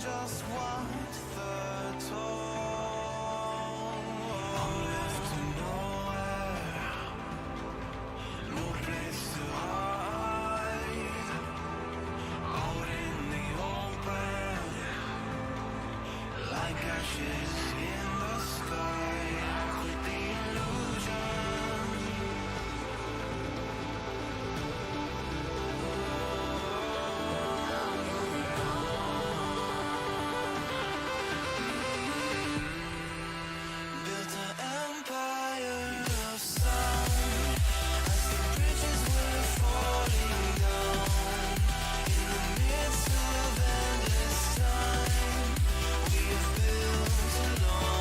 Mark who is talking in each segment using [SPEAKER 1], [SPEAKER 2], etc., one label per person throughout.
[SPEAKER 1] just walked the talk. I'm left to nowhere, no place to hide. Out in the open, like ashes in the sky. I quit the illusion. Built an empire of sound as the bridges were falling down. In the midst of endless time, we have built alone.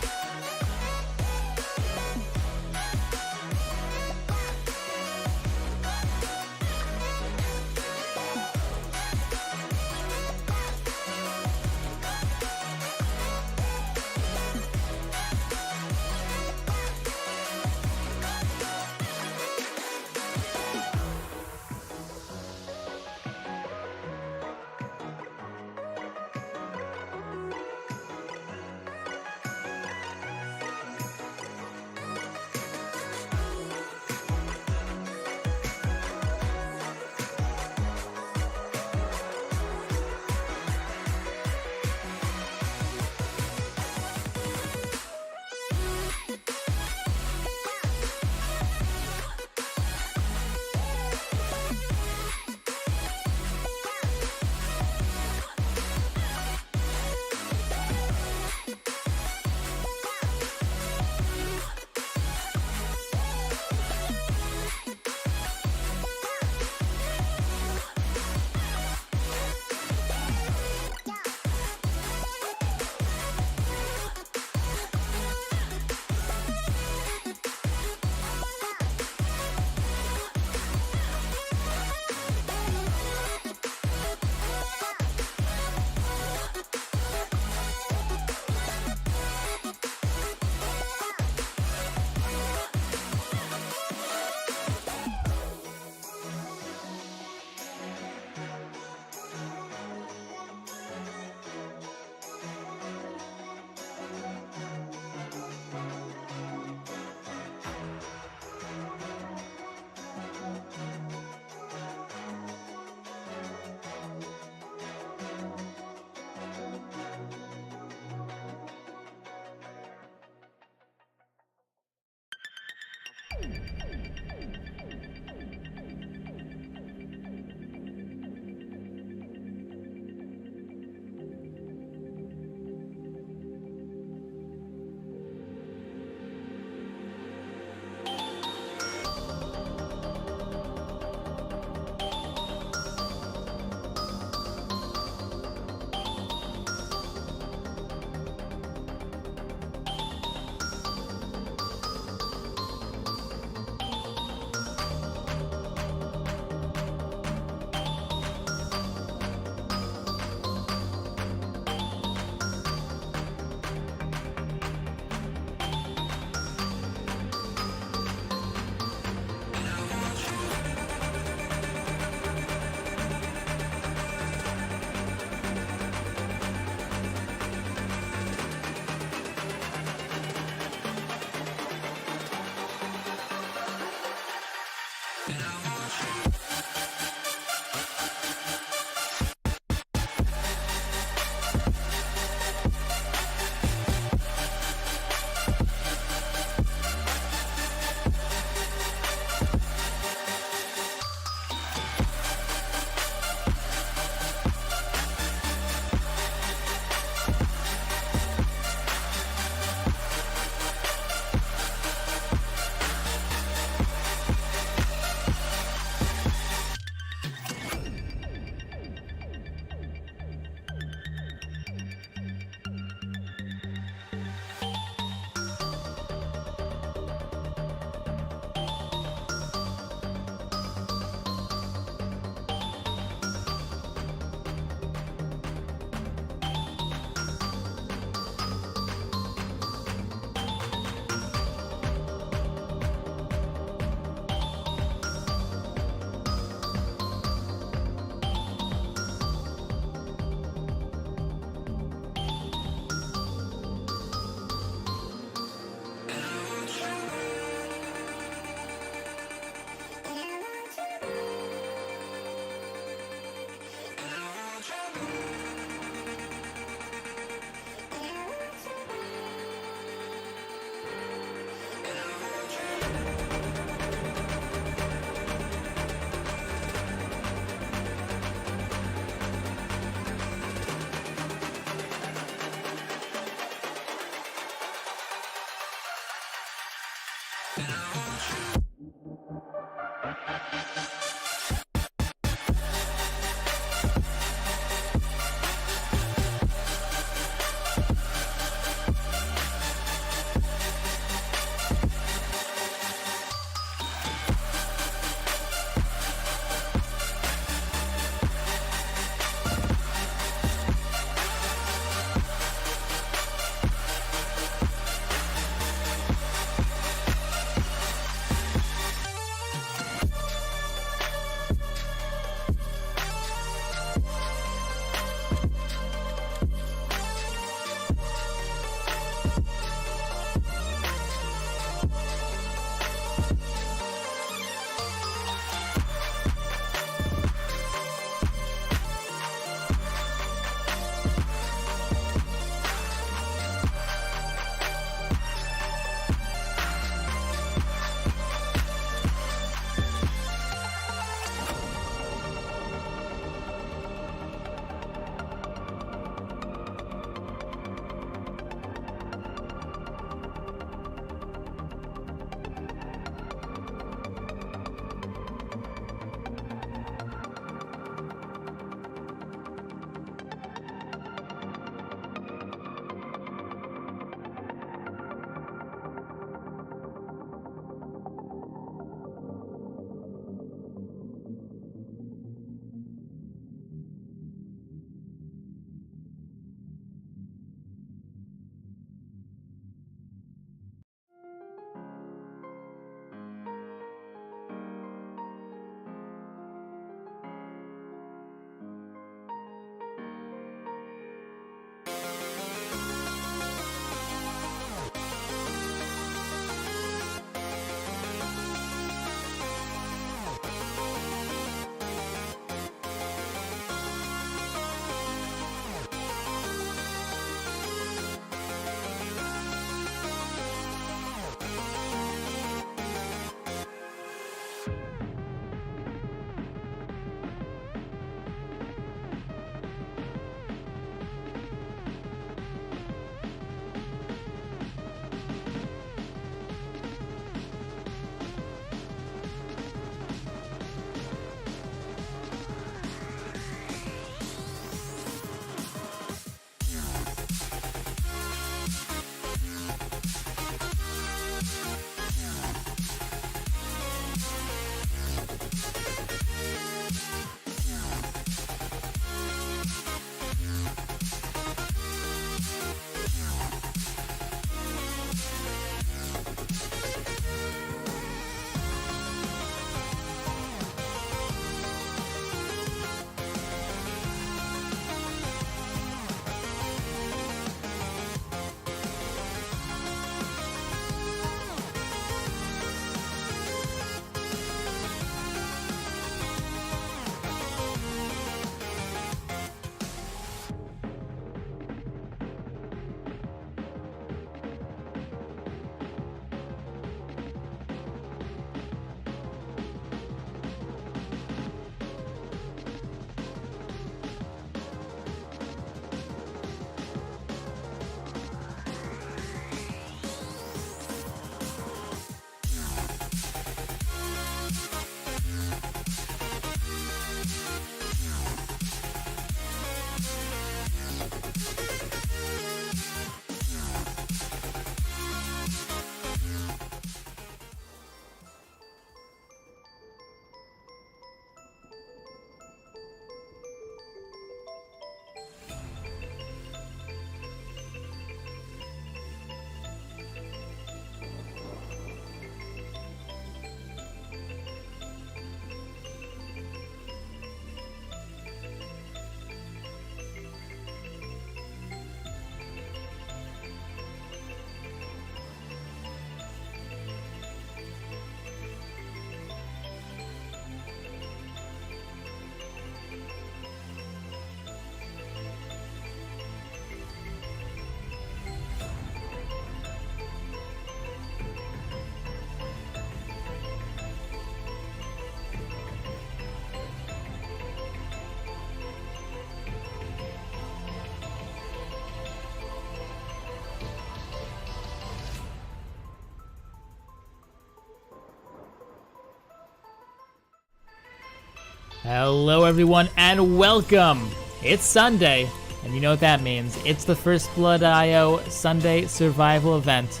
[SPEAKER 2] Hello everyone and welcome! It's Sunday, and you know what that means. It's the First Blood IO Sunday Survival event.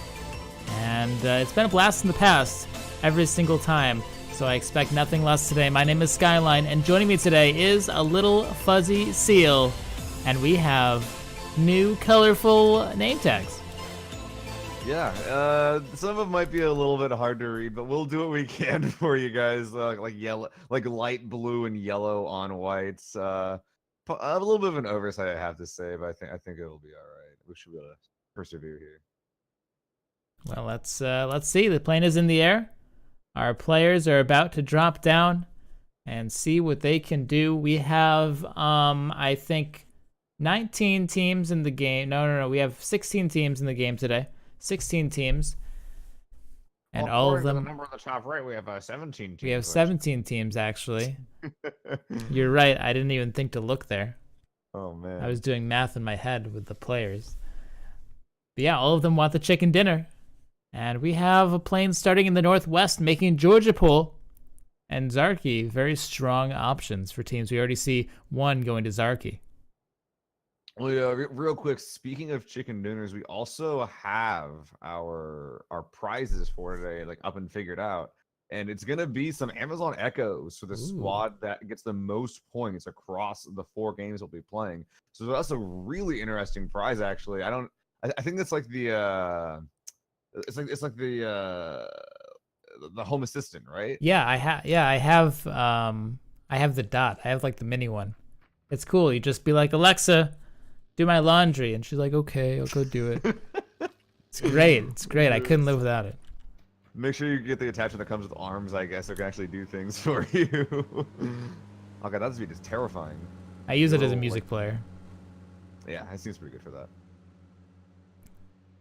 [SPEAKER 2] And it's been a blast in the past, every single time, so I expect nothing less today. My name is Skyline, and joining me today is a little fuzzy seal, and we have new colorful name tags.
[SPEAKER 3] Yeah, some of them might be a little bit hard to read, but we'll do what we can for you guys. Like yellow, like light blue and yellow on whites. A little bit of an oversight, I have to say, but I think it'll be all right. We should be able to persevere here.
[SPEAKER 2] Well, let's see. The plane is in the air. Our players are about to drop down and see what they can do. We have, I think, 19 teams in the game. No. We have 16 teams in the game today. 16 teams, and
[SPEAKER 3] well,
[SPEAKER 2] all of them.
[SPEAKER 3] The number on the top right, we have 17 teams.
[SPEAKER 2] We have 17 teams actually. You're right. I didn't even think to look there.
[SPEAKER 3] Oh man.
[SPEAKER 2] I was doing math in my head with the players. But yeah, all of them want the chicken dinner, and we have a plane starting in the northwest, making Georgia Pool and Zarki very strong options for teams. We already see one going to Zarki.
[SPEAKER 3] Well, yeah, real quick, speaking of chicken dinners, we also have our prizes for today, like up and figured out. And it's gonna be some Amazon Echoes for the squad that gets the most points across the 4 games we'll be playing. So that's a really interesting prize, actually. I think that's like the it's like the home assistant, right?
[SPEAKER 2] Yeah, I have the dot. I have like the mini one. It's cool. You just be like, Alexa, do my laundry, and she's like, okay, I'll go do it. It's great. It's great. I couldn't live without it.
[SPEAKER 3] Make sure you get the attachment that comes with arms, I guess, that can actually do things for you. Oh god, that'd be just terrifying.
[SPEAKER 2] I use it as a music player.
[SPEAKER 3] Yeah, it seems pretty good for that.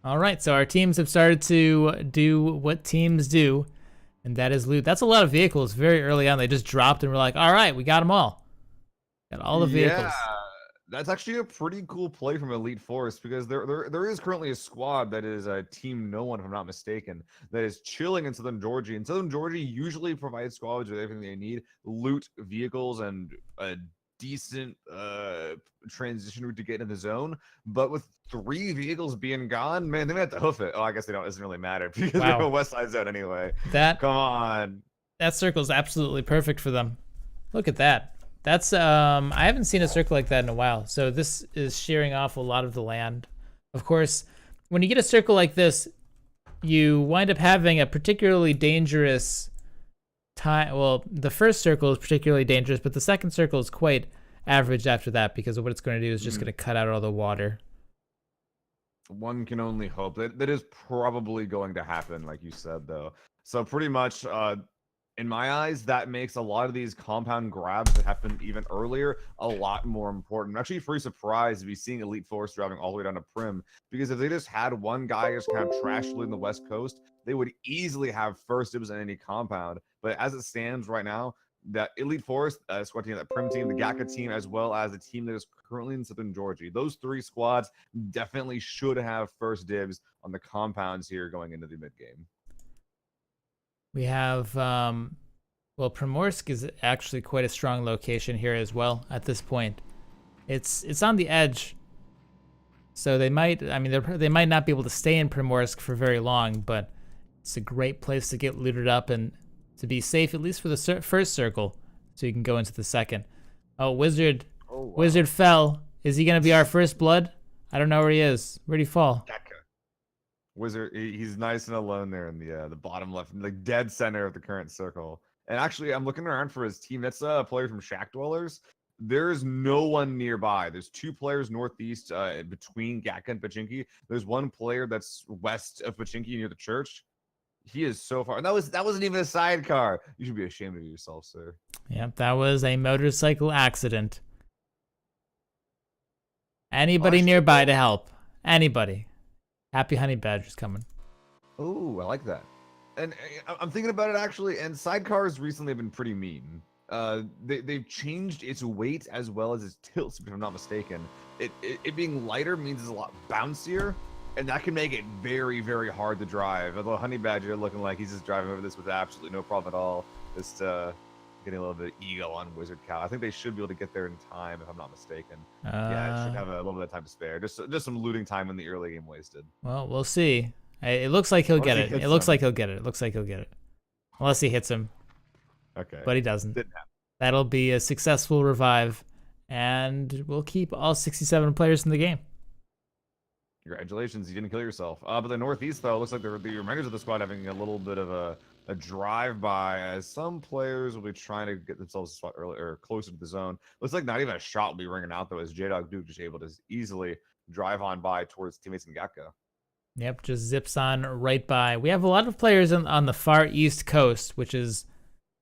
[SPEAKER 2] All right, so our teams have started to do what teams do, and that is loot. That's a lot of vehicles very early on. They just dropped and we're like, all right, we got them all. Got all the vehicles.
[SPEAKER 3] Yeah. That's actually a pretty cool play from Elite Force, because there is currently a squad that is a team no one, if I'm not mistaken, that is chilling in Southern Georgia. And Southern Georgia usually provides squads with everything they need: loot, vehicles, and a decent transition route to get in the zone. But with 3 vehicles being gone, man, they may have to hoof it. Oh, I guess they don't. It doesn't really matter because we have a West Side zone anyway. Come on.
[SPEAKER 2] That circle is absolutely perfect for them. Look at that. That's I haven't seen a circle like that in a while. So this is shearing off a lot of the land. Of course, when you get a circle like this, you wind up having a particularly dangerous time. Well, the first circle is particularly dangerous, but the second circle is quite average after that, because of what it's going to do is just going to cut out all the water.
[SPEAKER 3] One can only hope. That is probably going to happen, like you said, though. So pretty much, in my eyes, that makes a lot of these compound grabs that happened even earlier a lot more important. I'm actually pretty surprised to be seeing Elite Force driving all the way down to Prim, because if they just had one guy just kind of trash looting the West Coast, they would easily have first dibs on any compound. But as it stands right now, that Elite Force squad team, that Prim team, the GACA team, as well as the team that is currently in Southern Georgia, those 3 squads definitely should have first dibs on the compounds here going into the mid game.
[SPEAKER 2] We have, well, Primorsk is actually quite a strong location here as well at this point. It's on the edge, so they might, I mean, they might not be able to stay in Primorsk for very long, but it's a great place to get looted up and to be safe, at least for the first circle, so you can go into the second. Oh, Wizard. Oh, wow. Wizard fell. Is he going to be our first blood? I don't know where he is. Where'd he fall?
[SPEAKER 3] Wizard, he's nice and alone there in the bottom left, like dead center of the current circle. And actually, I'm looking around for his team. That's a player from Shack Dwellers. There's no one nearby. There's 2 players northeast between Gatka and Pachinki. There's 1 player that's west of Pachinki near the church. He is so far. And that wasn't even a sidecar. You should be ashamed of yourself, sir.
[SPEAKER 2] Yep, that was a motorcycle accident. Anybody nearby to help? Anybody? Happy Honey Badger's coming.
[SPEAKER 3] Oh, I like that. And I'm thinking about it actually, and sidecars recently have been pretty mean. They've changed its weight as well as its tilts, if I'm not mistaken. It being lighter means it's a lot bouncier, and that can make it very, very hard to drive. Although Honey Badger looking like he's just driving over this with absolutely no problem at all. Just getting a little bit of ego on Wizard Cow. I think they should be able to get there in time, if I'm not mistaken. Yeah, it should have a little bit of time to spare. Just some looting time in the early game wasted.
[SPEAKER 2] Well, we'll see. It looks like he'll get it.
[SPEAKER 3] hits
[SPEAKER 2] It looks
[SPEAKER 3] him.
[SPEAKER 2] like he'll get it. It looks like he'll get it. Unless he hits him,
[SPEAKER 3] Okay.
[SPEAKER 2] but he doesn't.
[SPEAKER 3] Didn't happen.
[SPEAKER 2] That'll be a successful revive, and we'll keep all 67 players in the game.
[SPEAKER 3] Congratulations, you didn't kill yourself. But the Northeast, though, looks like the reminders of the squad having a little bit of a drive-by, as some players will be trying to get themselves a spot early, or closer to the zone. Looks like not even a shot will be ringing out, though, as J-Dog Duke just able to easily drive on by towards teammates in Gatka.
[SPEAKER 2] Yep, just zips on right by. We have a lot of players on the far east coast, which is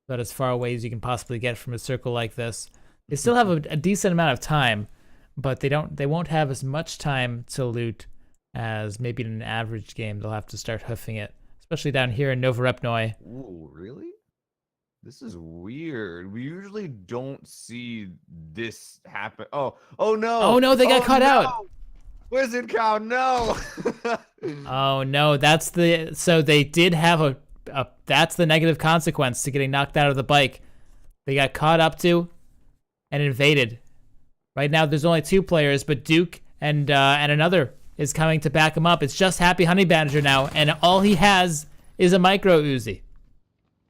[SPEAKER 2] about as far away as you can possibly get from a circle like this. They still have a decent amount of time, but they won't have as much time to loot as maybe in an average game. They'll have to start hoofing it, especially down here in Novorupnoi.
[SPEAKER 3] Ooh, really? This is weird. We usually don't see this happen. Oh no!
[SPEAKER 2] Oh no, they got caught out.
[SPEAKER 3] Wizard Cow, no!
[SPEAKER 2] Oh no, so they did have that's the negative consequence to getting knocked out of the bike. They got caught up to and invaded. Right now there's only 2 players, but Duke and another is coming to back him up. It's just Happy Honey Badger now, and all he has is a micro Uzi.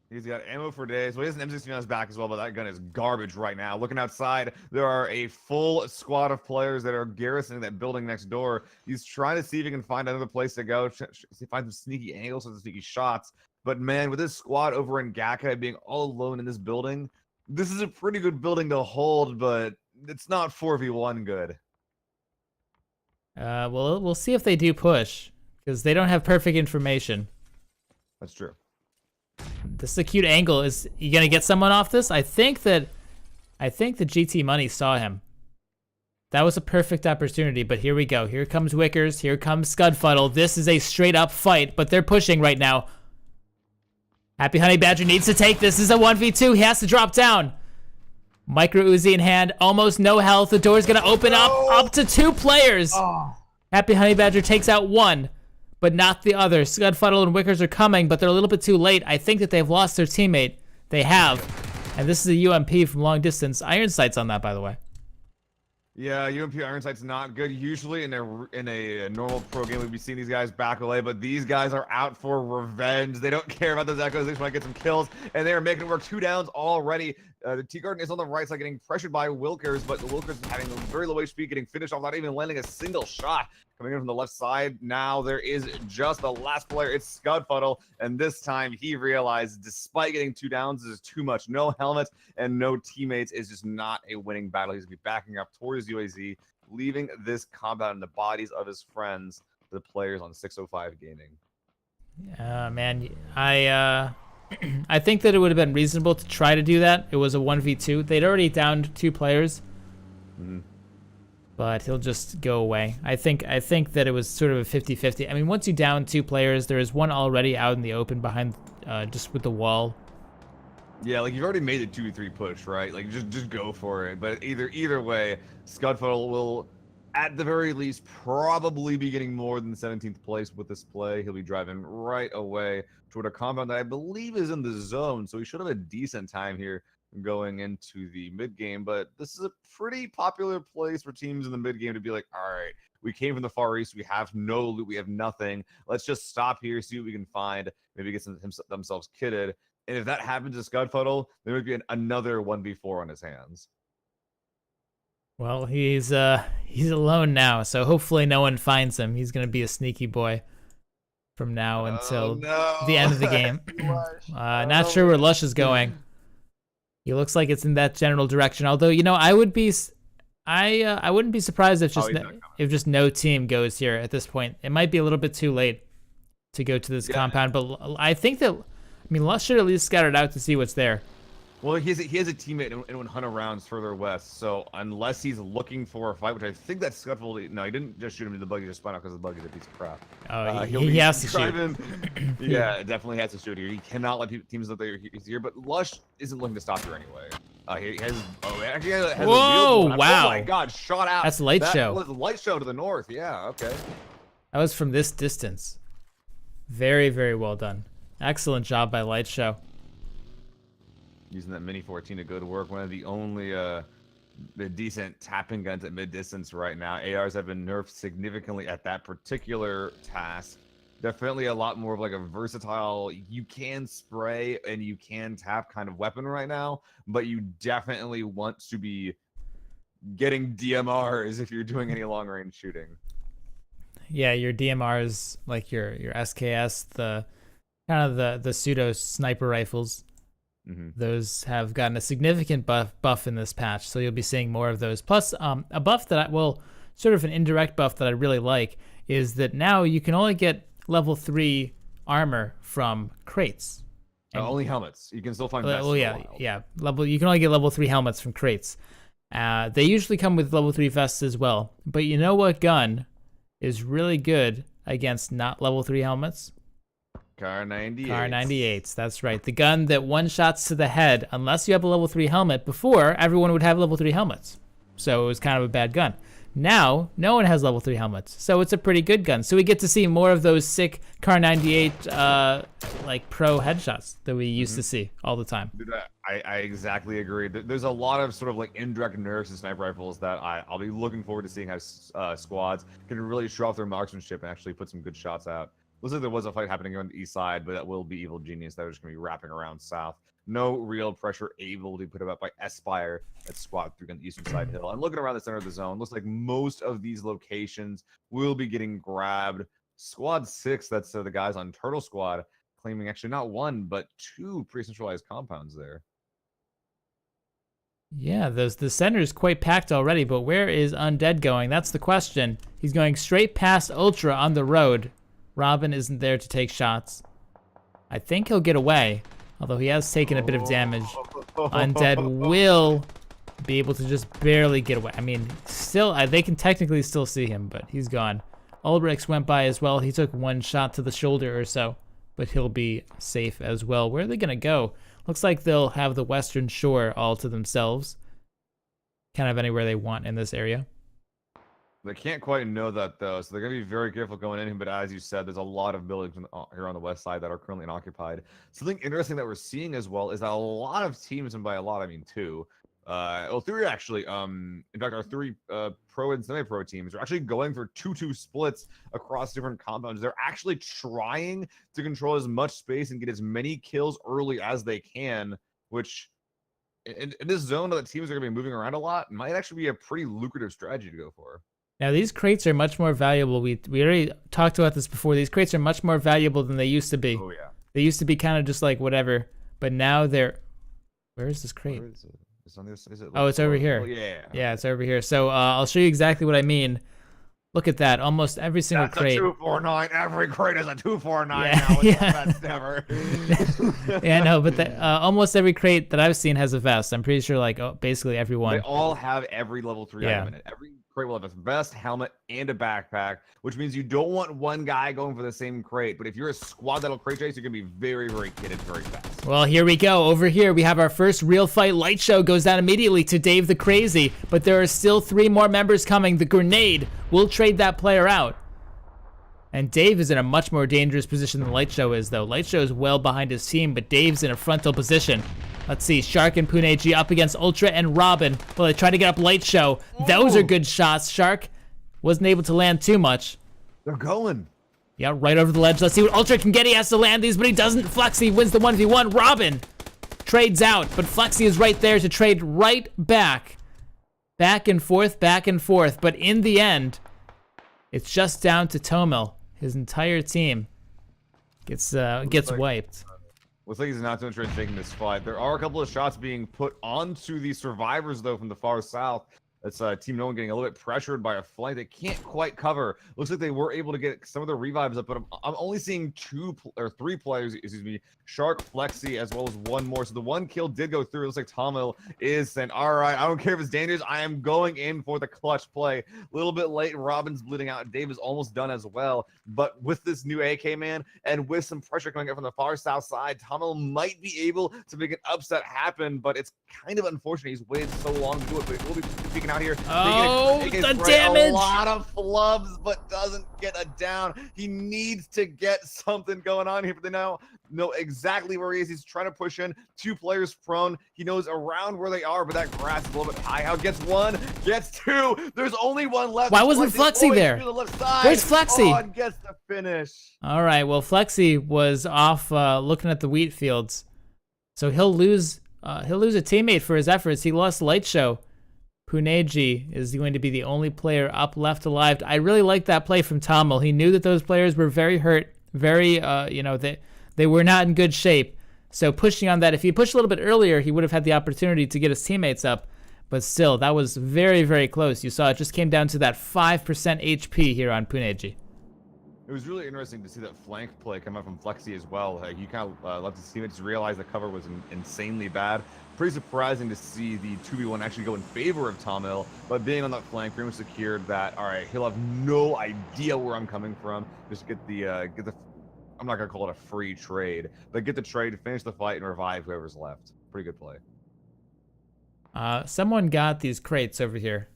[SPEAKER 3] He's got ammo for days. Well, he has an M16 on his back as well, but that gun is garbage right now. Looking outside, there are a full squad of players that are garrisoning that building next door. He's trying to see if he can find another place to go, find some sneaky angles, some sneaky shots. But man, with this squad over in Gatka being all alone in this building, this is a pretty good building to hold, but it's not 4v1 good.
[SPEAKER 2] Well, we'll see if they do push, because they don't have perfect information.
[SPEAKER 3] That's true.
[SPEAKER 2] This is a cute angle. Is you gonna get someone off this? I think the GT Money saw him. That was a perfect opportunity, but here we go. Here comes Wickers. Here comes Scudfuddle. This is a straight up fight, but they're pushing right now. Happy Honey Badger needs to take this. This is a 1v2. He has to drop down. Micro Uzi in hand, almost no health. The door's gonna open up to 2 players.
[SPEAKER 3] Oh.
[SPEAKER 2] Happy Honey Badger takes out 1, but not the other. Scudfuddle and Wickers are coming, but they're a little bit too late. I think that they've lost their teammate. They have. And this is a UMP from long distance. Iron sights on that, by the way.
[SPEAKER 3] Yeah, UMP Iron Sight's not good. Usually in a normal pro game, we'd be seeing these guys back away, but these guys are out for revenge. They don't care about those echoes. They just want to get some kills, and they are making it work. 2 downs already. The T-Garden is on the right side, getting pressured by Wilkers, but the Wilkers is having a very low HP, getting finished off without even landing a single shot. Coming in from the left side, now there is just the last player. It's Scudfuddle, and this time he realized, despite getting 2 downs, this is too much. No helmet and no teammates is just not a winning battle. He's going to be backing up towards UAZ, leaving this combat in the bodies of his friends, the players on 605 Gaming.
[SPEAKER 2] Man, I think that it would have been reasonable to try to do that. It was a 1v2. They'd already downed 2 players.
[SPEAKER 3] Mm-hmm.
[SPEAKER 2] But he'll just go away. I think that it was sort of a 50-50. I mean, once you down 2 players, there is one already out in the open behind, just with the wall.
[SPEAKER 3] Yeah, like you've already made the 2-3 push, right? Like just go for it. But either way, Scudfuddle will, at the very least, probably be getting more than 17th place with this play. He'll be driving right away toward a compound that I believe is in the zone, so he should have a decent time here going into the mid game. But this is a pretty popular place for teams in the mid game to be like, all right, we came from the Far East, we have no loot, we have nothing, let's just stop here, see what we can find, maybe get themselves kitted. And if that happens to Scudfuddle, there would be another 1v4 on his hands.
[SPEAKER 2] Well, he's alone now, so hopefully no one finds him. He's gonna be a sneaky boy from now until the end of the game. Not sure where Lush is going. He looks like it's in that general direction. Although, you know, I wouldn't be surprised if just no team goes here at this point. It might be a little bit too late to go to this compound, but I think that, I mean, Lush should at least scout it out to see what's there.
[SPEAKER 3] Well, he has a teammate in 100 rounds further west, so unless he's looking for a fight, which I think that's Scudfuddle. No, he didn't just shoot him in the buggy, just spun out because the buggy's a piece of crap.
[SPEAKER 2] Oh, he has to shoot.
[SPEAKER 3] Yeah, it definitely has to shoot here. He cannot let teams know that he's here, but Lush isn't looking to stop here anyway. He has, actually has
[SPEAKER 2] whoa,
[SPEAKER 3] a wheel.
[SPEAKER 2] wow.
[SPEAKER 3] Oh my god, shot out.
[SPEAKER 2] That's Light Show.
[SPEAKER 3] That was Light Show to the north, yeah, okay.
[SPEAKER 2] That was from this distance. Very, very well done. Excellent job by Light Show.
[SPEAKER 3] Using that Mini 14 to good work. One of the only the decent tapping guns at mid distance right now. ARs have been nerfed significantly at that particular task. Definitely a lot more of like a versatile, you can spray and you can tap kind of weapon right now, but you definitely want to be getting DMRs if you're doing any long range shooting.
[SPEAKER 2] Yeah, your DMRs, like your SKS, the kind of the pseudo sniper rifles. Those have gotten a significant buff in this patch, so you'll be seeing more of those. Plus, a buff that sort of an indirect buff that I really like is that now you can only get level 3 armor from crates.
[SPEAKER 3] Only helmets. You can still find vests.
[SPEAKER 2] Well, yeah. You can only get level 3 helmets from crates. They usually come with level 3 vests as well. But you know what gun is really good against not level 3 helmets?
[SPEAKER 3] Car 98.
[SPEAKER 2] Car 98s, that's right. The gun that one-shots to the head, unless you have a level 3 helmet. Before, everyone would have level 3 helmets. So it was kind of a bad gun. Now, no one has level 3 helmets, so it's a pretty good gun. So we get to see more of those sick Car 98 like pro headshots that we used to see all the time.
[SPEAKER 3] Dude, I exactly agree. There's a lot of sort of like indirect nerfs and sniper rifles that I'll be looking forward to seeing how squads can really show off their marksmanship and actually put some good shots out. Looks like there was a fight happening on the east side, but that will be Evil Genius that are just going to be wrapping around south. No real pressure able to be put up by Espire at squad 3 on the eastern side hill. And looking around the center of the zone, looks like most of these locations will be getting grabbed. Squad 6, that's the guys on Turtle Squad, claiming actually not 1, but 2 pre-centralized compounds there.
[SPEAKER 2] Yeah, the center is quite packed already, but where is Undead going? That's the question. He's going straight past Ultra on the road. Robin isn't there to take shots. I think he'll get away, although he has taken a bit of damage. Undead will be able to just barely get away. I mean, still, they can technically still see him, but he's gone. Ulrich went by as well. He took 1 shot to the shoulder or so, but he'll be safe as well. Where are they going to go? Looks like they'll have the western shore all to themselves. Kind of anywhere they want in this area.
[SPEAKER 3] They can't quite know that, though, so they're going to be very careful going in. But as you said, there's a lot of buildings here on the west side that are currently unoccupied. Something interesting that we're seeing as well is that a lot of teams, and by a lot I mean 2, well, 3 actually, in fact, our 3 pro and semi-pro teams are actually going for 2-2 splits across different compounds. They're actually trying to control as much space and get as many kills early as they can, which in this zone that teams are going to be moving around a lot might actually be a pretty lucrative strategy to go for.
[SPEAKER 2] Now, these crates are much more valuable. We already talked about this before. These crates are much more valuable than they used to be.
[SPEAKER 3] Oh, yeah.
[SPEAKER 2] They used to be kind of just like whatever, but now they're... Where is this crate?
[SPEAKER 3] Where is it? It's on this, is it
[SPEAKER 2] Oh, it's over here.
[SPEAKER 3] Oh, yeah.
[SPEAKER 2] Yeah, it's over here. So I'll show you exactly what I mean. Look at that. Almost every single
[SPEAKER 3] That's
[SPEAKER 2] crate.
[SPEAKER 3] a 249. Every crate is a 249
[SPEAKER 2] Yeah,
[SPEAKER 3] now. It's
[SPEAKER 2] yeah.
[SPEAKER 3] the best ever.
[SPEAKER 2] Yeah, no, but almost every crate that I've seen has a vest. I'm pretty sure like basically everyone.
[SPEAKER 3] They all have every level 3
[SPEAKER 2] Yeah.
[SPEAKER 3] item in it. Every crate will have a vest, helmet, and a backpack, which means you don't want one guy going for the same crate. But if you're a squad that'll crate chase, you're going to be very, very kitted very fast.
[SPEAKER 2] Well, here we go. Over here, we have our first real fight. Light Show goes down immediately to Dave the Crazy, but there are still 3 more members coming. The Grenade will trade that player out. And Dave is in a much more dangerous position than Light Show is, though. Light Show is well behind his team, but Dave's in a frontal position. Let's see, Shark and Puneji up against Ultra and Robin. Well, they try to get up Light Show. Those are good shots. Shark wasn't able to land too much.
[SPEAKER 3] They're going.
[SPEAKER 2] Yeah, right over the ledge. Let's see what Ultra can get. He has to land these, but he doesn't. Flexi wins the 1v1. Robin trades out, but Flexi is right there to trade right back. Back and forth, but in the end, it's just down to Tomil. His entire team gets wiped.
[SPEAKER 3] Looks like he's not too interested in taking this fight. There are a couple of shots being put onto the survivors, though, from the far south. That's Team No One getting a little bit pressured by a flank they can't quite cover. Looks like they were able to get some of the revives up, but I'm only seeing 3 players, excuse me, Shark, Flexi, as well as 1 more. So the 1 kill did go through. It looks like Tomil is saying, all right, I don't care if it's dangerous. I am going in for the clutch play. A little bit late. Robin's bleeding out. Dave is almost done as well. But with this new AK man and with some pressure coming up from the far south side, Tomil might be able to make an upset happen, but it's kind of unfortunate. He's waited so long to do it, but it will be speaking out out here.
[SPEAKER 2] Oh,
[SPEAKER 3] taking
[SPEAKER 2] the
[SPEAKER 3] his
[SPEAKER 2] damage!
[SPEAKER 3] A lot of flubs, but doesn't get a down. He needs to get something going on here, but they now know exactly where he is. He's trying to push in. 2 players prone. He knows around where they are, but that grass is a little bit high. How gets 1, gets 2. There's only 1 left.
[SPEAKER 2] Why wasn't Flexi there?
[SPEAKER 3] To the left side.
[SPEAKER 2] Where's Flexi?
[SPEAKER 3] Oh, and gets the finish.
[SPEAKER 2] All right, well, Flexi was off looking at the wheat fields, so he'll lose a teammate for his efforts. He lost Light Show. Puneji is going to be the only player up left alive. I really like that play from Tommel. He knew that those players were very hurt, very, they were not in good shape. So pushing on that, if he pushed a little bit earlier, he would have had the opportunity to get his teammates up. But still, that was very, very close. You saw it just came down to that 5% HP here on Puneji.
[SPEAKER 3] It was really interesting to see that flank play come up from Flexi as well. He kind of let his teammates realize the cover was insanely bad. Pretty surprising to see the 2v1 actually go in favor of Tommel, but being on that flank pretty much secured that, all right, he'll have no idea where I'm coming from. Just get the, I'm not going to call it a free trade, but get the trade, finish the fight, and revive whoever's left. Pretty good play.
[SPEAKER 2] Someone got these crates over here.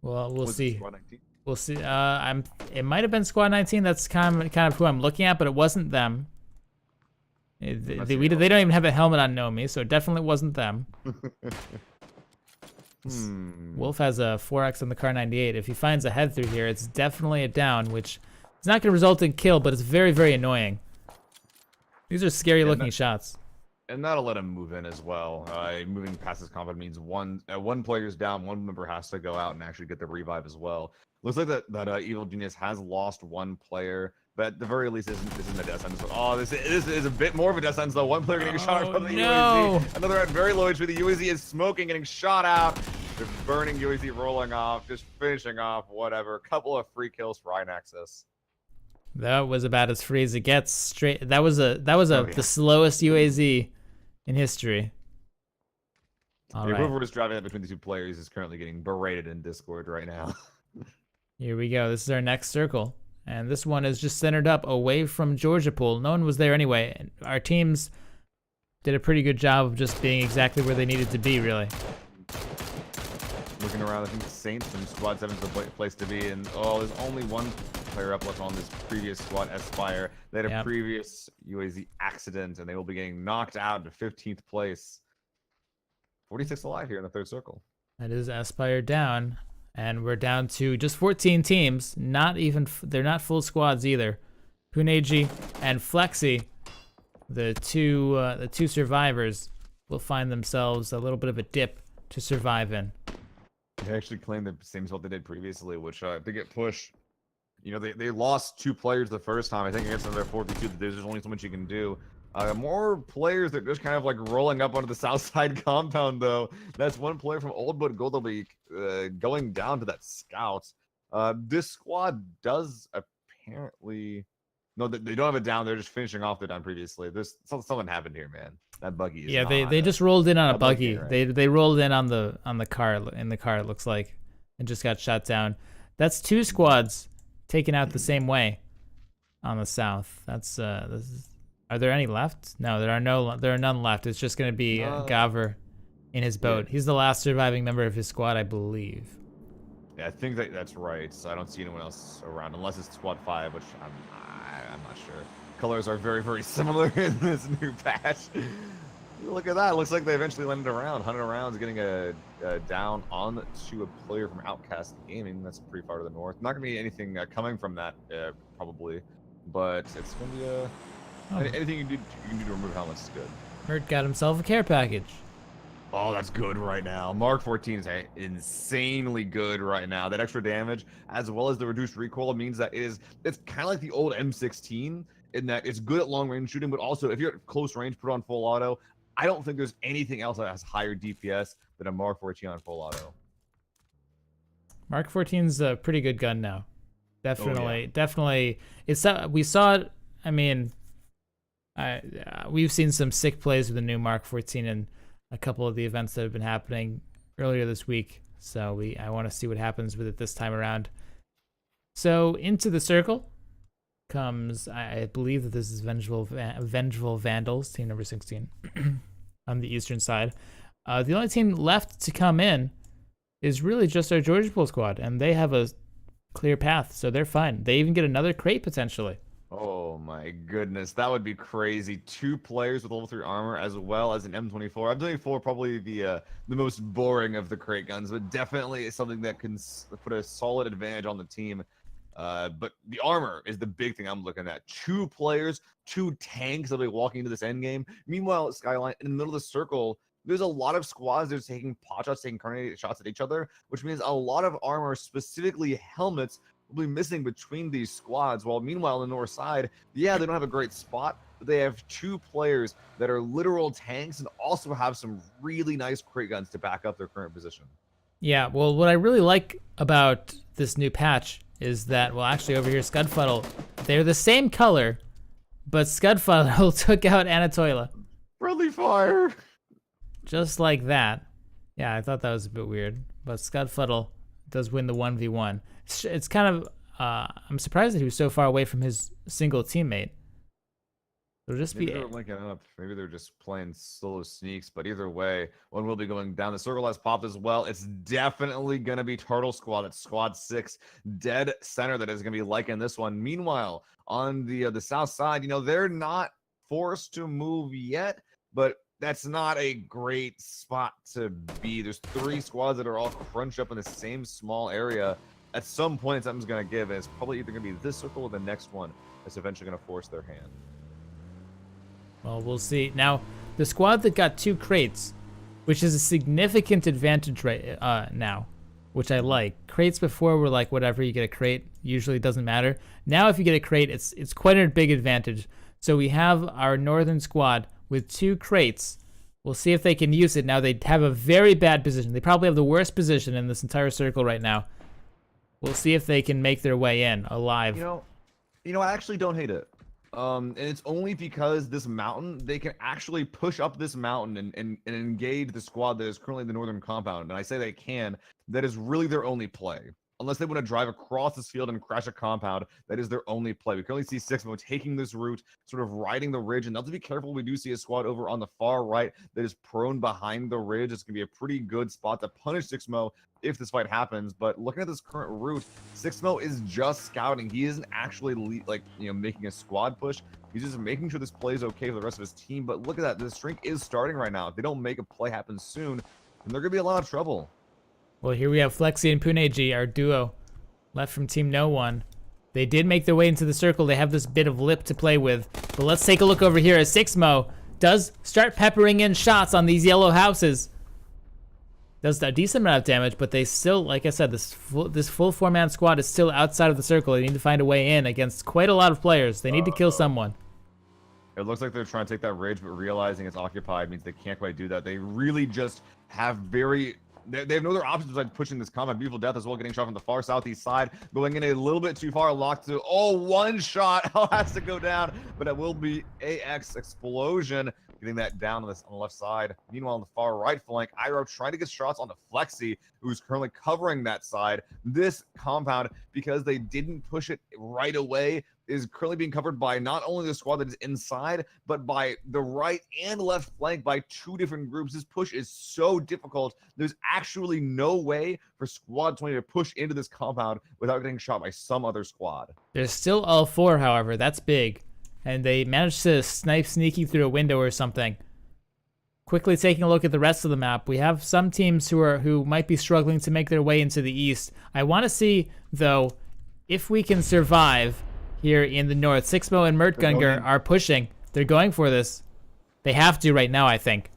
[SPEAKER 2] Well, we'll
[SPEAKER 3] Was it
[SPEAKER 2] see.
[SPEAKER 3] Squad 19?
[SPEAKER 2] We'll see. It might have been Squad 19. That's kind of who I'm looking at, but it wasn't them. They don't even have a helmet on Nomi, so it definitely wasn't them. Wolf has a 4x on the Car 98. If he finds a head through here, it's definitely a down, which is not going to result in kill, but it's very, very annoying. These are scary looking shots.
[SPEAKER 3] And that'll let him move in as well. Moving past his combat means one player's down, one member has to go out and actually get the revive as well. Looks like that Evil Genius has lost 1 player, but at the very least isn't a death sentence. Oh, this is a bit more of a death sentence though. 1 player getting shot from the UAZ. Another at very low HP. The UAZ is smoking, getting shot out. Just burning UAZ rolling off, just finishing off, whatever. Couple of free kills for Inaxis.
[SPEAKER 2] That was about as free as it gets. Straight. That was the slowest UAZ in history. All right.
[SPEAKER 3] Whoever was driving that between the 2 players is currently getting berated in Discord right now.
[SPEAKER 2] Here we go. This is our next circle. And this one is just centered up away from Georgia Pool. No one was there anyway. And our teams did a pretty good job of just being exactly where they needed to be, really.
[SPEAKER 3] Looking around, I think Saints from Squad 7 is the place to be. And, there's only 1 player up left on this previous squad, Aspire. They had a previous UAZ accident, and they will be getting knocked out to 15th place. 46 alive here in the 3rd circle.
[SPEAKER 2] That is Aspire down. And we're down to just 14 teams. They're not full squads either. Puneji and Flexi, the two survivors, will find themselves a little bit of a dip to survive in.
[SPEAKER 3] They actually claimed the same result they did previously, which they get pushed. You know, they lost 2 players the first time. I think against another 4v2, there's only so much you can do. More players that just kind of like rolling up onto the south side compound, though. That's 1 player from Old But Gold will be going down to that scout. This squad does apparently... No, they don't have it down. They're just finishing off their down previously. There's something happened here, man. That buggy is
[SPEAKER 2] they just rolled in on a buggy.
[SPEAKER 3] Right?
[SPEAKER 2] They rolled in on the car, it looks like, and just got shot down. That's 2 squads taken out the same way on the south. That's Are there any left? No, there are none left. It's just gonna be Gaver in his boat. Yeah. He's the last surviving member of his squad, I believe.
[SPEAKER 3] Yeah, I think that's right. So I don't see anyone else around, unless it's squad 5, which I'm not sure. Colors are very, very similar in this new patch. Look at that. Looks like they eventually landed around. 100 rounds getting a down on to a player from Outcast Gaming. That's pretty far to the north. Not going to be anything coming from that, probably. But it's going to be anything you can do to remove helmets is good.
[SPEAKER 2] Mert got himself a care package.
[SPEAKER 3] Oh, that's good right now. Mark 14 is insanely good right now. That extra damage, as well as the reduced recoil, means that it's kind of like the old M16 in that it's good at long range shooting, but also if you're at close range, put on full auto. I don't think there's anything else that has higher DPS than a Mark 14 on full auto.
[SPEAKER 2] Mark 14's a pretty good gun now. Definitely, definitely. We saw it. I mean, we've seen some sick plays with the new Mark 14 in a couple of the events that have been happening earlier this week. So I want to see what happens with it this time around. So into the circle comes, I believe that this is Vengeful Vandals, team number 16 on the eastern side. The only team left to come in is really just our Georgia Pool squad, and they have a clear path, so they're fine. They even get another crate potentially.
[SPEAKER 3] Oh my goodness, that would be crazy. 2 players with level 3 armor as well as an M24. M24 probably the most boring of the crate guns, but definitely something that can put a solid advantage on the team. But the armor is the big thing I'm looking at. 2 players, 2 tanks that'll be walking into this end game. Meanwhile, Skyline in the middle of the circle, there's a lot of squads that are taking pot shots, taking carnage shots at each other, which means a lot of armor, specifically helmets, will be missing between these squads. While meanwhile on the north side, yeah, they don't have a great spot, but they have 2 players that are literal tanks and also have some really nice crate guns to back up their current position.
[SPEAKER 2] Yeah, well, what I really like about this new patch is that, well, actually over here, Scudfuddle, they're the same color, but Scudfuddle took out Anatolia.
[SPEAKER 3] Friendly fire!
[SPEAKER 2] Just like that. Yeah, I thought that was a bit weird, but Scudfuddle does win the 1v1. It's kind of, I'm surprised that he was so far away from his single teammate. It'll just
[SPEAKER 3] Maybe
[SPEAKER 2] be.
[SPEAKER 3] they're linking up. Maybe they're just playing solo sneaks. But either way, one will be going down. The circle has popped as well. It's definitely going to be Turtle Squad. It's Squad 6, dead center that is going to be liking this one. Meanwhile, on the south side, you know, they're not forced to move yet, but that's not a great spot to be. There's 3 squads that are all crunched up in the same small area. At some point, something's going to give, and it's probably either going to be this circle or the next one that's eventually going to force their hand.
[SPEAKER 2] Well, we'll see. Now, the squad that got 2 crates, which is a significant advantage right now, which I like. Crates before were like, whatever, you get a crate, usually doesn't matter. Now, if you get a crate, it's quite a big advantage. So we have our northern squad with 2 crates. We'll see if they can use it. Now, they have a very bad position. They probably have the worst position in this entire circle right now. We'll see if they can make their way in alive.
[SPEAKER 3] You know, I actually don't hate it. And it's only because this mountain, they can actually push up this mountain and engage the squad that is currently in the northern compound. And I say they can, that is really their only play. Unless they want to drive across this field and crash a compound, that is their only play. We currently see Sixmo taking this route, sort of riding the ridge. And now to be careful, we do see a squad over on the far right that is prone behind the ridge. It's going to be a pretty good spot to punish Sixmo if this fight happens. But looking at this current route, Sixmo is just scouting. He isn't actually making a squad push. He's just making sure this play is okay for the rest of his team. But look at that. The shrink is starting right now. If they don't make a play happen soon, then they're going to be a lot of trouble.
[SPEAKER 2] Well, here we have Flexi and Puneji, our duo, left from Team No One. They did make their way into the circle. They have this bit of lip to play with. But let's take a look over here as Sixmo does start peppering in shots on these yellow houses. Does a decent amount of damage, but they still, like I said, this full 4-man squad is still outside of the circle. They need to find a way in against quite a lot of players. They need to kill someone.
[SPEAKER 3] It looks like they're trying to take that ridge, but realizing it's occupied means they can't quite do that. They really just have They have no other options besides pushing this combat. Beautiful Death as well, getting shot from the far southeast side, going in a little bit too far, locked to, one shot. Has to go down, but it will be AX Explosion, getting that down on the left side. Meanwhile, on the far right flank, Iro trying to get shots on the Flexi, who's currently covering that side. This compound, because they didn't push it right away, is currently being covered by not only the squad that is inside, but by the right and left flank by 2 different groups. This push is so difficult. There's actually no way for Squad 20 to push into this compound without getting shot by some other squad.
[SPEAKER 2] There's still all 4, however. That's big. And they managed to snipe sneaky through a window or something. Quickly taking a look at the rest of the map, we have some teams who might be struggling to make their way into the east. I want to see, though, if we can survive here in the north. Sixmo and Mertgunger are pushing. They're going for this. They have to right now, I think.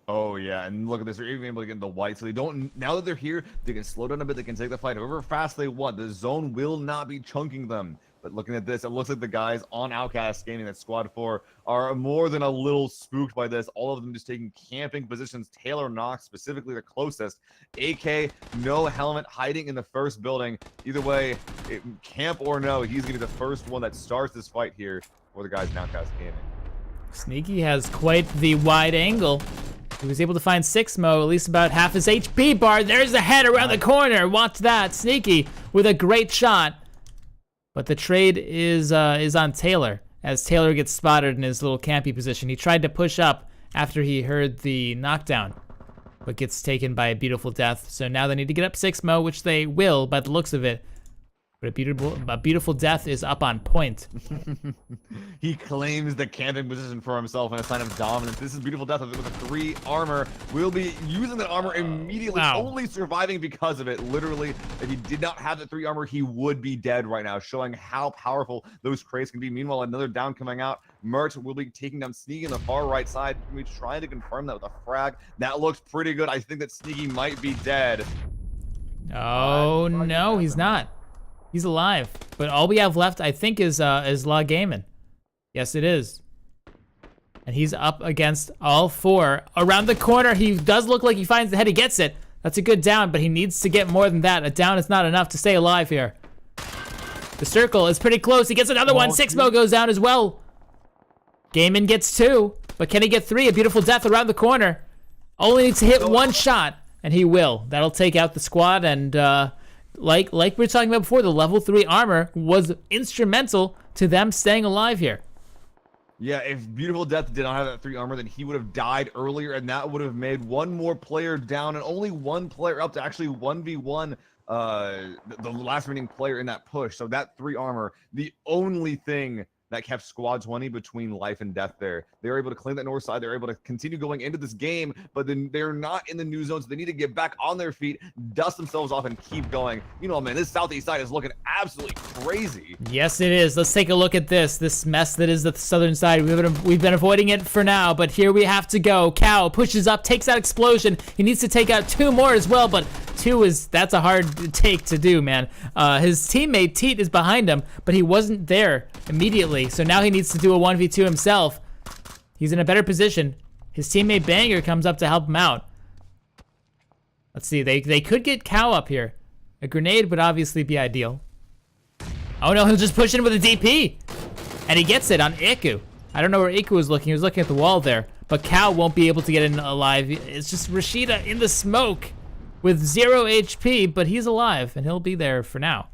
[SPEAKER 3] Oh, yeah, and look at this. They're even able to get in the white, so they don't... Now that they're here, they can slow down a bit. They can take the fight however fast they want. The zone will not be chunking them. But looking at this, it looks like the guys on Outcast Gaming, that Squad 4, are more than a little spooked by this. All of them just taking camping positions. Taylor Knox, specifically the closest. AK, no helmet, hiding in the first building. Either way, camp or no, he's going to be the first one that starts this fight here for the guys in Outcast Gaming.
[SPEAKER 2] Sneaky has quite the wide angle. He was able to find Sixmo, at least about half his HP bar. There's the head around the corner. Watch that. Sneaky with a great shot. But the trade is on Taylor, as Taylor gets spotted in his little campy position. He tried to push up after he heard the knockdown. but gets taken by a beautiful death. So now they need to get up 6-mo, which they will by the looks of it. But a beautiful death is up on point.
[SPEAKER 3] He claims the camping position for himself in a sign of dominance. This is beautiful death with a 3 armor. Will be using that armor immediately,
[SPEAKER 2] Wow.
[SPEAKER 3] only surviving because of it. Literally, if he did not have the 3 armor, he would be dead right now, showing how powerful those crates can be. Meanwhile, another down coming out. Mert will be taking down Sneaky on the far right side. We're trying to confirm that with a frag. That looks pretty good. I think that Sneaky might be dead.
[SPEAKER 2] Oh no, he's not. He's alive. But all we have left, I think, is La Gaiman. Yes, it is. And he's up against all 4. Around the corner, he does look like he finds the head. He gets it. That's a good down, but he needs to get more than that. A down is not enough to stay alive here. The circle is pretty close. He gets another one. 6-mo goes down as well. Gaiman gets 2, but can he get 3? A beautiful death around the corner. Only needs to hit 1 shot, and he will. That'll take out the squad, and like we were talking about before, the level 3 armor was instrumental to them staying alive here.
[SPEAKER 3] Yeah, if Beautiful Death did not have that 3 armor, then he would have died earlier, and that would have made 1 more player down and only 1 player up to actually 1v1 the last remaining player in that push. So that 3 armor, the only thing that kept Squad 20 between life and death there. They were able to claim that north side. They were able to continue going into this game, but then they're not in the new zone, so they need to get back on their feet, dust themselves off, and keep going. You know, man, this southeast side is looking absolutely crazy.
[SPEAKER 2] Yes, it is. Let's take a look at this mess that is the southern side. We've been avoiding it for now, but here we have to go. Cow pushes up, takes that explosion. He needs to take out 2 more as well, but 2 that's a hard take to do, man. His teammate Teet is behind him, but he wasn't there immediately. So now he needs to do a 1v2 himself. He's in a better position. His teammate Banger comes up to help him out. Let's see, they could get Cow up here. A grenade would obviously be ideal. Oh no, he'll just push in with a DP. And he gets it on Iku. I don't know where Iku was looking. He was looking at the wall there. But Cow won't be able to get in alive. It's just Rashida in the smoke with 0 HP, but he's alive and he'll be there for now.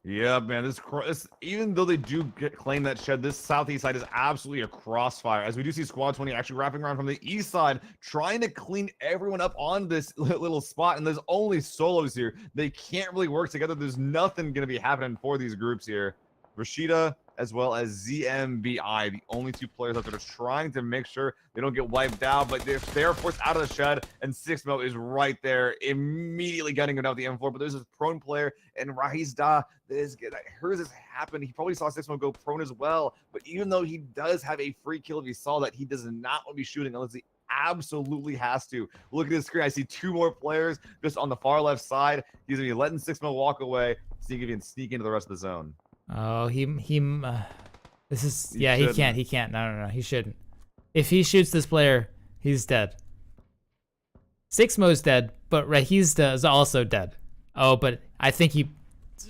[SPEAKER 3] Yeah, man, this even though they do claim that shed, this southeast side is absolutely a crossfire, as we do see Squad 20 actually wrapping around from the east side, trying to clean everyone up on this little spot, and there's only solos here. They can't really work together. There's nothing going to be happening for these groups here. Rashida as well as ZMBI, the only 2 players out there are trying to make sure they don't get wiped out, but they're forced out of the shed, and 6-mo is right there, immediately gunning it out the M4, but there's this prone player, and Rahizda, hers has happened. He probably saw 6-mo go prone as well, but even though he does have a free kill, if he saw that, he does not want to be shooting unless he absolutely has to. Look at his screen. I see 2 more players just on the far left side. He's going to be letting 6-mo walk away, so he can sneak into the rest of the zone.
[SPEAKER 2] Oh, this is,
[SPEAKER 3] He
[SPEAKER 2] yeah,
[SPEAKER 3] shouldn't.
[SPEAKER 2] he can't. No, he shouldn't. If he shoots this player, he's dead. 6-mo's dead, but Rahizda is also dead. Oh, but I think he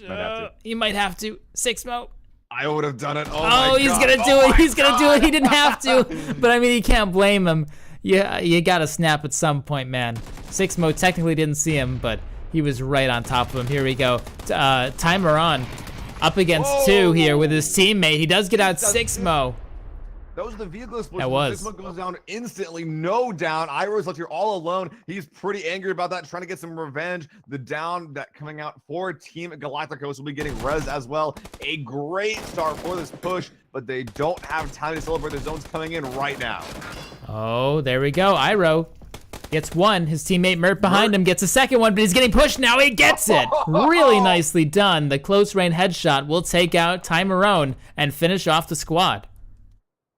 [SPEAKER 2] might have to. 6-mo.
[SPEAKER 3] I would have done it.
[SPEAKER 2] Oh, he's gonna do it. He's gonna do it. He didn't have to. But I mean, you can't blame him. Yeah, you gotta snap at some point, man. 6-mo technically didn't see him, but he was right on top of him. Here we go. Timer on. Up against 2 here with his teammate. He does get out 6-mo.
[SPEAKER 3] That was the vehicle explosion.
[SPEAKER 2] That was.
[SPEAKER 3] 6-mo goes down instantly. No down. Iroh's left here all alone. He's pretty angry about that, trying to get some revenge. The down that coming out for Team Galacticos will be getting res as well. A great start for this push, but they don't have time to celebrate. The zone's coming in right now.
[SPEAKER 2] Oh, there we go. Iroh gets 1. His teammate Mert behind him gets a second one, but he's getting pushed now. He gets it. Really nicely done. The close range headshot will take out Timerone and finish off the squad.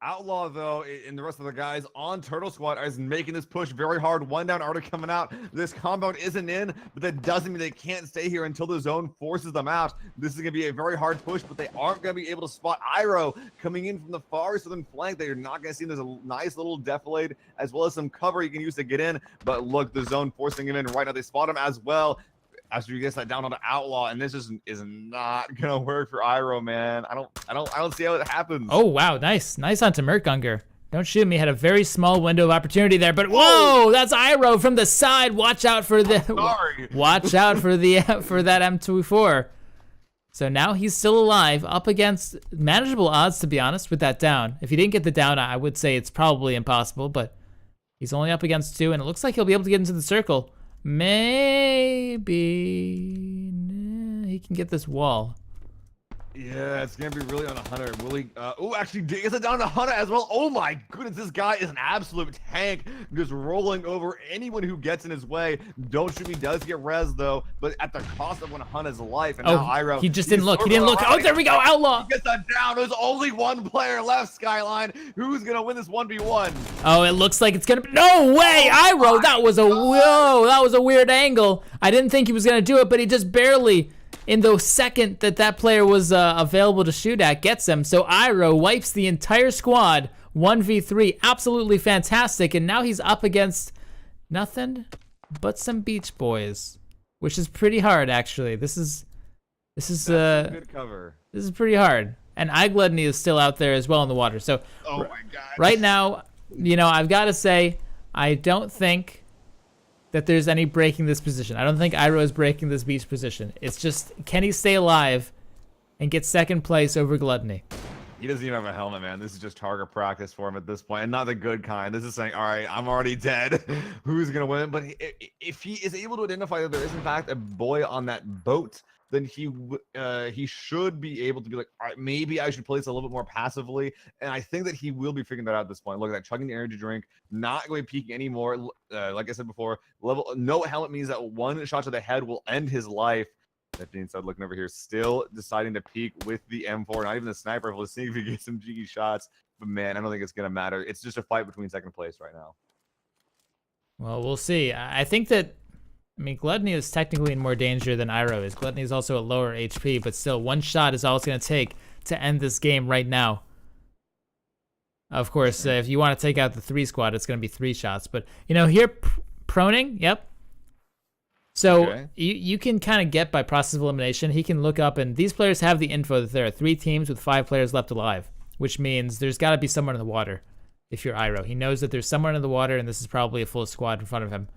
[SPEAKER 3] Outlaw, though, and the rest of the guys on Turtle Squad is making this push very hard. 1 down already coming out. This compound isn't in, but that doesn't mean they can't stay here until the zone forces them out. This is going to be a very hard push, but they aren't going to be able to spot Iroh coming in from the far southern flank. They're not going to see him. There's a nice little defilade as well as some cover he can use to get in, but look, the zone forcing him in right now. They spot him as well. After you get that down on the Outlaw, and this is not gonna work for Iroh, man. I don't see how it happens.
[SPEAKER 2] Oh wow, nice onto Merkunger. Don't shoot me. Had a very small window of opportunity there, but whoa, that's Iroh from the side. Watch out for the.
[SPEAKER 3] Sorry.
[SPEAKER 2] Watch out for the for that M24. So now he's still alive, up against manageable odds, to be honest, with that down. If he didn't get the down, I would say it's probably impossible, but He's only up against 2, and it looks like he'll be able to get into the circle. Maybe he can get this wall.
[SPEAKER 3] Yeah, it's gonna be really on a Hunter. Will he? Oh, actually, gets it down to Hunter as well. Oh my goodness, this guy is an absolute tank, just rolling over anyone who gets in his way. Don't shoot me does get res though, but at the cost of one Hunter's life. And now Iroh,
[SPEAKER 2] he just didn't look. He didn't look. Oh, there we go, Outlaw.
[SPEAKER 3] He gets that down. There's only one player left. Skyline, who's gonna win this 1v1?
[SPEAKER 2] Oh, it looks like it's gonna be. No way, Iroh. That was a whoa. That was a weird angle. I didn't think he was gonna do it, but he just barely. In the second that player was available to shoot at, gets him. So Iroh wipes the entire squad, 1v3, absolutely fantastic. And now he's up against nothing but some Beach Boys, which is pretty hard, actually. This is
[SPEAKER 3] good cover.
[SPEAKER 2] This is pretty hard. And iGluttony is still out there as well in the water. So
[SPEAKER 3] oh my God.
[SPEAKER 2] Right now, you know, I've got to say, I don't think that there's any breaking this position. I don't think Iroh is breaking this beach position. It's just, can he stay alive and get second place over Gluttony?
[SPEAKER 3] He doesn't even have a helmet, man. This is just target practice for him at this point, and not the good kind. This is saying, all right, I'm already dead. Who's going to win? But if he is able to identify that there is, in fact, a boy on that boat, then he should be able to be like, all right, maybe I should play this a little bit more passively. And I think that he will be figuring that out at this point. Look at that, chugging the energy drink, not going to be peeking anymore. Like I said before, no helmet means that one shot to the head will end his life. That being said, looking over here, still deciding to peek with the M4, not even the sniper rifle, to see if he gets some cheeky shots. But man, I don't think it's going to matter. It's just a fight between second place right now.
[SPEAKER 2] Well, we'll see. I think that, I mean, Gluttony is technically in more danger than Iroh is. Gluttony is also at lower HP, but still, one shot is all it's going to take to end this game right now. Of course, if you want to take out the 3 squad, it's going to be 3 shots. But, you know, here, proning, yep. So
[SPEAKER 3] Okay.
[SPEAKER 2] you can kind of get by process of elimination. He can look up, and these players have the info that there are 3 teams with 5 players left alive, which means there's got to be someone in the water if you're Iroh. He knows that there's someone in the water, and this is probably a full squad in front of him.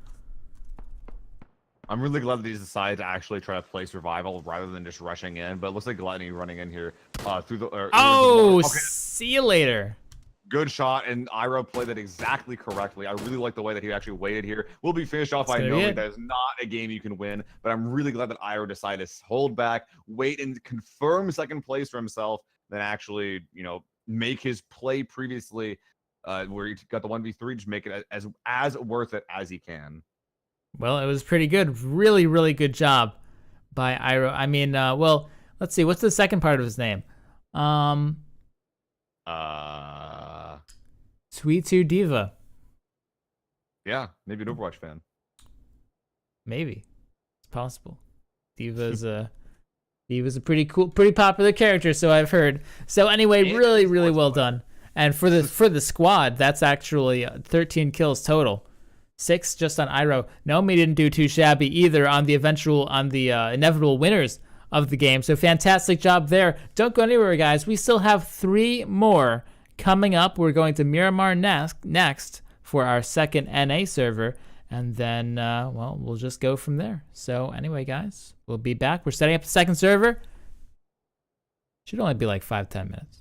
[SPEAKER 3] I'm really glad that he's decided to actually try to play survival rather than just rushing in. But it looks like Gluttony running in here through the.
[SPEAKER 2] Oh,
[SPEAKER 3] okay.
[SPEAKER 2] see you later.
[SPEAKER 3] Good shot, and Iroh played that exactly correctly. I really like the way that he actually waited here. We'll be finished off by knowing that is not a game you can win, but I'm really glad that Iroh decided to hold back, wait, and confirm second place for himself, then actually, you know, make his play previously where he got the 1v3, just make it as worth it as he can.
[SPEAKER 2] Well, it was pretty good. Really, really good job by Iroh. I mean, well, let's see. What's the second part of his name? Sweet 2 Diva.
[SPEAKER 3] Yeah, maybe an Overwatch fan.
[SPEAKER 2] Maybe. It's possible. Diva's a pretty cool, pretty popular character, so I've heard. So anyway, really, really well done. And for the squad, that's actually 13 kills total. 6 just on Iroh. Nomi didn't do too shabby either on the inevitable winners of the game. So fantastic job there. Don't go anywhere, guys. We still have 3 more coming up. We're going to Miramar next for our second NA server. And then, well, we'll just go from there. So anyway, guys, we'll be back. We're setting up the second server. Should only be like 5-10 minutes.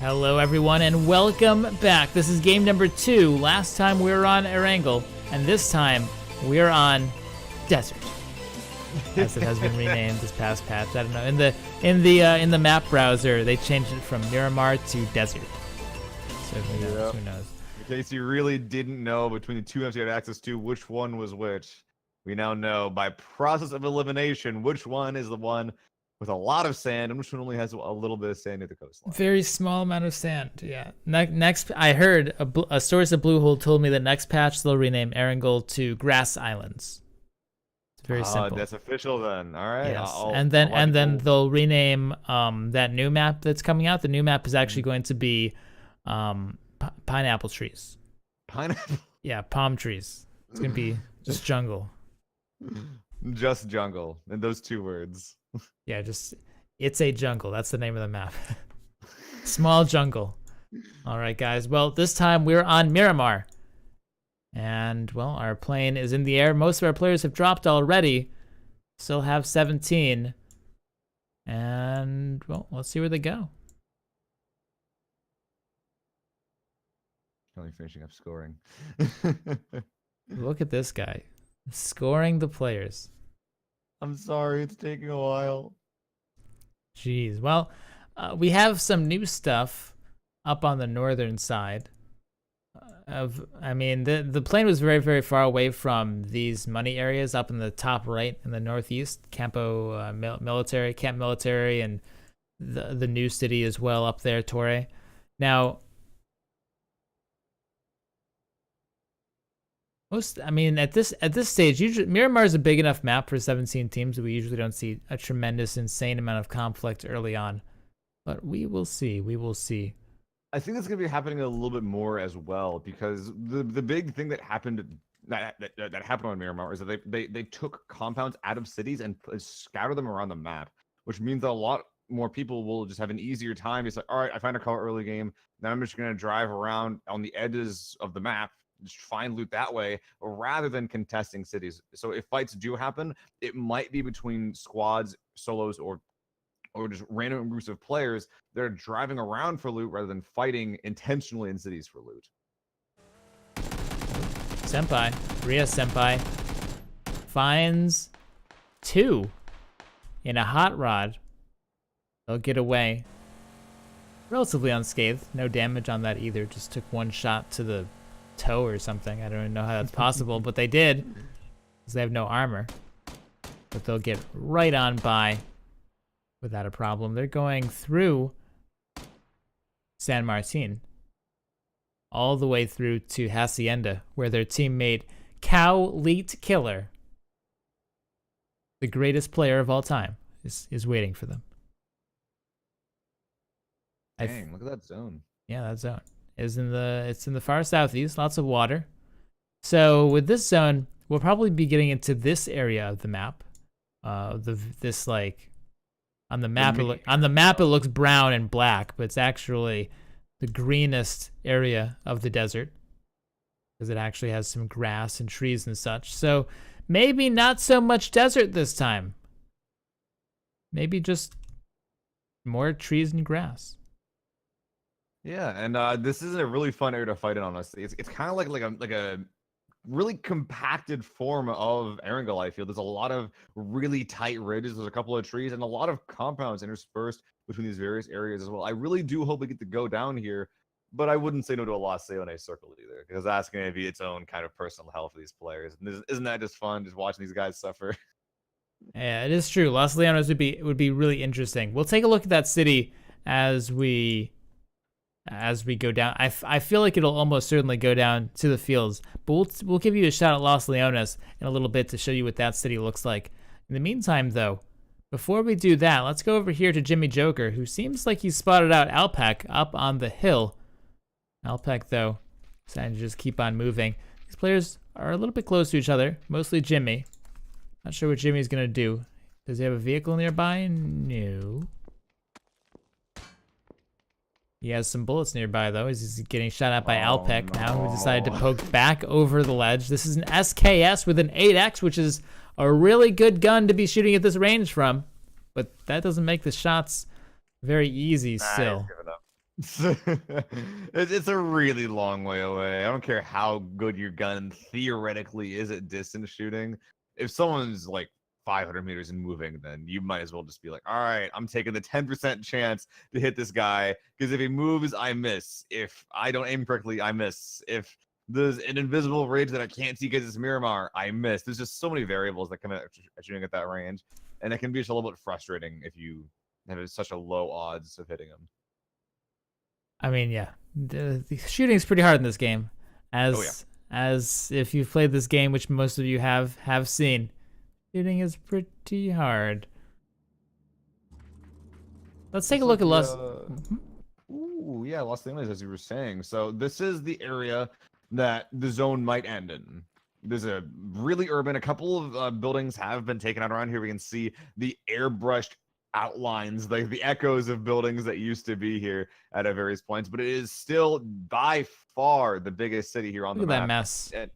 [SPEAKER 2] Hello, everyone, and welcome back. This is game number 2. Last time we were on Erangel, and this time we are on Desert, as it has been renamed this past patch. I don't know. In the map browser, they changed it from Miramar to Desert. So who knows?
[SPEAKER 3] Yep.
[SPEAKER 2] Who knows?
[SPEAKER 3] In case you really didn't know between the two maps you had access to, which one was which, we now know by process of elimination which one is the one with a lot of sand and which one only has a little bit of sand near the coastline.
[SPEAKER 2] Very small amount of sand. Yeah. Next, I heard a source at Bluehole told me that next patch they'll rename Erangel to Grass Islands. It's very simple.
[SPEAKER 3] That's official then. All right.
[SPEAKER 2] Yes. And then they'll rename that new map that's coming out. The new map is actually going to be pineapple trees.
[SPEAKER 3] Pineapple.
[SPEAKER 2] Yeah, palm trees. It's gonna be just jungle.
[SPEAKER 3] Just jungle. And those 2 words.
[SPEAKER 2] Yeah, it's a jungle. That's the name of the map. Small jungle. All right, guys. Well, this time we're on Miramar. And, well, our plane is in the air. Most of our players have dropped already. Still have 17. And, well, let's see where they go.
[SPEAKER 3] Only finishing up scoring.
[SPEAKER 2] Look at this guy. Scoring the players.
[SPEAKER 3] I'm sorry, it's taking a while.
[SPEAKER 2] Jeez. Well, we have some new stuff up on the northern side. The plane was very, very far away from these money areas up in the top right in the northeast. Camp Military, and the new city as well up there, Torre. Now, at this stage, usually Miramar is a big enough map for 17 teams that we usually don't see a tremendous, insane amount of conflict early on. But we will see. We will see.
[SPEAKER 3] I think that's going to be happening a little bit more as well, because the big thing that happened that happened on Miramar is that they took compounds out of cities and scattered them around the map, which means that a lot more people will just have an easier time. It's like, all right, I find a color early game. Now I'm just going to drive around on the edges of the map, just find loot that way, rather than contesting cities. So if fights do happen, it might be between squads, solos, or just random groups of players that are driving around for loot rather than fighting intentionally in cities for loot.
[SPEAKER 2] Senpai, Ria Senpai, finds 2 in a hot rod. They'll get away relatively unscathed. No damage on that either. Just took 1 shot to the toe or something. I don't even know how that's possible, but they did, because they have no armor. But they'll get right on by without a problem. They're going through San Martin all the way through to Hacienda, where their teammate Cow Leet Killer, the greatest player of all time, is waiting for them.
[SPEAKER 3] Dang, look at that zone.
[SPEAKER 2] Yeah, that zone is it's in the far southeast, lots of water. So with this zone, we'll probably be getting into this area of the map. On the map it looks brown and black, but it's actually the greenest area of the desert, because it actually has some grass and trees and such. So maybe not so much desert this time. Maybe just more trees and grass.
[SPEAKER 3] Yeah, and this is a really fun area to fight in, honestly. It's kind of like a really compacted form of Erangel, I feel. There's a lot of really tight ridges, there's a couple of trees, and a lot of compounds interspersed between these various areas as well. I really do hope we get to go down here, but I wouldn't say no to a Lost Leone circle either, because that's going to be its own kind of personal hell for these players. And isn't that just fun, just watching these guys suffer?
[SPEAKER 2] Yeah, it is true. Los Leones would be really interesting. We'll take a look at that city as we go down. I feel like it'll almost certainly go down to the fields, but we'll give you a shot at Los Leones in a little bit to show you what that city looks like. In the meantime, though, before we do that, let's go over here to Jimmy Joker, who seems like he's spotted out Alpec up on the hill. Alpec, though, decided to just keep on moving. These players are a little bit close to each other, mostly Jimmy. Not sure what Jimmy's gonna do. Does he have a vehicle nearby? No. He has some bullets nearby, though. He's getting shot at by Alpec now, who decided to poke back over the ledge. This is an SKS with an 8X, which is a really good gun to be shooting at this range from. But that doesn't make the shots very easy still.
[SPEAKER 3] It's a really long way away. I don't care how good your gun theoretically is at distance shooting. If someone's like 500 meters and moving, then you might as well just be like, all right, I'm taking the 10% chance to hit this guy, because if he moves, I miss. If I don't aim correctly, I miss. If there's an invisible ridge that I can't see because it's Miramar, I miss. There's just so many variables that come at shooting at that range, and it can be just a little bit frustrating if you have such a low odds of hitting him.
[SPEAKER 2] I mean, yeah, the shooting is pretty hard in this game, as
[SPEAKER 3] Oh, yeah.
[SPEAKER 2] as if you've played this game, which most of you have seen. Shooting is pretty hard. Let's take a look at Los.
[SPEAKER 3] Ooh, yeah, Los Angeles, as you were saying. So this is the area that the zone might end in. There's a really urban. A couple of buildings have been taken out around here. We can see the airbrushed outlines, like the echoes of buildings that used to be here at various points. But it is still by far the biggest city here on
[SPEAKER 2] Look
[SPEAKER 3] the
[SPEAKER 2] at
[SPEAKER 3] map.
[SPEAKER 2] that mess.
[SPEAKER 3] And,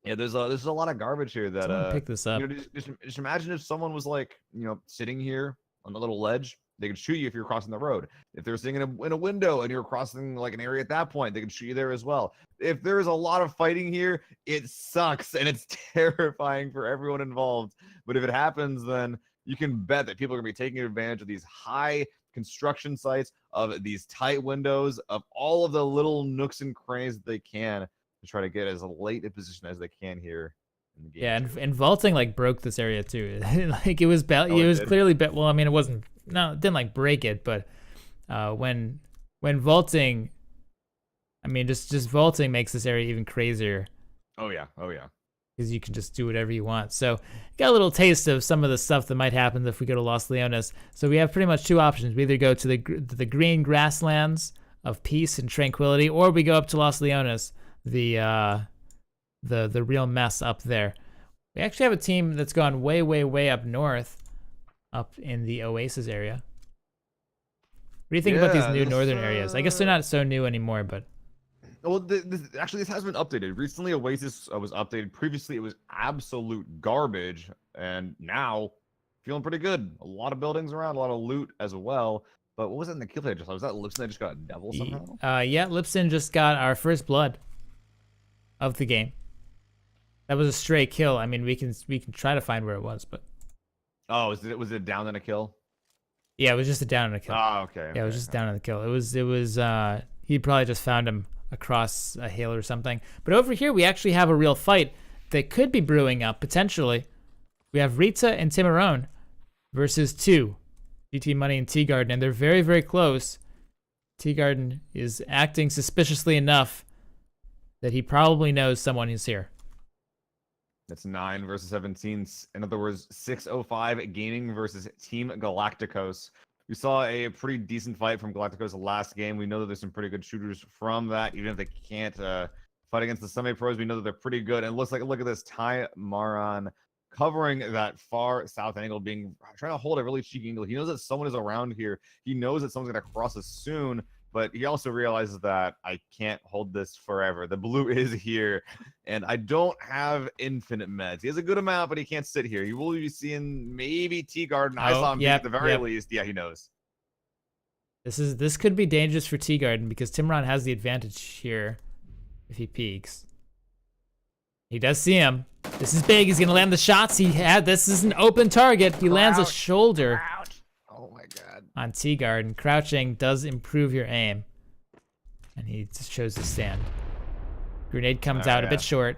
[SPEAKER 3] yeah, there's a lot of garbage here that
[SPEAKER 2] Someone pick this up.
[SPEAKER 3] you know, just imagine if someone was like, sitting here on a little ledge, they could shoot you if you're crossing the road. If they're sitting in a window and you're crossing like an area at that point, they could shoot you there as well. If there's a lot of fighting here, it sucks and it's terrifying for everyone involved. But if it happens, then you can bet that people are gonna be taking advantage of these high construction sites, of these tight windows, of all of the little nooks and crannies that they can to try to get as late a position as they can here in the game.
[SPEAKER 2] Yeah, and vaulting like broke this area too. Like it was
[SPEAKER 3] Oh,
[SPEAKER 2] it
[SPEAKER 3] it
[SPEAKER 2] was
[SPEAKER 3] did?
[SPEAKER 2] clearly well, I mean, it wasn't. No, it didn't like break it, but when vaulting, I mean, just vaulting makes this area even crazier
[SPEAKER 3] Oh yeah.
[SPEAKER 2] because you can just do whatever you want. So got a little taste of some of the stuff that might happen if we go to Los Leones. So we have pretty much two options: we either go to the green grasslands of peace and tranquility, or we go up to Los Leones, the real mess up there. We actually have a team that's gone way, way, way up north, up in the Oasis area. What do you think about these new northern areas? I guess they're not so new anymore, but
[SPEAKER 3] Well, actually, this has been updated. Recently, Oasis was updated. Previously, it was absolute garbage, and now feeling pretty good. A lot of buildings around, a lot of loot as well. But what was that in the kill just? Was that Lipson that just got a devil somehow?
[SPEAKER 2] yeah, Lipson just got our first blood of the game. That was a stray kill. I mean, we can try to find where it was, but
[SPEAKER 3] Oh, was it down in a kill?
[SPEAKER 2] yeah, it was just a down and a kill.
[SPEAKER 3] Oh, okay.
[SPEAKER 2] Yeah, it was just down on the kill. It was he probably just found him across a hill or something. But over here we actually have a real fight that could be brewing up potentially. We have Rita and Timarone versus two, GT Money and Tea Garden, and they're very, very close. Tea Garden is acting suspiciously enough that he probably knows someone is here.
[SPEAKER 3] That's 9 versus 17. In other words, 605 Gaming versus Team Galacticos. We saw a pretty decent fight from Galacticos last game. We know that there's some pretty good shooters from that, even if they can't fight against the semi-pros. We know that they're pretty good. And it looks like, look at this, Ty Maran covering that far south angle, trying to hold a really cheeky angle. He knows that someone is around here. He knows that someone's going to cross us soon, but he also realizes that I can't hold this forever. The blue is here, and I don't have infinite meds. He has a good amount, but he can't sit here. You will be seeing maybe Tea Garden. I saw him at the very least. Yeah, he knows.
[SPEAKER 2] This could be dangerous for Tea Garden because Timron has the advantage here if he peeks. He does see him. This is big. He's gonna land the shots. This is an open target. He lands a shoulder.
[SPEAKER 3] Oh my god.
[SPEAKER 2] On Tea Garden. Crouching does improve your aim. And he just chose to stand. Grenade comes out a bit short.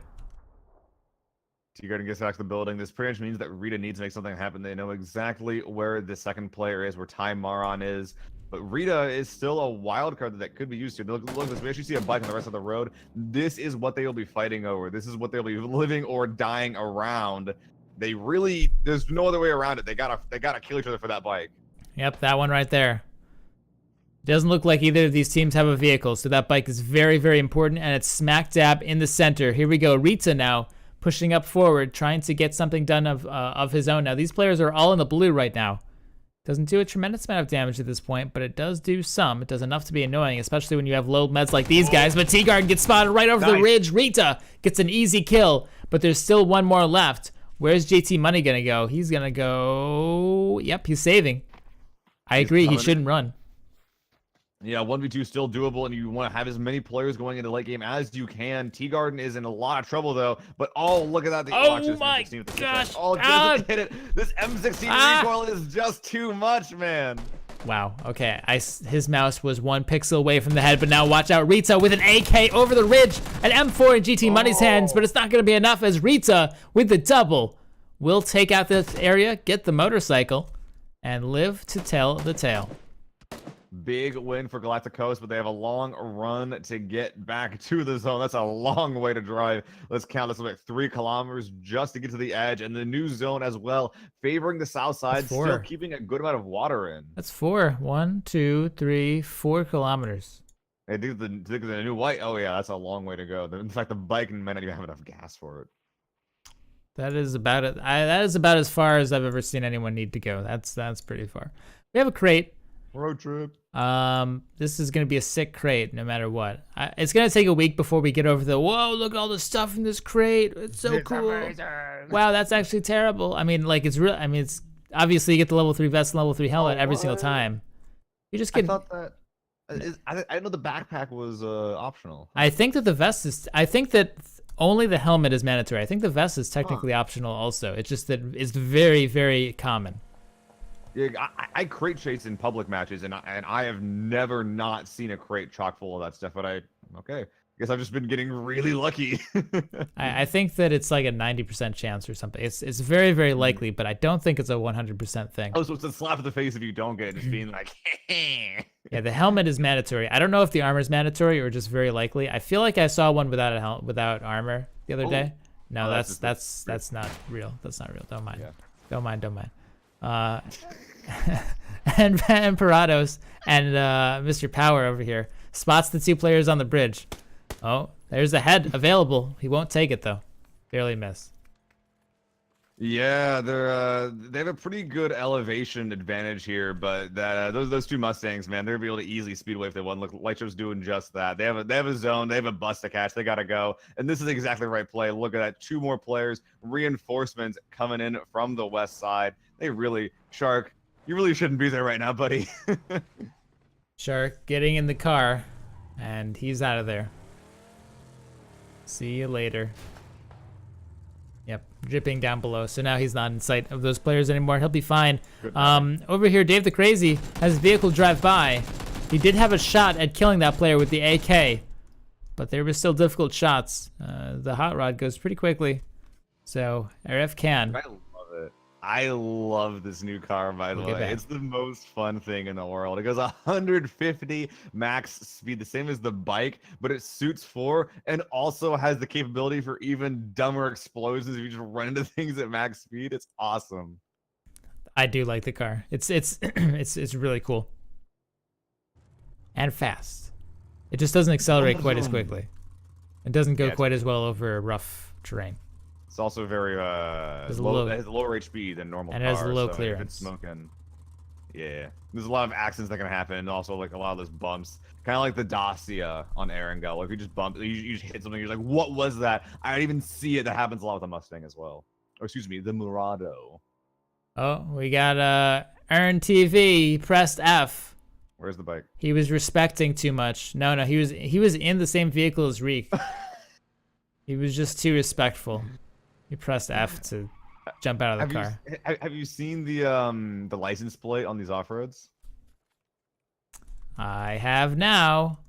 [SPEAKER 3] Tea Garden gets back to the building. This pretty much means that Rita needs to make something happen. They know exactly where the second player is, where Ty Maran is. But Rita is still a wild card that could be used to. Look, we actually see a bike on the rest of the road. This is what they will be fighting over. This is what they'll be living or dying around. There's no other way around it. They gotta kill each other for that bike.
[SPEAKER 2] Yep, that one right there. Doesn't look like either of these teams have a vehicle, so that bike is very, very important, and it's smack dab in the center. Here we go. Rita now pushing up forward, trying to get something done of his own. Now, these players are all in the blue right now. Doesn't do a tremendous amount of damage at this point, but it does do some. It does enough to be annoying, especially when you have low meds like these guys. But Tea Garden gets spotted right over the ridge. Rita gets an easy kill, but there's still one more left. Where's JT Money going to go? He's going to go... Yep, he's saving. I agree, he shouldn't run.
[SPEAKER 3] Yeah, 1v2 still doable, and you want to have as many players going into late game as you can. T-Garden is in a lot of trouble, though. But, oh, look at that. Watch
[SPEAKER 2] Oh
[SPEAKER 3] this
[SPEAKER 2] my
[SPEAKER 3] M16 with the
[SPEAKER 2] gosh.
[SPEAKER 3] kickback. Oh,
[SPEAKER 2] Ah!
[SPEAKER 3] doesn't hit it. This M16
[SPEAKER 2] Ah!
[SPEAKER 3] recoil is just too much, man.
[SPEAKER 2] Wow, okay. His mouse was 1 pixel away from the head, but now watch out. Rita with an AK over the ridge. An M4 in GT Money's hands, but it's not going to be enough as Rita with the double will take out this area, get the motorcycle, and live to tell the tale.
[SPEAKER 3] Big win for Galactic Coast, but they have a long run to get back to the zone. That's a long way to drive. Let's count this like 3 kilometers just to get to the edge, and the new zone as well, favoring the south side, still keeping a good amount of water in.
[SPEAKER 2] That's 4. 1, 2, 3, 4 kilometers.
[SPEAKER 3] I think the new white. Oh yeah, that's a long way to go. In fact, the bike might not even have enough gas for it.
[SPEAKER 2] That is about it. That is about as far as I've ever seen anyone need to go. That's pretty far. We have a crate.
[SPEAKER 3] Road trip.
[SPEAKER 2] This is gonna be a sick crate no matter what. It's gonna take a week before we get over the whoa, look at all the stuff in this crate. It's so cool.
[SPEAKER 3] Amazing.
[SPEAKER 2] Wow, that's actually terrible. I mean, like it's real. I mean, it's obviously you get the level 3 vest and level 3 helmet every single time. You just get.
[SPEAKER 3] I thought that. I didn't know the backpack was optional.
[SPEAKER 2] I think that the vest is. I think that only the helmet is mandatory. I think the vest is technically optional also. It's just that it's very, very common.
[SPEAKER 3] Yeah, I crate chase in public matches, and I have never not seen a crate chock full of that stuff. But I guess I've just been getting really lucky.
[SPEAKER 2] I think that it's like a 90% chance or something. It's very, very likely, but I don't think it's a 100% thing.
[SPEAKER 3] Oh, so it's a slap in the face if you don't get it, just being like,
[SPEAKER 2] yeah, the helmet is mandatory. I don't know if the armor is mandatory or just very likely. I feel like I saw one without without armor the other day. No, that's not real. That's not real. Don't mind. Yeah. Don't mind. And Parados and Mr. Power over here spots the 2 players on the bridge. Oh, there's a head available. He won't take it though. Barely miss.
[SPEAKER 3] Yeah, they have a pretty good elevation advantage here, but that those 2 Mustangs, man, they're gonna be able to easily speed away if they want. Look, Lightshow's doing just that. They have a zone, they have a bus to catch, they gotta go, and this is exactly the right play. Look at that, 2 more players, reinforcements coming in from the west side. They really, Shark, you really shouldn't be there right now, buddy.
[SPEAKER 2] Shark getting in the car, and he's out of there. See you later. Yep, dripping down below. So now he's not in sight of those players anymore. He'll be fine. Over here, Dave the Crazy has his vehicle drive by. He did have a shot at killing that player with the AK, but there were still difficult shots. The hot rod goes pretty quickly. So RF can.
[SPEAKER 3] I love it. I love this new car, by the way. It's the most fun thing in the world. It goes 150 max speed, the same as the bike, but it suits 4 and also has the capability for even dumber explosions if you just run into things at max speed. It's awesome.
[SPEAKER 2] I do like the car. It's it's really cool. And fast. It just doesn't accelerate quite as quickly. It doesn't go quite as well over rough terrain.
[SPEAKER 3] It's also very it has lower HP than normal
[SPEAKER 2] and
[SPEAKER 3] car,
[SPEAKER 2] it has low
[SPEAKER 3] so
[SPEAKER 2] clearance.
[SPEAKER 3] if it's smoking, yeah, there's a lot of accidents that can happen, and also like a lot of those bumps, kind of like the Dacia on Erangel. Like if you just bump, you just hit something, you're like, what was that? I didn't even see it. That happens a lot with the Mustang as well. Or excuse me, the Murado.
[SPEAKER 2] Oh, we got Earn TV. Pressed F.
[SPEAKER 3] Where's the bike? He
[SPEAKER 2] was respecting too much. No, he was in the same vehicle as Reek. He was just too respectful. He pressed F to jump out of the car.
[SPEAKER 3] Have you seen the license plate on these off-roads?
[SPEAKER 2] I have now.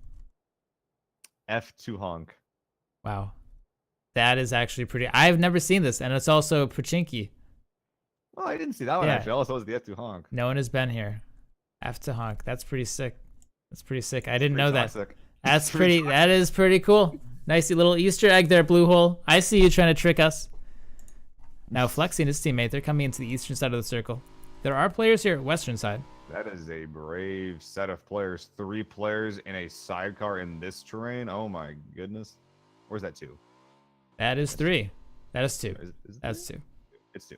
[SPEAKER 3] F2 honk.
[SPEAKER 2] Wow. That is actually pretty. I've never seen this, and it's also Pachinki.
[SPEAKER 3] Oh, I didn't see that one actually. I also was the F2 honk.
[SPEAKER 2] No one has been here. F to honk. That's pretty sick. That's pretty sick. I didn't know that. That's pretty. That is pretty cool. Nice little Easter egg there, Blue Hole. I see you trying to trick us. Now Flexi and his teammate, they're coming into the eastern side of the circle. There are players here at western side.
[SPEAKER 3] That is a brave set of players. 3 players in a sidecar in this terrain. Oh my goodness. Where's that 2?
[SPEAKER 2] That is 3. That is 2.
[SPEAKER 3] That's
[SPEAKER 2] 2.
[SPEAKER 3] It's 2.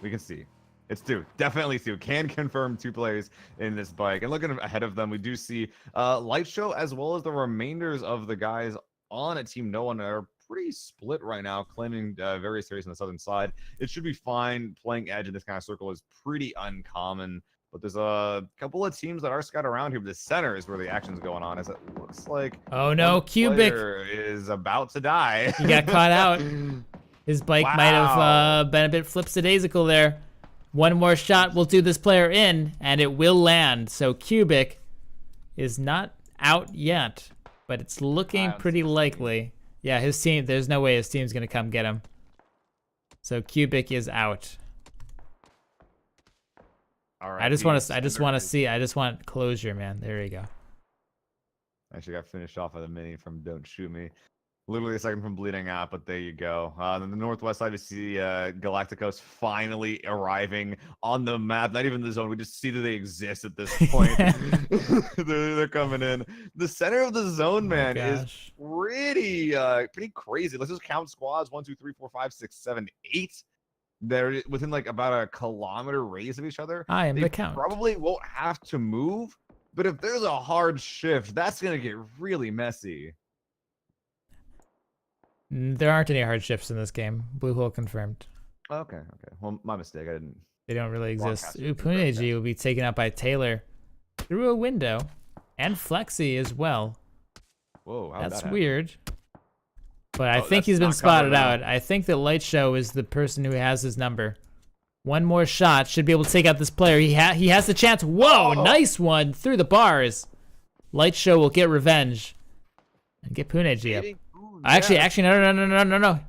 [SPEAKER 3] We can see. It's 2. Definitely 2. Can confirm 2 players in this bike. And looking ahead of them, we do see Light Show as well as the remainders of the guys on a team no one are pretty split right now, claiming various areas on the southern side. It should be fine. Playing edge in this kind of circle is pretty uncommon, But there's a couple of teams that are scattered around here. But the center is where the action's going on. As it looks like
[SPEAKER 2] Oh no,
[SPEAKER 3] one
[SPEAKER 2] Cubic.
[SPEAKER 3] player is about to die.
[SPEAKER 2] He got caught out. His bike might
[SPEAKER 3] Wow.
[SPEAKER 2] have been a bit flipsidaisical there. One more shot will do this player in, and it will land. So Cubic is not out yet, but it's looking pretty likely. Yeah, his team, there's no way his team's gonna come get him. So Cubic is out.
[SPEAKER 3] All right.
[SPEAKER 2] I just want closure, man. There you go.
[SPEAKER 3] Actually got finished off with a mini from Don't Shoot Me. Literally a second from bleeding out, but there you go. On the northwest side, we see Galacticos finally arriving on the map. Not even the zone. We just see that they exist at this point. they're coming in. The center of the zone, man, is pretty crazy. Let's just count squads. 1, 2, 3, 4, 5, 6, 7, 8. They're within like about a kilometer radius of each other.
[SPEAKER 2] I am
[SPEAKER 3] They
[SPEAKER 2] the count.
[SPEAKER 3] probably won't have to move, but if there's a hard shift, that's gonna get really messy.
[SPEAKER 2] There aren't any hard shifts in this game. Blue hole confirmed.
[SPEAKER 3] Okay. Well, my mistake. I didn't.
[SPEAKER 2] They don't really exist.
[SPEAKER 3] Broadcast
[SPEAKER 2] Ooh,
[SPEAKER 3] is correct,
[SPEAKER 2] Puneji will be taken out by Taylor through a window, and Flexi as well.
[SPEAKER 3] Whoa, how did
[SPEAKER 2] That's
[SPEAKER 3] that happen?
[SPEAKER 2] weird. But I
[SPEAKER 3] Oh,
[SPEAKER 2] think
[SPEAKER 3] that's
[SPEAKER 2] he's been
[SPEAKER 3] not
[SPEAKER 2] spotted
[SPEAKER 3] covered
[SPEAKER 2] out. I think that Light Show is the person who has his number. One more shot should be able to take out this player. He has the chance. Whoa,
[SPEAKER 3] Oh.
[SPEAKER 2] nice one through the bars. Light Show will get revenge and get Puneji up.
[SPEAKER 3] Ooh,
[SPEAKER 2] Actually,
[SPEAKER 3] yeah.
[SPEAKER 2] no.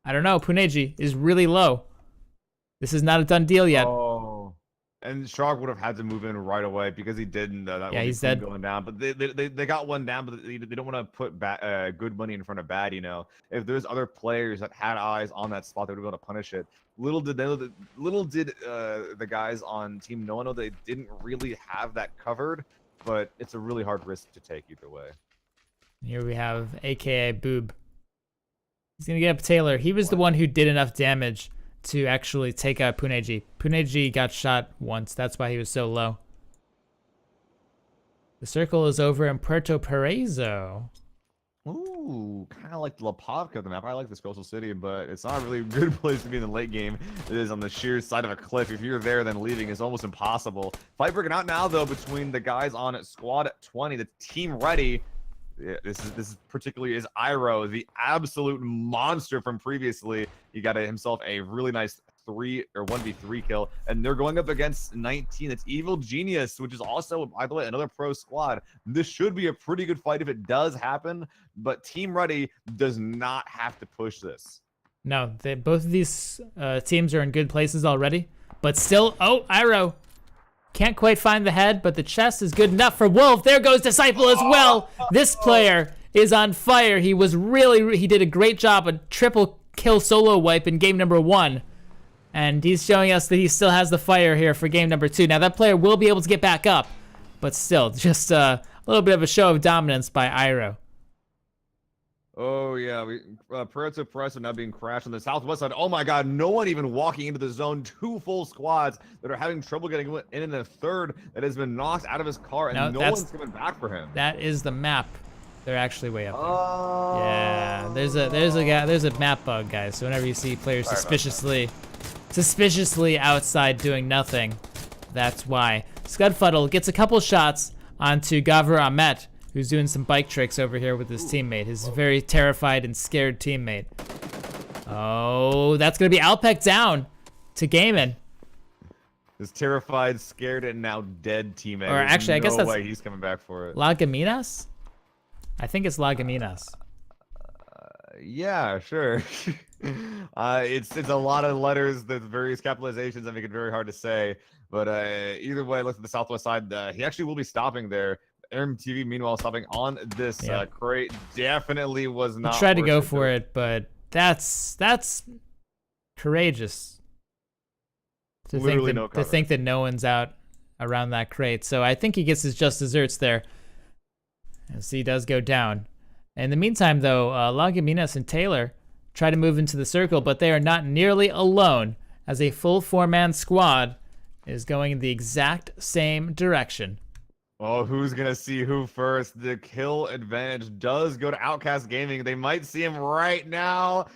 [SPEAKER 2] I don't know. Puneji is really low. This is not a done deal yet.
[SPEAKER 3] Oh. And Shark would have had to move in right away because he didn't. That
[SPEAKER 2] Yeah,
[SPEAKER 3] would be
[SPEAKER 2] he's
[SPEAKER 3] clean
[SPEAKER 2] dead.
[SPEAKER 3] going down. But they got one down, but they don't want to put good money in front of bad. You know, if there's other players that had eyes on that spot, they would be able to punish it. Little did the guys on Team Noah know they didn't really have that covered. But it's a really hard risk to take either way.
[SPEAKER 2] Here we have AKA Boob. He's gonna get up Taylor. He was the one who did enough damage to actually take out Puneji. Puneji got shot once. That's why he was so low. The circle is over in Puerto Paraiso.
[SPEAKER 3] Ooh, kind of like the La Pavka of the map. I like this coastal city, but it's not really a good place to be in the late game. It is on the sheer side of a cliff. If you're there, then leaving is almost impossible. Fight breaking out now, though, between the guys on squad 20, the team ready. Yeah, this is particularly is Iro, the absolute monster from previously. He got himself a really nice 1v3 kill, and they're going up against 19. It's Evil Genius, which is also, by the way, another pro squad. This should be a pretty good fight if it does happen, but Team Ready does not have to push this.
[SPEAKER 2] No, both of these teams are in good places already, but still, oh, Iro. Can't quite find the head, but the chest is good enough for Wolf. There goes Disciple as well. This player is on fire. He did a great job, a triple kill solo wipe in game number 1. And he's showing us that he still has the fire here for game number 2. Now that player will be able to get back up, but still, just a little bit of a show of dominance by Iro.
[SPEAKER 3] Oh yeah, Puerto Press are now being crashed on the southwest side. Oh my god, no one even walking into the zone. 2 full squads that are having trouble getting in a third that has been knocked out of his car, and no one's coming back for him.
[SPEAKER 2] That is the map. They're actually way up there.
[SPEAKER 3] Oh.
[SPEAKER 2] Yeah, there's a map bug, guys. So whenever you see players suspiciously outside doing nothing, that's why. Scudfuddle gets a couple shots onto Gavur Ahmet, who's doing some bike tricks over here with his teammate, his very terrified and scared teammate. Oh, that's gonna be Alpec down to Gaiman.
[SPEAKER 3] This terrified, scared, and now dead teammate.
[SPEAKER 2] Or actually, I guess
[SPEAKER 3] no
[SPEAKER 2] that's
[SPEAKER 3] way he's coming back for it.
[SPEAKER 2] Lagaminas? I think it's Lagaminas.
[SPEAKER 3] Yeah, sure. It's a lot of letters, the various capitalizations that make it very hard to say. But either way, look at the southwest side. He actually will be stopping there. MTV, meanwhile, stopping on this crate. Definitely was not.
[SPEAKER 2] He tried to go for it, but that's courageous. To think that no one's out around that crate. So I think he gets his just desserts there. As he does go down. In the meantime, though, Lagaminas and Taylor try to move into the circle, but they are not nearly alone, as a full 4-man squad is going in the exact same direction.
[SPEAKER 3] Oh, who's gonna see who first? The kill advantage does go to Outcast Gaming. They might see him right now.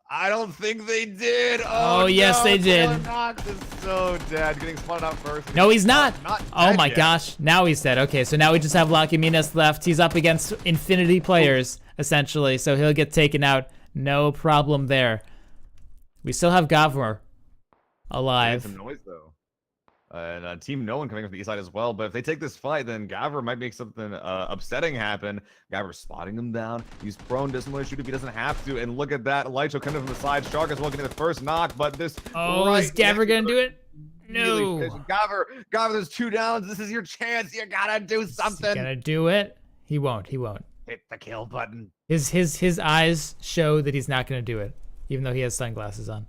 [SPEAKER 3] I don't think they did.
[SPEAKER 2] Oh, yes,
[SPEAKER 3] no,
[SPEAKER 2] they did.
[SPEAKER 3] Taylor Knox is so dead. Getting spotted out first.
[SPEAKER 2] No, he's not. Oh
[SPEAKER 3] dead
[SPEAKER 2] my
[SPEAKER 3] yet.
[SPEAKER 2] gosh. Now he's dead. Okay, so now we just have Lucky Minas left. He's up against infinity players, essentially, so he'll get taken out. No problem there. We still have Gavor alive.
[SPEAKER 3] Some noise though. And Team No One coming from the east side as well. But if they take this fight, then Gavor might make something upsetting happen. Gavor spotting him down. He's prone to similar shoot if he doesn't have to. And look at that. Licho coming from the side. Shark as well getting the first knock. But this.
[SPEAKER 2] Oh, is Gavor going to do it? No.
[SPEAKER 3] Gavor, there's 2 downs. This is your chance. You gotta do something.
[SPEAKER 2] He's gonna do it. He won't.
[SPEAKER 3] Hit the kill button.
[SPEAKER 2] His eyes show that he's not gonna do it, even though he has sunglasses on.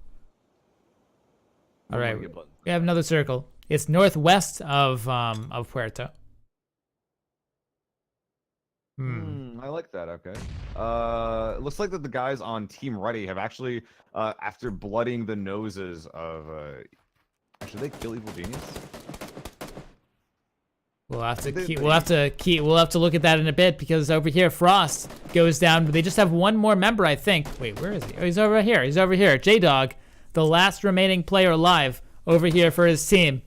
[SPEAKER 2] All right, we have another circle. It's northwest of Puerto.
[SPEAKER 3] I like that. Okay. It looks like that the guys on Team Ready have actually, after blooding the noses of, should they kill Evil Genius?
[SPEAKER 2] We'll have to look at that in a bit because over here Frost goes down, but they just have one more member, I think. Wait, where is he? Oh, he's over here. He's over here. J-Dog, the last remaining player alive, over here for his team.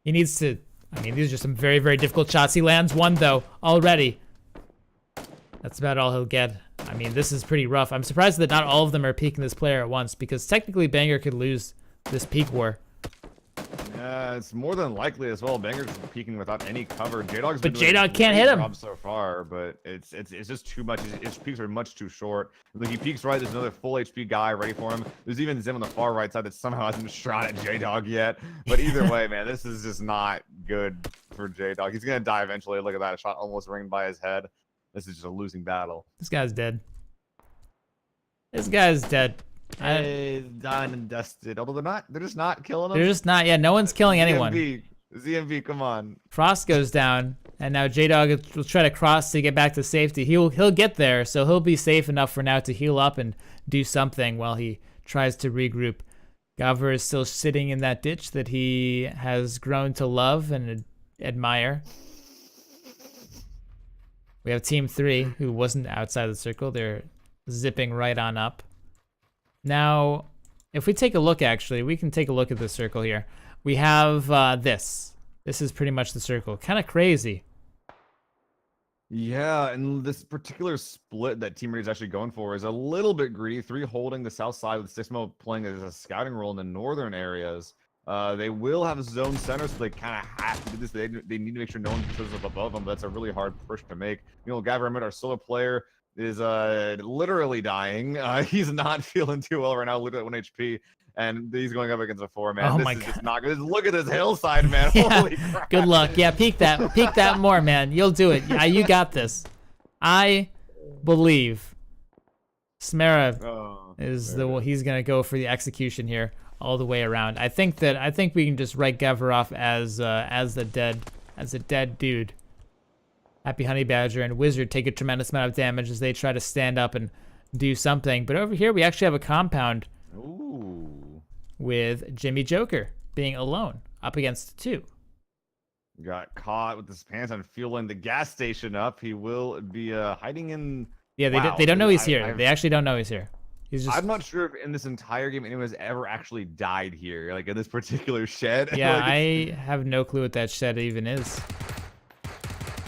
[SPEAKER 2] He needs to. I mean, these are just some very, very difficult shots. He lands one though already. That's about all he'll get. I mean, this is pretty rough. I'm surprised that not all of them are peeking this player at once because technically Banger could lose this peek war.
[SPEAKER 3] Yeah, it's more than likely as well. Banger's peeking without any cover. J-Dog's
[SPEAKER 2] But
[SPEAKER 3] been doing
[SPEAKER 2] J-Dog
[SPEAKER 3] a
[SPEAKER 2] can't
[SPEAKER 3] great
[SPEAKER 2] hit him.
[SPEAKER 3] job so far, but it's just too much. His peaks are much too short. Like he peeks right, there's another full HP guy ready for him. There's even Zim on the far right side that somehow hasn't shot at J-Dog yet. But either way, man, this is just not good for J-Dog. He's gonna die eventually. Look at that, a shot almost ringed by his head. This is just a losing battle.
[SPEAKER 2] This guy's dead. This guy's dead.
[SPEAKER 3] He's done and dusted. Although they're just not killing him.
[SPEAKER 2] They're just not. Yeah, no one's killing anyone.
[SPEAKER 3] ZMV, come on.
[SPEAKER 2] Frost goes down, and now J-Dog will try to cross to get back to safety. He'll get there, so he'll be safe enough for now to heal up and do something while he tries to regroup. Gavor is still sitting in that ditch that he has grown to love and admire. We have Team 3, who wasn't outside the circle. They're zipping right on up. Now, if we take a look, actually, we can take a look at the circle here. We have this. This is pretty much the circle. Kind of crazy.
[SPEAKER 3] Yeah, and this particular split that Team Ready is actually going for is a little bit greedy. 3 holding the south side with 6mo playing as a scouting role in the northern areas. They will have a zone center, so they kind of have to do this. They need to make sure no one shows up above them. But that's a really hard push to make. You know, Gavor Ahmed, our solo player, is literally dying. He's not feeling too well right now, literally at 1 HP. And he's going up against a 4-man.
[SPEAKER 2] Oh
[SPEAKER 3] this
[SPEAKER 2] my
[SPEAKER 3] is
[SPEAKER 2] God.
[SPEAKER 3] just not good. Look at this hillside, man.
[SPEAKER 2] Yeah,
[SPEAKER 3] Holy crap.
[SPEAKER 2] good luck. Yeah, peek that more, man. You'll do it. Yeah, you got this. I believe Smera is he's gonna go for the execution here all the way around. I think we can just write Gavor off as a dead dude. Happy Honey Badger and Wizard take a tremendous amount of damage as they try to stand up and do something. But over here we actually have a compound.
[SPEAKER 3] Ooh.
[SPEAKER 2] With Jimmy Joker being alone up against 2.
[SPEAKER 3] Got caught with his pants on fueling the gas station up. He will be hiding in.
[SPEAKER 2] Yeah, they don't know he's here. They actually don't know he's here. He's just.
[SPEAKER 3] I'm not sure if in this entire game anyone has ever actually died here, like in this particular shed.
[SPEAKER 2] Yeah,
[SPEAKER 3] like,
[SPEAKER 2] I have no clue what that shed even is.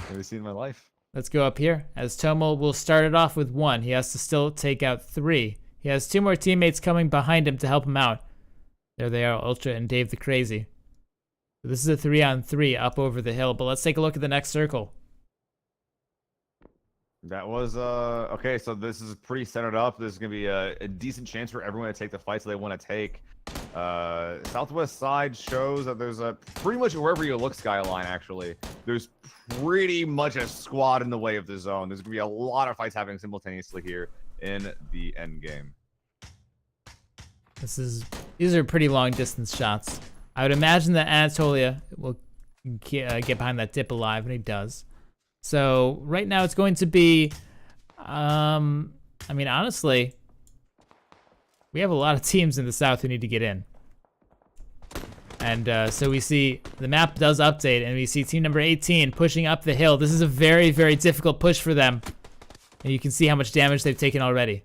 [SPEAKER 3] Never seen in my life.
[SPEAKER 2] Let's go up here as Tomo will start it off with 1. He has to still take out 3. He has 2 more teammates coming behind him to help him out. There they are, Ultra and Dave the Crazy. So this is a 3-on-3 up over the hill, but let's take a look at the next circle.
[SPEAKER 3] That was okay. So this is pretty centered up. There's gonna be a decent chance for everyone to take the fights they want to take. Southwest side shows that there's a pretty much wherever you look, Skyline. Actually, there's pretty much a squad in the way of the zone. There's gonna be a lot of fights happening simultaneously here in the end game.
[SPEAKER 2] These are pretty long distance shots. I would imagine that Anatolia will get behind that dip alive, and he does. So right now it's going to be, I mean, honestly, we have a lot of teams in the south who need to get in. And so we see the map does update, and we see team number 18 pushing up the hill. This is a very, very difficult push for them. And you can see how much damage they've taken already.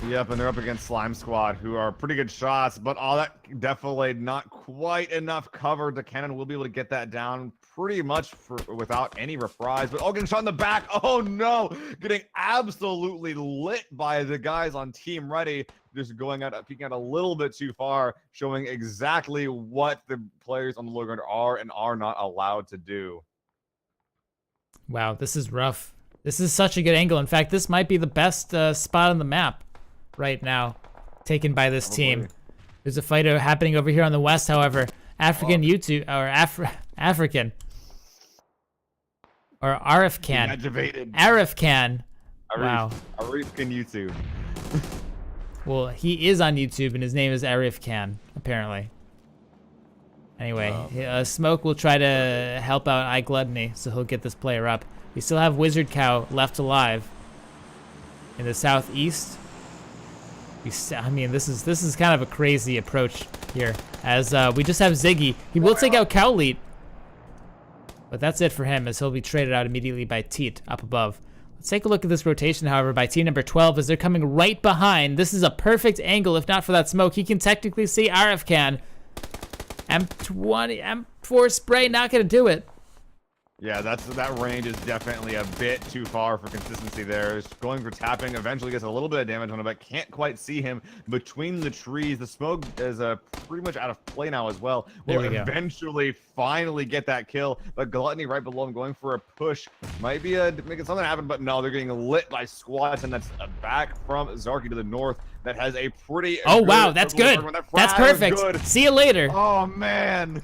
[SPEAKER 3] Yep, and they're up against Slime Squad, who are pretty good shots, but all that definitely not quite enough cover. The cannon will be able to get that down pretty much without any reprise. But getting shot in the back. Oh no, getting absolutely lit by the guys on Team Ready. Just going out, peeking out a little bit too far, showing exactly what the players on the low ground are and are not allowed to do.
[SPEAKER 2] Wow, this is rough. This is such a good angle. In fact, this might be the best spot on the map right now, taken by this team. There's a fight happening over here on the west, however. African YouTube, or African. Or Arifcan. Arifcan. Wow.
[SPEAKER 3] Arifcan YouTube.
[SPEAKER 2] Well, he is on YouTube, and his name is Arifcan, apparently. Anyway, Smoke will try to help out iGluttony, so he'll get this player up. We still have Wizard Cow left alive in the southeast. I mean, this is kind of a crazy approach here, as we just have Ziggy. He will take out Cowleet, but that's it for him, as he'll be traded out immediately by Teat up above. Let's take a look at this rotation, however, by team number 12, as they're coming right behind. This is a perfect angle, if not for that smoke. He can technically see Arifcan. M20, M4 spray, not gonna do it.
[SPEAKER 3] Yeah, that range is definitely a bit too far for consistency there. It's going for tapping, eventually gets a little bit of damage on him, but can't quite see him between the trees. The smoke is pretty much out of play now as well. Will eventually finally get that kill, but Gluttony right below him going for a push. Might be making something happen, but no, they're getting lit by squads, and that's back from Zarky to the north. That has a pretty
[SPEAKER 2] wow, that's good. That's perfect. Good. See you later.
[SPEAKER 3] Oh, man.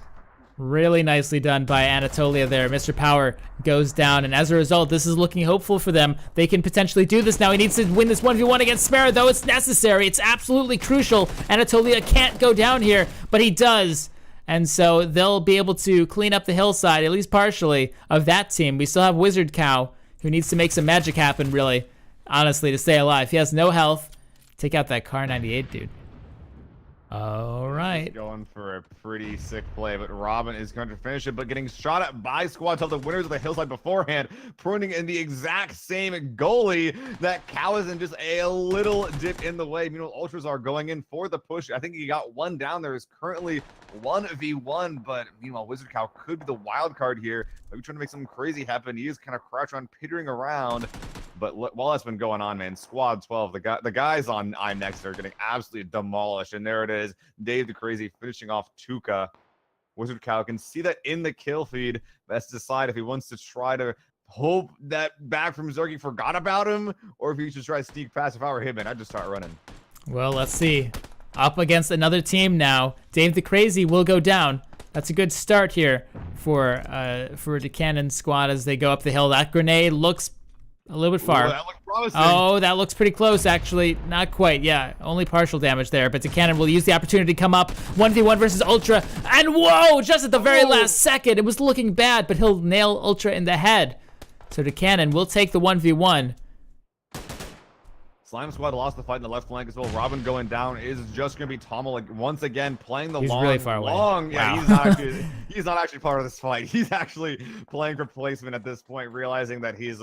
[SPEAKER 2] Really nicely done by Anatolia there. Mr. Power goes down, and as a result, this is looking hopeful for them. They can potentially do this now. He needs to win this 1v1 against Sparrow, though it's necessary. It's absolutely crucial. Anatolia can't go down here, but he does. And so they'll be able to clean up the hillside, at least partially, of that team. We still have Wizard Cow, who needs to make some magic happen, really, honestly, to stay alive. He has no health. Take out that Car 98, dude. All right.
[SPEAKER 3] Going for a pretty sick play, but Robin is going to finish it, but getting shot at by squad till the winners of the hillside beforehand, pruning in the exact same goalie. That Cow is in just a little dip in the way. Meanwhile, Ultras are going in for the push. I think he got one down. There is currently 1v1, but meanwhile, Wizard Cow could be the wild card here. Maybe trying to make something crazy happen. He is kind of crouch around, pittering around. But while that's been going on, man, Squad 12, the guys on iNext are getting absolutely demolished. And there it is, Dave the Crazy finishing off Tuca. Wizard Cow can see that in the kill feed. Let's decide if he wants to try to hope that back from Zerky forgot about him, or if he should try to sneak past. If I were him, man, I'd just start running.
[SPEAKER 2] Well, let's see. Up against another team now. Dave the Crazy will go down. That's a good start here for the Cannon squad as they go up the hill. That grenade looks a little bit far.
[SPEAKER 3] Ooh, that looked promising.
[SPEAKER 2] Oh, that looks pretty close, actually. Not quite, yeah. Only partial damage there, but Cannon will use the opportunity to come up. 1v1 versus Ultra, and whoa, just at the very last second. It was looking bad, but he'll nail Ultra in the head. So Cannon will take the 1v1.
[SPEAKER 3] Slime Squad lost the fight in the left flank as well. Robin going down is just going to be Tommel like, once again playing the
[SPEAKER 2] he's really far away.
[SPEAKER 3] Yeah,
[SPEAKER 2] Wow.
[SPEAKER 3] he's not actually part of this fight. He's actually playing for placement at this point, realizing that he's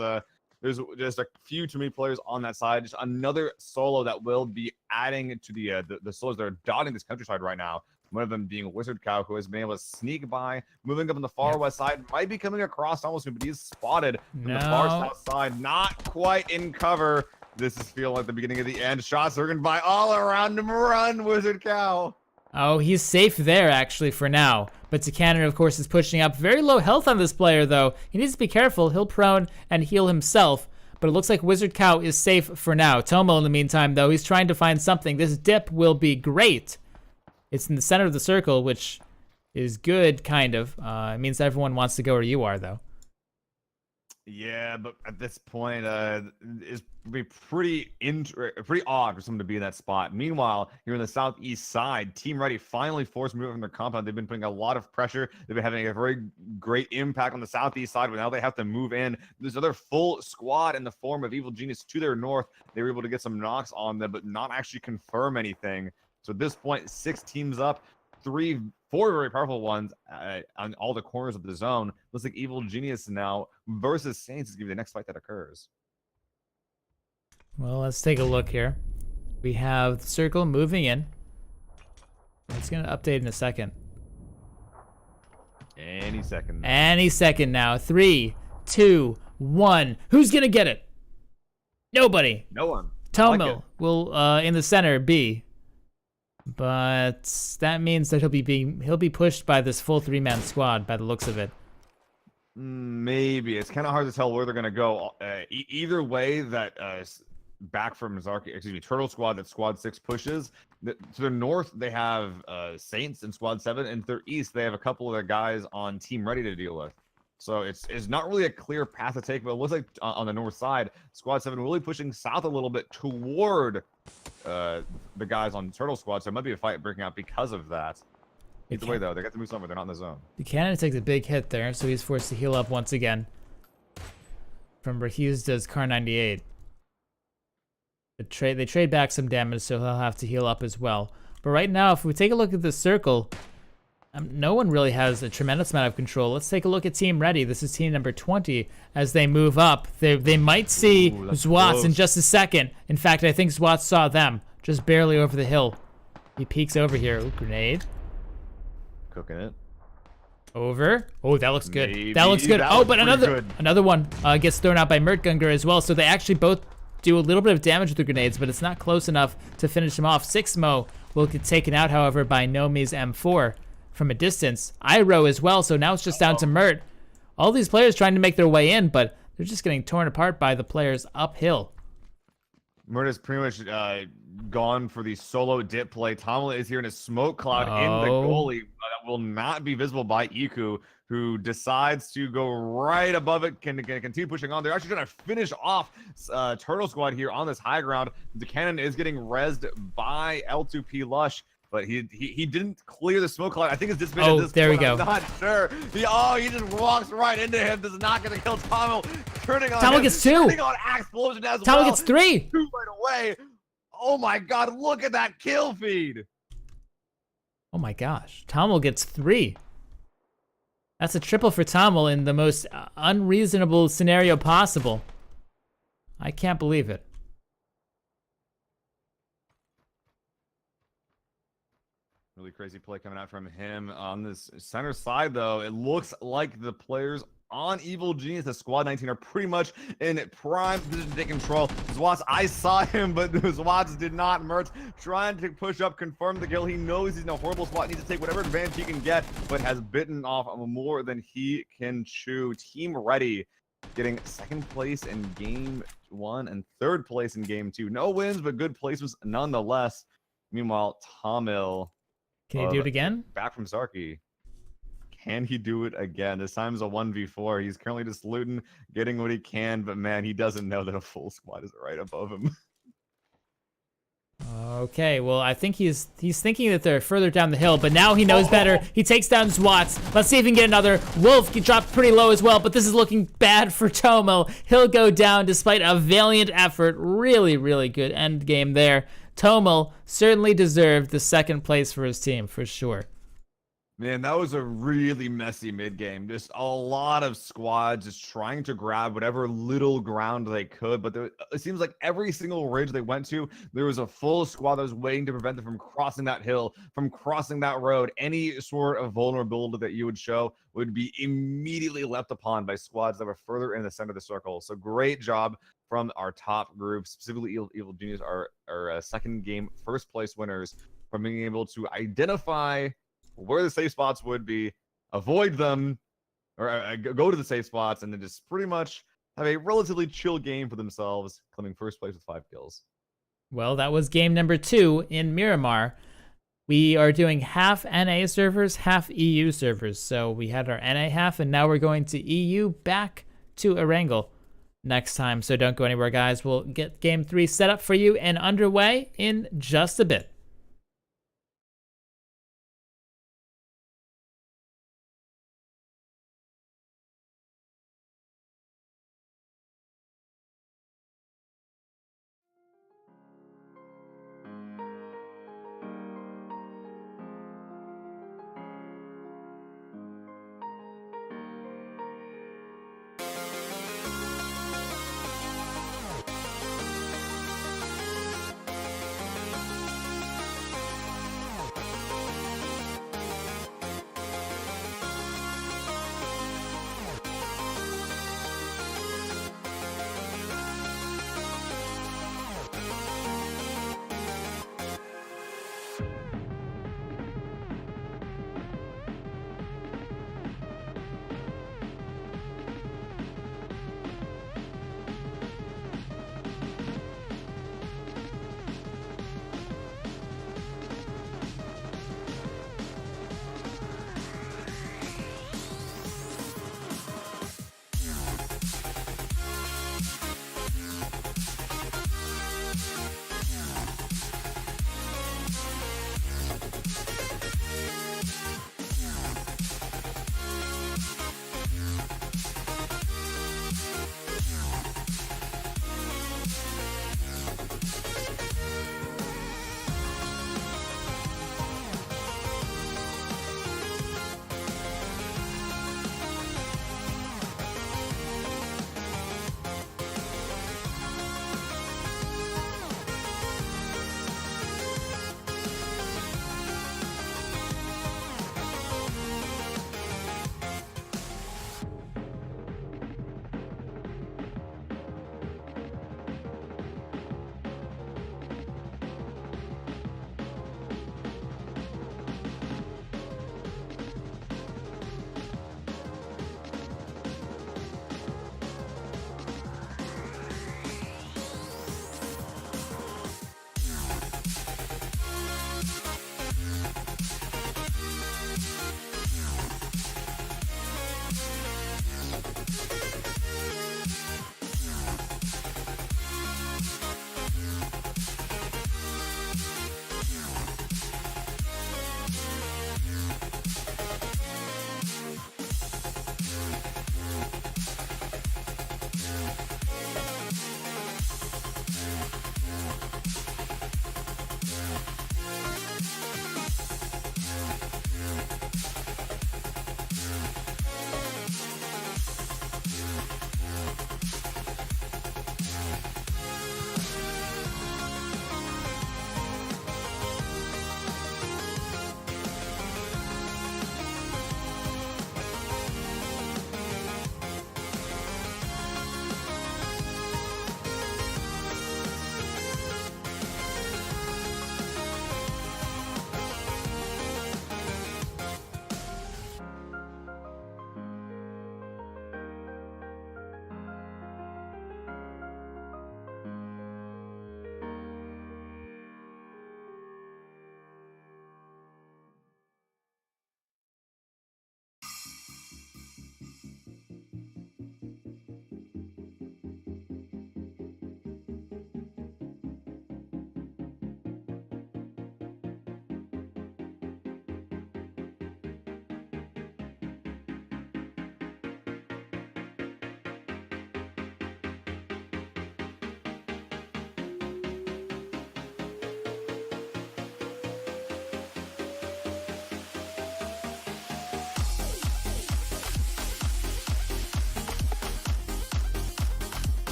[SPEAKER 3] there's just a few too many players on that side. Just another solo that will be adding to the solos that are dotting this countryside right now. One of them being Wizard Cow, who has been able to sneak by, moving up on the far west side, might be coming across almost, but he's spotted from the far south side, not quite in cover. This is feeling like the beginning of the end. Shots are going by all around him. Run, Wizard Cow.
[SPEAKER 2] Oh, he's safe there, actually, for now. But Cannon, of course, is pushing up. Very low health on this player, though. He needs to be careful. He'll prone and heal himself. But it looks like Wizard Cow is safe for now. Tomo, in the meantime, though, he's trying to find something. This dip will be great. It's in the center of the circle, which is good, kind of. It means everyone wants to go where you are, though.
[SPEAKER 3] Yeah, but at this point, it's be pretty odd for someone to be in that spot. Meanwhile, here on the southeast side, Team Ready finally forced move from their compound. They've been putting a lot of pressure. They've been having a very great impact on the southeast side, but now they have to move in. There's another full squad in the form of Evil Genius to their north. They were able to get some knocks on them, but not actually confirm anything. So at this point, 6 teams up. 4 very powerful ones on all the corners of the zone. Looks like Evil Genius now versus Saints is going to be the next fight that occurs.
[SPEAKER 2] Well, let's take a look here. We have the circle moving in. It's going to update in a second.
[SPEAKER 3] Any second.
[SPEAKER 2] Any second now. 3, 2, 1. Who's going to get it? Nobody.
[SPEAKER 3] No one.
[SPEAKER 2] Tomo will in the center be. But that means that he'll be pushed by this full 3-man squad by the looks of it.
[SPEAKER 3] Maybe. It's kind of hard to tell where they're going to go. Either way, that back from Turtle Squad, that Squad 6 pushes. To their north, they have Saints in Squad 7, and to their east, they have a couple of their guys on Team Ready to deal with. So it's not really a clear path to take, but it looks like on the north side, Squad 7 really pushing south a little bit toward the guys on Turtle Squad, so it might be a fight breaking out because of that. Either way, though, they got to move somewhere. They're not in the zone.
[SPEAKER 2] Buchanan takes a big hit there, so he's forced to heal up once again. From Brahuzda's Car 98. They trade back some damage, so he'll have to heal up as well. But right now, if we take a look at this circle, no one really has a tremendous amount of control. Let's take a look at Team Ready. This is team number 20. As they move up, they might see Zwats in just a second. In fact, I think Zwats saw them just barely over the hill. He peeks over here. Ooh, grenade.
[SPEAKER 3] Cooking it.
[SPEAKER 2] Over. Oh, that looks good.
[SPEAKER 3] Maybe.
[SPEAKER 2] That looks good.
[SPEAKER 3] That
[SPEAKER 2] Oh,
[SPEAKER 3] was
[SPEAKER 2] but
[SPEAKER 3] pretty
[SPEAKER 2] another one gets thrown out by Mertgunger as well. So they actually both do a little bit of damage with the grenades, but it's not close enough to finish him off. 6mo will get taken out, however, by Nomi's M4 from a distance. Iro as well, so now it's just down to Mert. All these players trying to make their way in, but they're just getting torn apart by the players uphill.
[SPEAKER 3] Mert is pretty much gone for the solo dip play. Tomlin is here in a smoke cloud in the goalie that will not be visible by Iku, who decides to go right above it, can continue pushing on. They're actually going to finish off Turtle Squad here on this high ground. Buchanan is getting rezzed by L2P Lush, but he didn't clear the smoke cloud. I think it's just been at this
[SPEAKER 2] there
[SPEAKER 3] point.
[SPEAKER 2] we go.
[SPEAKER 3] I'm not sure. He just walks right into him. This is not going to kill Tomo.
[SPEAKER 2] Tomo gets 2.
[SPEAKER 3] Turning on Explosion as
[SPEAKER 2] Tomo
[SPEAKER 3] well.
[SPEAKER 2] gets 3.
[SPEAKER 3] 2 right away. Oh my god, look at that kill feed.
[SPEAKER 2] Oh my gosh. Tomo gets 3. That's a triple for Tomo in the most unreasonable scenario possible. I can't believe it.
[SPEAKER 3] Really crazy play coming out from him on this center side, though. It looks like the players on Evil Genius, the Squad 19, are pretty much in prime position to take control. Zwats, I saw him, but Zwats did not. Mertz trying to push up, confirm the kill. He knows he's in a horrible spot, needs to take whatever advantage he can get, but has bitten off more than he can chew. Team Ready getting 2nd place in game 1 and 3rd place in game 2. No wins, but good placements nonetheless. Meanwhile, Tomil,
[SPEAKER 2] can he do it again?
[SPEAKER 3] back from Sarky. Can he do it again? This time's a 1v4. He's currently just looting, getting what he can, but man, he doesn't know that a full squad is right above him.
[SPEAKER 2] Okay, well, I think he's thinking that they're further down the hill, but now he knows better. He takes down Zwats. Let's see if he can get another. Wolf dropped pretty low as well, but this is looking bad for Tomo. He'll go down despite a valiant effort. Really, really good end game there. Tomo certainly deserved the 2nd place for his team, for sure.
[SPEAKER 3] Man, that was a really messy mid-game. Just a lot of squads just trying to grab whatever little ground they could. But it seems like every single ridge they went to, there was a full squad that was waiting to prevent them from crossing that hill, from crossing that road. Any sort of vulnerability that you would show would be immediately leapt upon by squads that were further in the center of the circle. So great job from our top group, specifically Evil Genius, our 2nd game 1st place winners, from being able to identify where the safe spots would be, avoid them, or go to the safe spots, and then just pretty much have a relatively chill game for themselves, claiming 1st place with 5 kills.
[SPEAKER 2] Well, that was game number 2 in Miramar. We are doing half NA servers, half EU servers. So we had our NA half, and now we're going to EU back to Erangel next time. So don't go anywhere, guys. We'll get game 3 set up for you and underway in just a bit.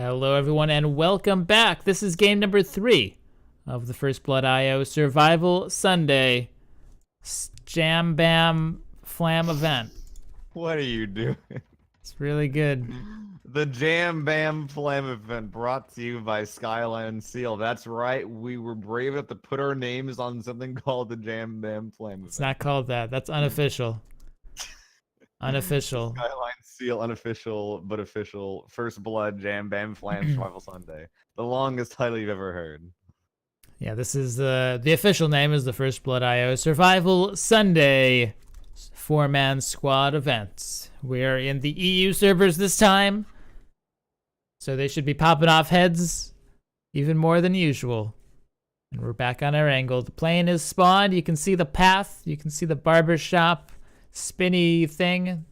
[SPEAKER 2] Hello, everyone, and welcome back. This is game number 3 of the First Blood IO Survival Sunday Jam Bam Flam event.
[SPEAKER 3] What are you doing?
[SPEAKER 2] It's really good.
[SPEAKER 3] The Jam Bam Flam event brought to you by Skyline Seal. That's right. We were brave enough to put our names on something called the Jam Bam Flam event.
[SPEAKER 2] It's not called that. That's unofficial. Unofficial.
[SPEAKER 3] Skyline Seal, unofficial but official. First Blood Jam Bam Flam Survival Sunday. The longest title you've ever heard.
[SPEAKER 2] Yeah, this is the official name is the First Blood IO Survival Sunday 4-man squad event. We're in the EU servers this time, so they should be popping off heads even more than usual. And we're back on our angle. The plane is spawned. You can see the path. You can see the barber shop spinny thing.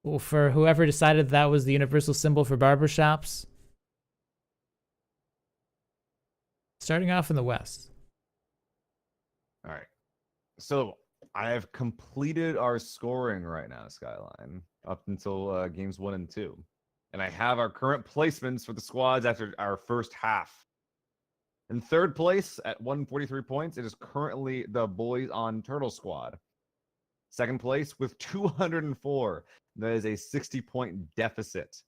[SPEAKER 2] Well, for whoever decided that was the universal symbol for barbershops. Starting off in the west.
[SPEAKER 3] All right. So I have completed our scoring right now, Skyline, up until games 1 and 2. And I have our current placements for the squads after our first half. In third place at 143 points, it is currently the Boys on Turtle squad. Second place with 204. That is a 60-point deficit.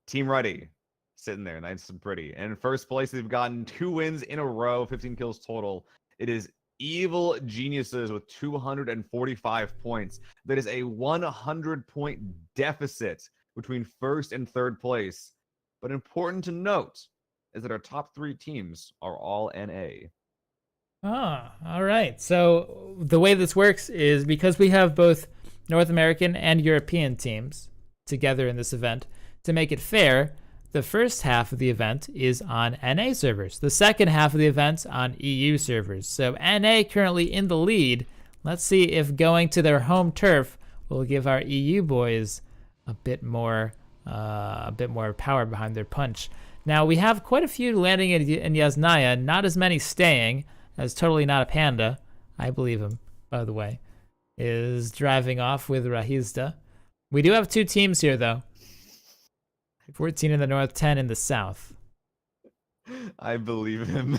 [SPEAKER 3] Team Ready, sitting there, nice and pretty. And in first place, they've gotten 2 wins in a row, 15 kills total. It is Evil Geniuses with 245 points. That is a 100-point deficit between first and third place. But important to note is that our top 3 teams are all NA.
[SPEAKER 2] Ah, all right. So the way this works is because we have both North American and European teams together in this event, to make it fair, the first half of the event is on NA servers. The second half of the event on EU servers. So NA currently in the lead. Let's see if going to their home turf will give our EU boys a bit more power behind their punch. Now we have quite a few landing in Yasnaya, not as many staying, as Totally Not a Panda, I believe him, by the way, is driving off with Rahizda. We do have 2 teams here, though. 14 in the north, 10 in the south.
[SPEAKER 3] I believe him.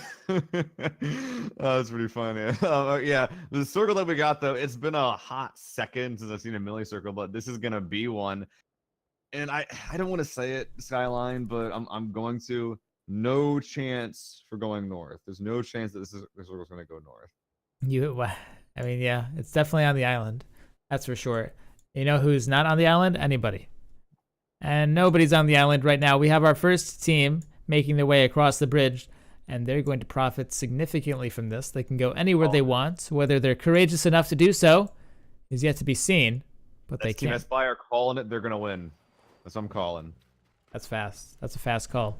[SPEAKER 3] That's pretty funny. Yeah, the circle that we got, though, it's been a hot second since I've seen a milli circle, but this is going to be one. And I don't want to say it, Skyline, but I'm going to. No chance for going north. There's no chance that this circle's going to go north.
[SPEAKER 2] I mean, yeah, it's definitely on the island. That's for sure. You know who's not on the island? Anybody. And nobody's on the island right now. We have our first team making their way across the bridge, and they're going to profit significantly from this. They can go anywhere they want. Whether they're courageous enough to do so is yet to be seen, but they can.
[SPEAKER 3] Team SPY are calling it. They're going to win. That's what I'm calling.
[SPEAKER 2] That's fast. That's a fast call.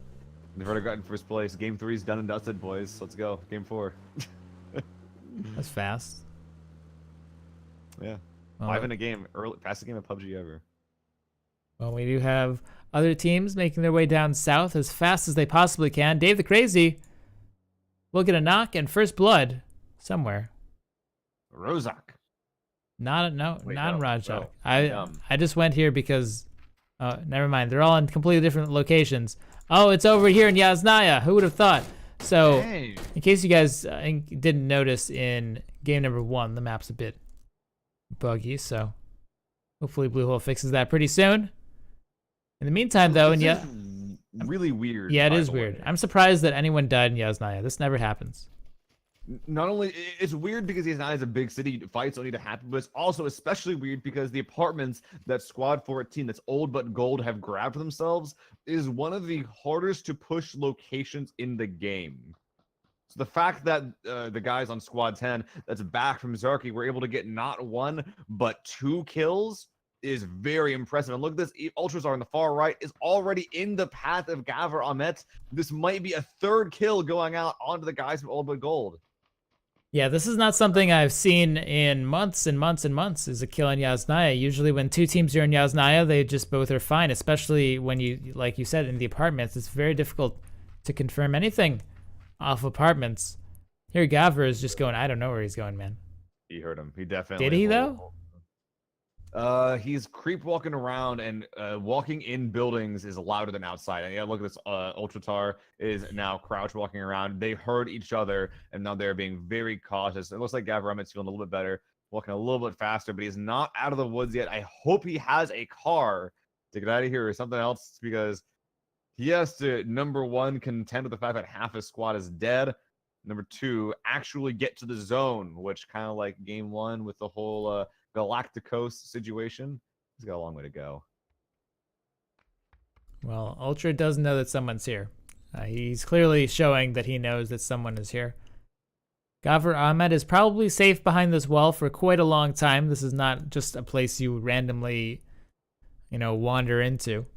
[SPEAKER 3] They've already gotten first place. Game 3's done and dusted, boys. Let's go. Game 4.
[SPEAKER 2] That's fast.
[SPEAKER 3] Yeah.
[SPEAKER 2] Well,
[SPEAKER 3] 5 in a game. Fastest game of PUBG ever.
[SPEAKER 2] Well, we do have other teams making their way down south as fast as they possibly can. Dave the Crazy will get a knock and first blood somewhere.
[SPEAKER 3] Rozak.
[SPEAKER 2] Not in Rajak.
[SPEAKER 3] No.
[SPEAKER 2] I just went here because never mind. They're all in completely different locations. Oh, it's over here in Yasnaya. Who would have thought? So,
[SPEAKER 3] Hey.
[SPEAKER 2] in case you guys didn't notice, in game number 1, the map's a bit buggy. So, hopefully Blue Hole fixes that pretty soon. In the meantime, though,
[SPEAKER 3] Really weird.
[SPEAKER 2] yeah, it
[SPEAKER 3] by
[SPEAKER 2] is
[SPEAKER 3] the
[SPEAKER 2] weird.
[SPEAKER 3] way.
[SPEAKER 2] I'm surprised that anyone died in Yasnaya. This never happens.
[SPEAKER 3] Not only it's weird because he's not as a big city, fights don't need to happen, but it's also especially weird because the apartments that Squad 14, that's old but gold, have grabbed for themselves is one of the hardest to push locations in the game. So the fact that the guys on Squad 10 that's back from Zarki were able to get not 1 but 2 kills is very impressive. And look at this, Ultrazar on the far right is already in the path of Gavr Ahmet. This might be a 3rd kill going out onto the guys from old but gold.
[SPEAKER 2] Yeah, this is not something I've seen in months and months and months, is a kill in Yasnaya. Usually when 2 teams are in Yasnaya, they just both are fine, especially when you, like you said, in the apartments. It's very difficult to confirm anything off apartments. Here, Gavr is just going, I don't know where he's going, man.
[SPEAKER 3] He heard him. He definitely
[SPEAKER 2] Did he, though?
[SPEAKER 3] He's creep walking around, and walking in buildings is louder than outside. And yeah, look at this. Ultratar is now crouch walking around. They heard each other, and now they're being very cautious. It looks like Gavramit's feeling a little bit better, walking a little bit faster, but he's not out of the woods yet. I hope he has a car to get out of here or something else, because he has to, number one, contend with the fact that half his squad is dead. Number two, actually get to the zone, which kind of like game one with the whole Galacticos situation. He's got a long way to go.
[SPEAKER 2] Well, Ultra does know that someone's here. He's clearly showing that he knows that someone is here. Ghaffar Ahmad is probably safe behind this wall for quite a long time. This is not just a place you randomly, wander into.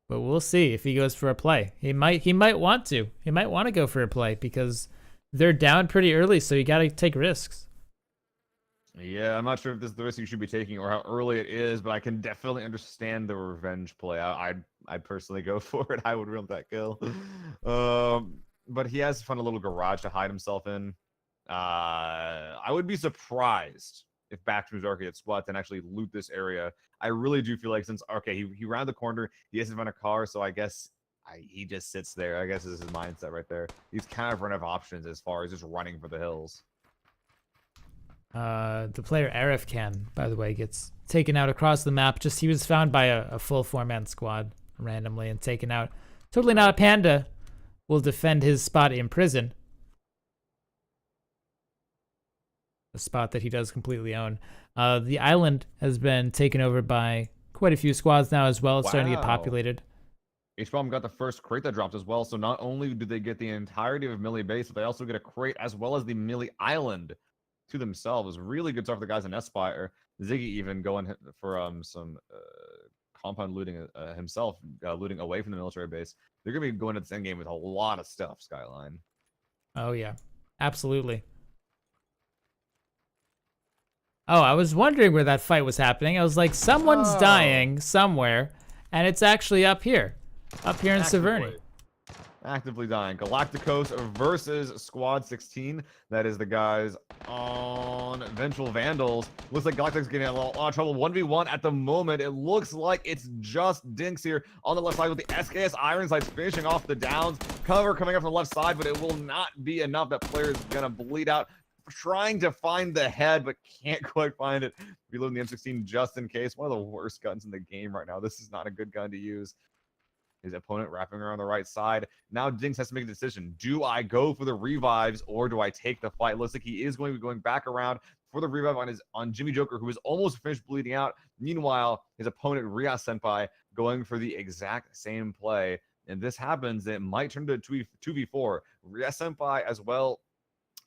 [SPEAKER 2] But we'll see if he goes for a play. He might want to. He might want to go for a play because they're down pretty early, so you got to take risks.
[SPEAKER 3] Yeah, I'm not sure if this is the risk you should be taking or how early it is, but I can definitely understand the revenge play. I'd personally go for it. I would reel that kill. But he has found a little garage to hide himself in. I would be surprised if Backroom's Arcade had squats and actually loot this area. I really do feel like since, okay, he rounded the corner, he hasn't found a car, so I guess he just sits there. I guess this is his mindset right there. He's kind of run out of options as far as just running for the hills.
[SPEAKER 2] The player Arif Khan, by the way, gets taken out across the map. Just he was found by a full 4-man squad randomly and taken out. Totally not a panda. Will defend his spot in prison. A spot that he does completely own. The island has been taken over by quite a few squads now as well. It's starting to get populated.
[SPEAKER 3] H-Bomb got the first crate that dropped as well. So not only do they get the entirety of Millie Base, but they also get a crate as well as the Millie Island to themselves. Really good stuff for the guys in Espire. Ziggy even going for some compound looting himself, looting away from the military base. They're going to be going to this end game with a lot of stuff, Skyline.
[SPEAKER 2] Oh, yeah. Absolutely. Oh, I was wondering where that fight was happening. I was like, someone's dying somewhere, and it's actually up here. Up here in Severny.
[SPEAKER 3] Actively dying. Galacticos versus Squad 16. That is the guys on Vengeful Vandals. Looks like Galacticos getting a lot of trouble. 1v1 at the moment. It looks like it's just Dinks here on the left side with the SKS Ironsides finishing off the downs. Cover coming up from the left side, but it will not be enough. That player is going to bleed out. Trying to find the head, but can't quite find it. Reloading the M16 just in case. One of the worst guns in the game right now. This is not a good gun to use. His opponent wrapping around the right side. Now Dinks has to make a decision. Do I go for the revives or do I take the fight? Looks like he is going to be going back around for the revive on Jimmy Joker, who is almost finished bleeding out. Meanwhile, his opponent Ria Senpai going for the exact same play. And this happens, it might turn to a 2v4. Ria Senpai as well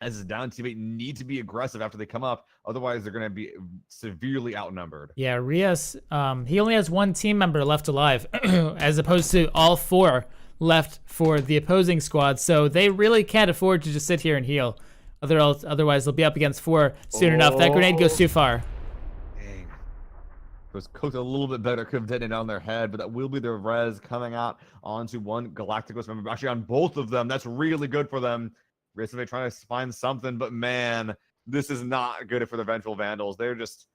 [SPEAKER 3] as his down teammate need to be aggressive after they come up. Otherwise, they're going to be severely outnumbered.
[SPEAKER 2] Yeah, Rias, he only has one team member left alive, as opposed to all 4 left for the opposing squad. So they really can't afford to just sit here and heal. Otherwise, they'll be up against 4 soon enough. That grenade goes too far.
[SPEAKER 3] Dang. It was cooked a little bit better. Could have detonated on their head, but that will be their res coming out onto one Galacticos member. Actually, on both of them. That's really good for them. Recently trying to find something, but man, this is not good for the Vengeful Vandals. They're just,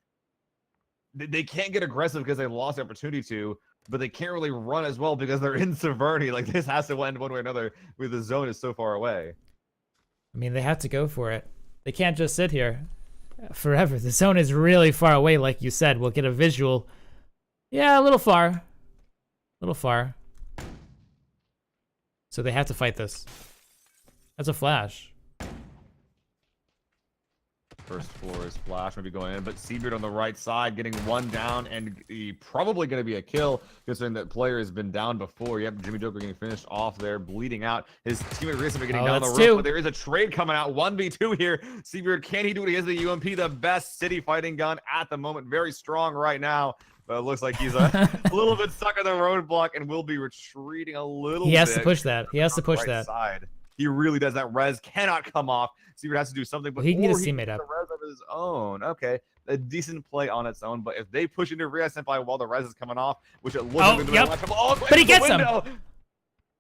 [SPEAKER 3] they can't get aggressive because they lost the opportunity to, but they can't really run as well because they're in Severny. Like, this has to end one way or another where the zone is so far away.
[SPEAKER 2] I mean, they have to go for it. They can't just sit here forever. The zone is really far away, like you said. We'll get a visual. Yeah, a little far. A little far. So they have to fight this. That's a flash.
[SPEAKER 3] First floor is flash, maybe going in, but Seabeard on the right side getting one down, and he probably going to be a kill, considering that player has been down before. Yep, Jimmy Joker getting finished off there, bleeding out. His teammate Risa getting down the roof, but there is a trade coming out. 1v2 here. Seabeard, can he do it? He has the UMP, the best city fighting gun at the moment. Very strong right now. But it looks like he's a little bit stuck on the roadblock and will be retreating a little bit.
[SPEAKER 2] He has to push that. He has to push that.
[SPEAKER 3] Side. He really does. That res cannot come off. Seabeard has to do something, but
[SPEAKER 2] he can get his teammate up.
[SPEAKER 3] The res of his own. Okay, a decent play on its own. But if they push into Ria Senpai while the res is coming off, which it looks like
[SPEAKER 2] but he gets him.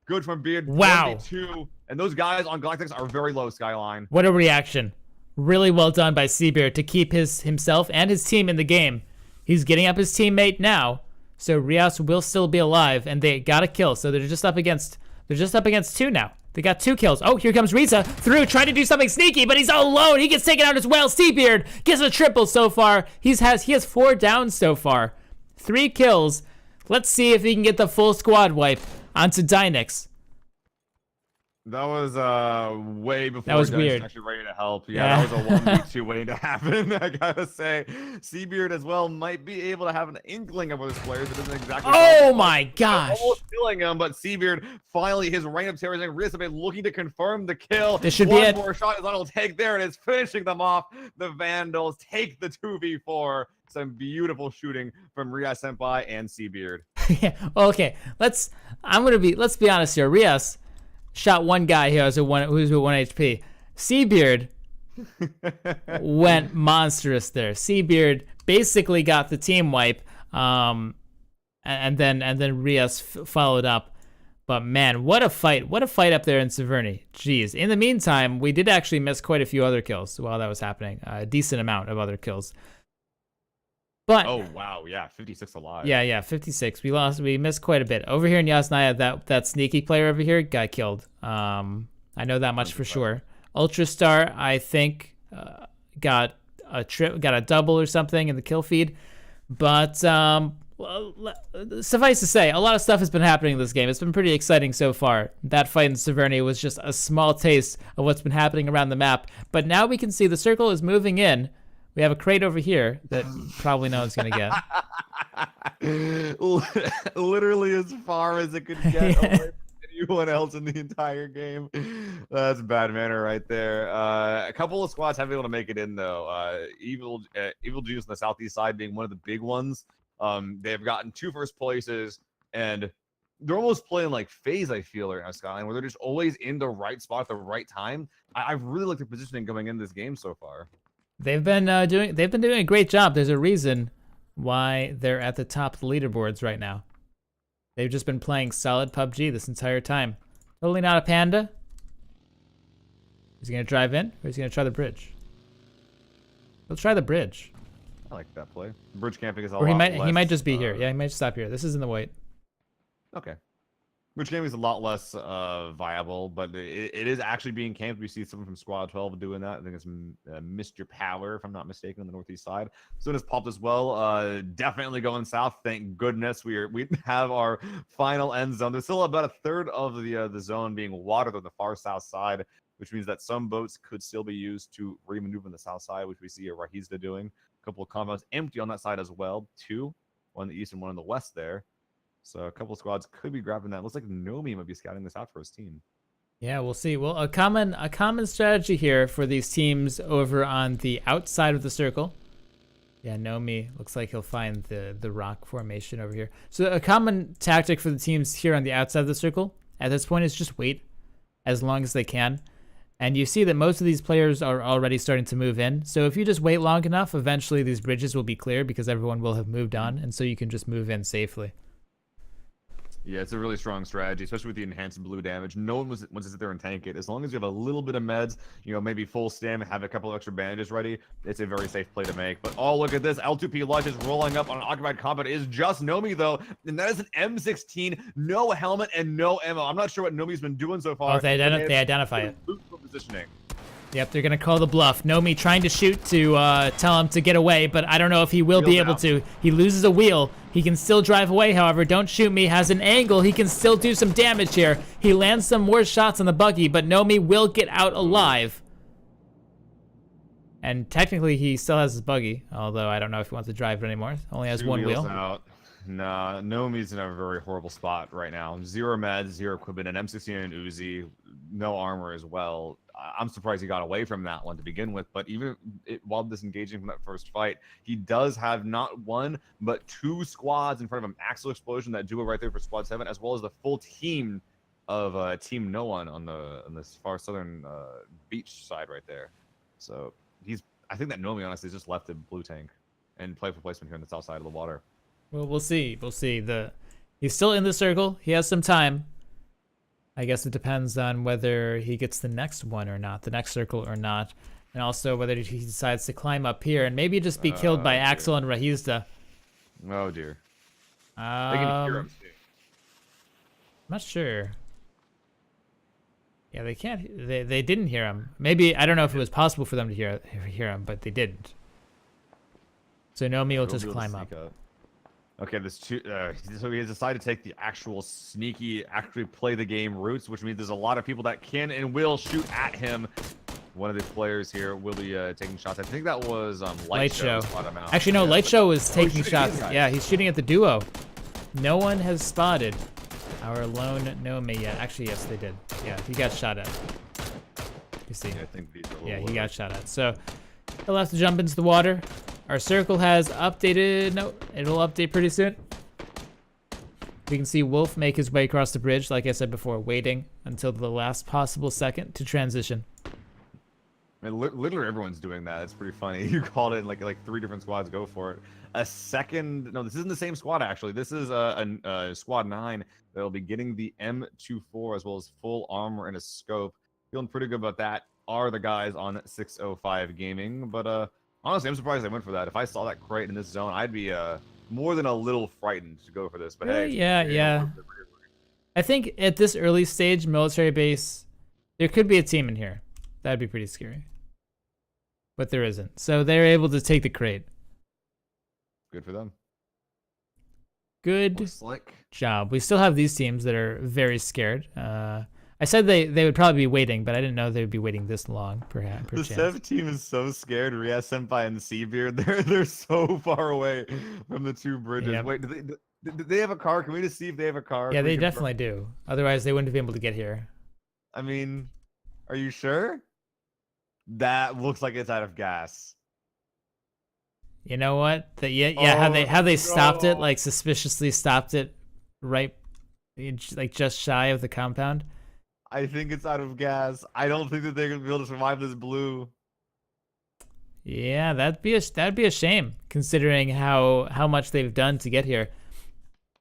[SPEAKER 3] Good from Beard.
[SPEAKER 2] Wow.
[SPEAKER 3] 1v2. And those guys on Galactics are very low, Skyline.
[SPEAKER 2] What a reaction! Really well done by Seabeard to keep himself and his team in the game. He's getting up his teammate now. So Rios will still be alive, and they got a kill. So they're just up against two now. They got 2 kills. Oh, here comes Rita through, trying to do something sneaky, but he's all alone. He gets taken out as well. Seabeard gets a triple so far. He has 4 downs so far. 3 kills. Let's see if he can get the full squad wipe onto Dynix.
[SPEAKER 3] That was way before
[SPEAKER 2] That was
[SPEAKER 3] Dennis
[SPEAKER 2] weird.
[SPEAKER 3] actually ready to help. Yeah, that was a 1v2 waiting to happen. I gotta say, Seabeard as well might be able to have an inkling of what his players. It doesn't exactly.
[SPEAKER 2] Oh my gosh!
[SPEAKER 3] Almost killing him, but Seabeard finally his reign of terror is looking to confirm the kill.
[SPEAKER 2] This should be
[SPEAKER 3] One
[SPEAKER 2] it.
[SPEAKER 3] more shot is on will take there, and it's finishing them off. The Vandals take the 2v4. Some beautiful shooting from Rias Senpai and Seabeard.
[SPEAKER 2] Yeah. Okay. Let's be honest here. Rios shot one guy here who's with 1 HP. Seabeard went monstrous there. Seabeard basically got the team wipe, and then Rios followed up. But man, what a fight! What a fight up there in Severny. Jeez. In the meantime, we did actually miss quite a few other kills while that was happening. A decent amount of other kills. But
[SPEAKER 3] Oh wow, yeah, 56 alive.
[SPEAKER 2] yeah, 56. We missed quite a bit. Over here in Yasnaya, that sneaky player over here got killed. I know that much for sure. Ultrastar, I think, got a double or something in the kill feed. But suffice to say, a lot of stuff has been happening in this game. It's been pretty exciting so far. That fight in Severny was just a small taste of what's been happening around the map. But now we can see the circle is moving in. We have a crate over here that probably no one's going to get.
[SPEAKER 3] Literally as far as it could get away from anyone else in the entire game. That's bad manner right there. A couple of squads have been able to make it in, though. Evil Juice on the southeast side being one of the big ones. They've gotten 2 first places, and they're almost playing like FaZe, I feel, right now, Skyline, where they're just always in the right spot at the right time. I really like the positioning going in this game so far.
[SPEAKER 2] They've been doing a great job. There's a reason why they're at the top of the leaderboards right now. They've just been playing solid PUBG this entire time. Totally not a panda. Is he gonna drive in, or is he gonna try the bridge? He'll try the bridge.
[SPEAKER 3] I like that play. Bridge camping is a
[SPEAKER 2] Or
[SPEAKER 3] lot
[SPEAKER 2] he might just be
[SPEAKER 3] less,
[SPEAKER 2] here. Yeah, he might stop here. This is in the white.
[SPEAKER 3] Okay. Bridge camping is a lot less viable, but it is actually being camped. We see someone from Squad 12 doing that. I think it's Mr. Power, if I'm not mistaken, on the northeast side. So it has popped as well. Definitely going south. Thank goodness we have our final end zone. There's still about a third of the zone being watered on the far south side, which means that some boats could still be used to remaneuver on the south side, which we see Rahizda doing. A couple of compounds empty on that side as well. 2, one in the east and one in the west there. So a couple of squads could be grabbing that. Looks like Nomi might be scouting this out for his team.
[SPEAKER 2] Yeah, we'll see. Well, a common strategy here for these teams over on the outside of the circle. Yeah, Nomi looks like he'll find the rock formation over here. So a common tactic for the teams here on the outside of the circle at this point is just wait as long as they can. And you see that most of these players are already starting to move in. So if you just wait long enough, eventually these bridges will be clear because everyone will have moved on, and so you can just move in safely.
[SPEAKER 3] Yeah, it's a really strong strategy, especially with the enhanced blue damage. No one wants to sit there and tank it. As long as you have a little bit of meds, maybe full stim, have a couple of extra bandages ready, it's a very safe play to make. But oh, look at this. L2P Lush is rolling up on an occupied combat. It is just Nomi, though, and that is an M16, no helmet, and no ammo. I'm not sure what Nomi's been doing so far.
[SPEAKER 2] Oh, they identify it.
[SPEAKER 3] Positioning.
[SPEAKER 2] Yep, they're going to call the bluff. Nomi trying to shoot to tell him to get away, but I don't know if he will be able to. He loses a wheel. He can still drive away, however. Don't shoot me. Has an angle. He can still do some damage here. He lands some more shots on the buggy, but Nomi will get out alive. And technically, he still has his buggy, although I don't know if he wants to drive it anymore. Only has 1 wheel.
[SPEAKER 3] Out. Nah, Nomi's in a very horrible spot right now. 0 meds, 0 equipment, an M16 and an Uzi, no armor as well. I'm surprised he got away from that one to begin with, but even while disengaging from that first fight, he does have not 1, but 2 squads in front of him. Axle Explosion, that duo right there for Squad 7, as well as the full team of Team No One on this far southern beach side right there. So I think that Nomi honestly just left the blue tank and play for placement here on the south side of the water.
[SPEAKER 2] Well, we'll see. We'll see. He's still in the circle. He has some time. I guess it depends on whether he gets the next one or not, the next circle or not, and also whether he decides to climb up here and maybe just be killed by Axel and Rahizda.
[SPEAKER 3] Oh dear. They can hear him too.
[SPEAKER 2] I'm not sure. Yeah, they can't. They didn't hear him. Maybe I don't know if it was possible for them to hear him, but they didn't. So Nomi will just climb up.
[SPEAKER 3] Okay, this so he has decided to take the actual sneaky, actually play the game routes, which means there's a lot of people that can and will shoot at him. One of the players here will be taking shots. I think that was Light Show.
[SPEAKER 2] Actually, no,
[SPEAKER 3] Yeah,
[SPEAKER 2] Light Show was taking
[SPEAKER 3] shooting
[SPEAKER 2] shots.
[SPEAKER 3] these guys.
[SPEAKER 2] Yeah, he's shooting at the duo. No one has spotted our lone Nomi yet. Actually, yes, they did. Yeah, he got shot at. You see?
[SPEAKER 3] Yeah, I think these are
[SPEAKER 2] Yeah, he got shot at. So he'll have to jump into the water. Our circle has updated. No, it'll update pretty soon. We can see Wolf make his way across the bridge, like I said before, waiting until the last possible second to transition.
[SPEAKER 3] I mean, literally everyone's doing that. It's pretty funny. You called it like 3 different squads go for it. A second, no, this isn't the same squad actually. This is a squad 9 that'll be getting the M24 as well as full armor and a scope. Feeling pretty good about that. Are the guys on 605 Gaming, but honestly, I'm surprised they went for that. If I saw that crate in this zone, I'd be more than a little frightened to go for this. But hey,
[SPEAKER 2] yeah. I think at this early stage, military base, there could be a team in here. That'd be pretty scary. But there isn't. So they're able to take the crate.
[SPEAKER 3] Good for them.
[SPEAKER 2] Good
[SPEAKER 3] Slick.
[SPEAKER 2] job. We still have these teams that are very scared. I said they would probably be waiting, but I didn't know they would be waiting this long, perhaps.
[SPEAKER 3] The Sev team is so scared. Ria Senpai and Seabeard, they're so far away from the 2 bridges.
[SPEAKER 2] Yep.
[SPEAKER 3] Wait, do they have a car? Can we just see if they have a car?
[SPEAKER 2] Yeah,
[SPEAKER 3] Can we
[SPEAKER 2] they
[SPEAKER 3] confirm?
[SPEAKER 2] definitely do. Otherwise, they wouldn't be able to get here.
[SPEAKER 3] I mean, are you sure? That looks like it's out of gas.
[SPEAKER 2] You know what? How they stopped it,
[SPEAKER 3] no.
[SPEAKER 2] like suspiciously stopped it, right, like just shy of the compound.
[SPEAKER 3] I think it's out of gas. I don't think that they're gonna be able to survive this blue.
[SPEAKER 2] Yeah, that'd be a shame considering how much they've done to get here.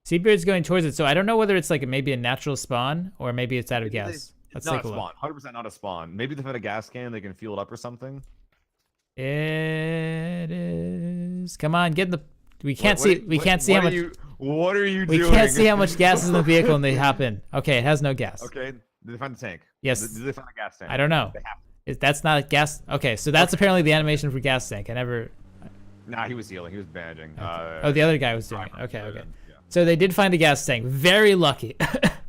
[SPEAKER 2] Seabeard's going towards it, so I don't know whether it's like maybe a natural spawn or maybe it's out of gas. Let's
[SPEAKER 3] Not
[SPEAKER 2] take
[SPEAKER 3] a
[SPEAKER 2] a look.
[SPEAKER 3] spawn. 100% not a spawn. Maybe they've had a gas can. They can fuel it up or something.
[SPEAKER 2] It is. Come on, get in the. We can't
[SPEAKER 3] What
[SPEAKER 2] see how
[SPEAKER 3] are
[SPEAKER 2] much.
[SPEAKER 3] What are you
[SPEAKER 2] We
[SPEAKER 3] doing?
[SPEAKER 2] can't see how much gas is in the vehicle, and they hop in. Okay, it has no gas.
[SPEAKER 3] Okay. Did they find the tank?
[SPEAKER 2] Yes.
[SPEAKER 3] Did they find a gas tank?
[SPEAKER 2] I don't know.
[SPEAKER 3] They have to.
[SPEAKER 2] That's not a gas. Okay, so that's apparently the animation for gas tank. I never.
[SPEAKER 3] Nah, he was healing. He was bandaging.
[SPEAKER 2] Oh, the other guy was doing it. Okay.
[SPEAKER 3] Yeah.
[SPEAKER 2] So they did find a gas tank. Very lucky.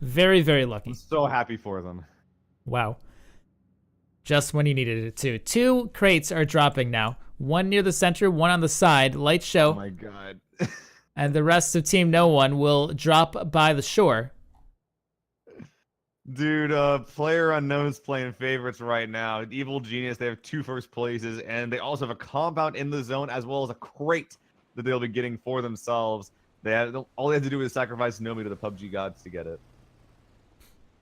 [SPEAKER 2] Very, very lucky.
[SPEAKER 3] I'm so happy for them.
[SPEAKER 2] Wow. Just when you needed it too. 2 crates are dropping now. 1 near the center, 1 on the side. Light Show.
[SPEAKER 3] Oh my god.
[SPEAKER 2] And the rest of Team No One will drop by the shore.
[SPEAKER 3] Dude, Player Unknown's playing favorites right now. Evil Genius, they have 2 first places, and they also have a compound in the zone as well as a crate that they'll be getting for themselves. All they have to do is sacrifice Nomi to the PUBG gods to get it.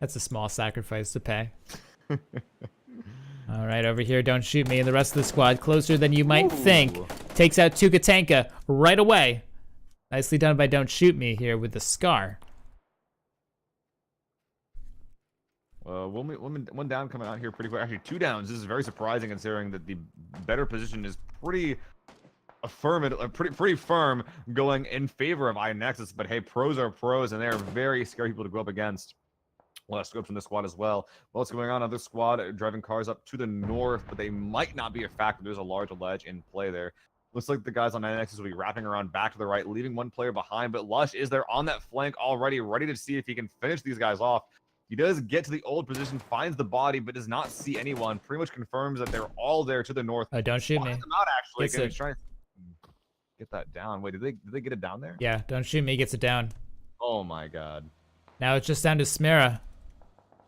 [SPEAKER 2] That's a small sacrifice to pay. All right, over here, Don't Shoot Me, and the rest of the squad, closer than you might think, takes out Tukatanka right away. Nicely done by Don't Shoot Me here with the Scar.
[SPEAKER 3] One down coming out here pretty quick. Actually, 2 downs. This is very surprising considering that the better position is pretty firm going in favor of iNexus. But hey, pros are pros, and they are very scary people to go up against. Well, that's scopes from this squad as well. What's going on? Another squad driving cars up to the north, but they might not be a factor. There's a large ledge in play there. Looks like the guys on iNexus will be wrapping around back to the right, leaving 1 player behind. But Lush is there on that flank already, ready to see if he can finish these guys off. He does get to the old position, finds the body, but does not see anyone. Pretty much confirms that they're all there to the north.
[SPEAKER 2] Oh, Don't Shoot Me.
[SPEAKER 3] Finds them out, actually.
[SPEAKER 2] Gets
[SPEAKER 3] Gonna
[SPEAKER 2] it.
[SPEAKER 3] be trying to get that down. Wait, did they get it down there?
[SPEAKER 2] Yeah, Don't Shoot Me gets it down.
[SPEAKER 3] Oh my god.
[SPEAKER 2] Now it's just down to Smera,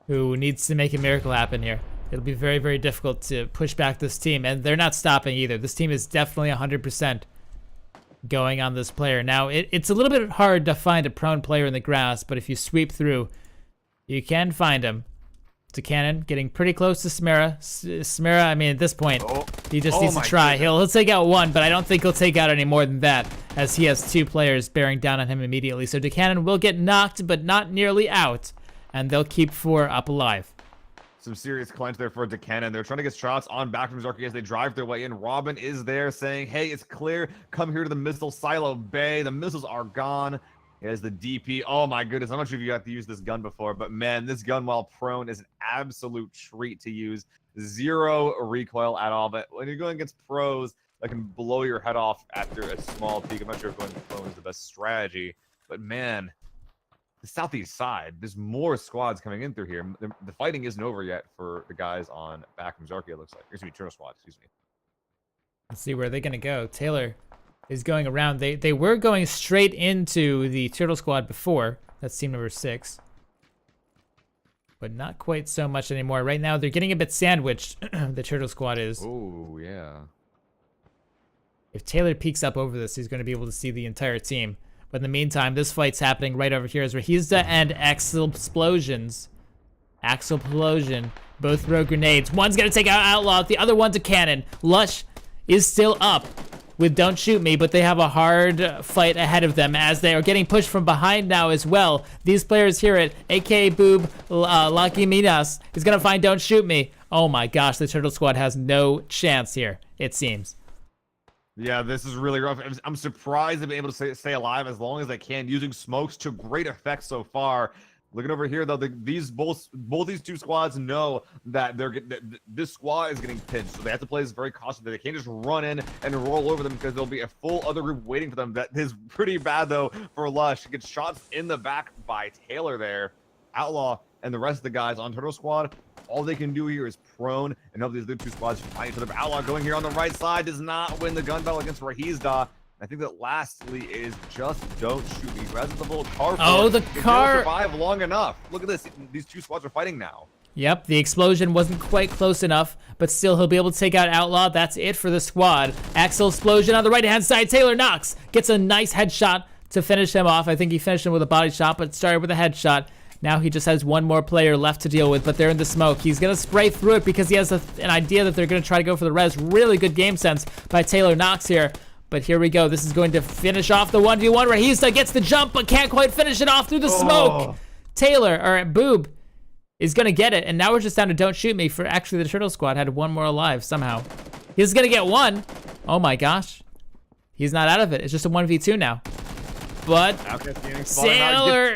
[SPEAKER 2] who needs to make a miracle happen here. It'll be very, very difficult to push back this team, and they're not stopping either. This team is definitely 100% going on this player. Now, it's a little bit hard to find a prone player in the grass, but if you sweep through, you can find him. It's a cannon, getting pretty close to Smera. Smera, I mean, at this point, he just needs to try. He'll take out 1, but I don't think he'll take out any more than that, as he has 2 players bearing down on him immediately. So DeCannon will get knocked, but not nearly out, and they'll keep 4 up alive.
[SPEAKER 3] some serious clench there for Decannon. They're trying to get shots on back from Zarky as they drive their way in. Robin is there saying, hey, it's clear. Come here to the missile silo bay. The missiles are gone. Here's the DP. Oh my goodness. I'm not sure if you got to use this gun before, but man, this gun while prone is an absolute treat to use. 0 recoil at all. But when you're going against pros that can blow your head off after a small peek, I'm not sure if going prone is the best strategy. But man, the southeast side, there's more squads coming in through here. The fighting isn't over yet for the guys on back from Zarky, it looks like. Excuse me, Turtle Squad, excuse me.
[SPEAKER 2] Let's see where they're going to go. Taylor is going around. They were going straight into the Turtle Squad before. That's team number 6. But not quite so much anymore. Right now, they're getting a bit sandwiched, the Turtle Squad is.
[SPEAKER 3] Oh, yeah.
[SPEAKER 2] If Taylor peeks up over this, he's going to be able to see the entire team. But in the meantime, this fight's happening right over here as Rahizda and Axel Explosion both throw grenades. One's going to take out Outlaw, the other one's a cannon. Lush is still up with Don't Shoot Me, but they have a hard fight ahead of them as they are getting pushed from behind now as well. These players hear it. aka Boob Lucky Minas is going to find Don't Shoot Me. Oh my gosh, the Turtle Squad has no chance here, it seems.
[SPEAKER 3] Yeah, this is really rough. I'm surprised they've been able to stay alive as long as they can, using smokes to great effect so far. Looking over here, though, both these two squads know that this squad is getting pinched, so they have to play this very cautiously. They can't just run in and roll over them because there'll be a full other group waiting for them. That is pretty bad, though, for Lush. He gets shots in the back by Taylor there. Outlaw and the rest of the guys on Turtle Squad, all they can do here is prone and hope these other two squads fight each other. Outlaw going here on the right side does not win the gun battle against Rahizda. I think that lastly is just Don't Shoot Me. Grabs the little car.
[SPEAKER 2] Oh, the car!
[SPEAKER 3] Survive long enough. Look at this. These two squads are fighting now.
[SPEAKER 2] Yep, the explosion wasn't quite close enough, but still he'll be able to take out Outlaw. That's it for the squad. Axel Explosion on the right-hand side. Taylor Knox gets a nice headshot to finish him off. I think he finished him with a body shot, but started with a headshot. Now he just has one more player left to deal with, but they're in the smoke. He's going to spray through it because he has an idea that they're going to try to go for the res. Really good game sense by Taylor Knox here. But here we go. This is going to finish off the 1v1 where Rahizda gets the jump but can't quite finish it off through the smoke. Taylor, or Boob, is going to get it. And now we're just down to Don't Shoot Me for actually the Turtle Squad had one more alive somehow. He's going to get one. Oh my gosh. He's not out of it. It's just a 1v2 now. But Sailor,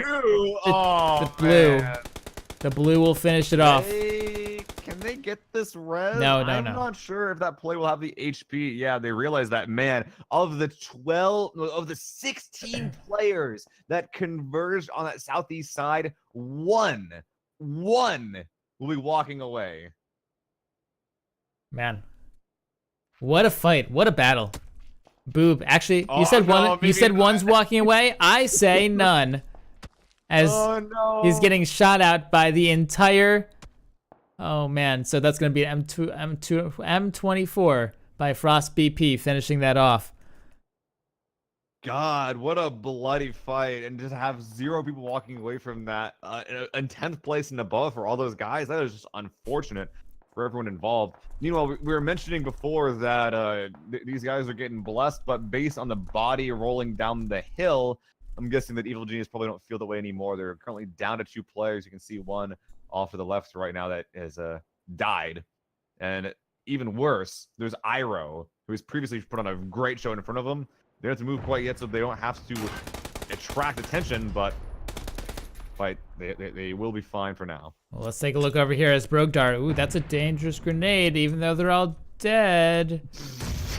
[SPEAKER 2] the blue will finish it off.
[SPEAKER 3] Can they get this res?
[SPEAKER 2] No.
[SPEAKER 3] I'm not sure if that play will have the HP. Yeah, they realize that, man, of the 16 players that converged on that southeast side, one will be walking away.
[SPEAKER 2] Man, what a fight. What a battle. Boob, actually, you said one. You said one's walking away. I say none, as he's getting shot out by the entire. Oh man, so that's gonna be M24 by Frost BP finishing that off.
[SPEAKER 3] God, what a bloody fight, and just have 0 people walking away from that in 10th place and above for all those guys. That is just unfortunate for everyone involved. Meanwhile, we were mentioning before that these guys are getting blessed, but based on the body rolling down the hill, I'm guessing that Evil Genius probably don't feel the way anymore. They're currently down to 2 players. You can see one off to the left right now that has died. And even worse, there's Iro, who has previously put on a great show in front of them. They don't have to move quite yet, so they don't have to attract attention, but they will be fine for now.
[SPEAKER 2] Well, let's take a look over here as Brogdar. Ooh, that's a dangerous grenade, even though they're all dead.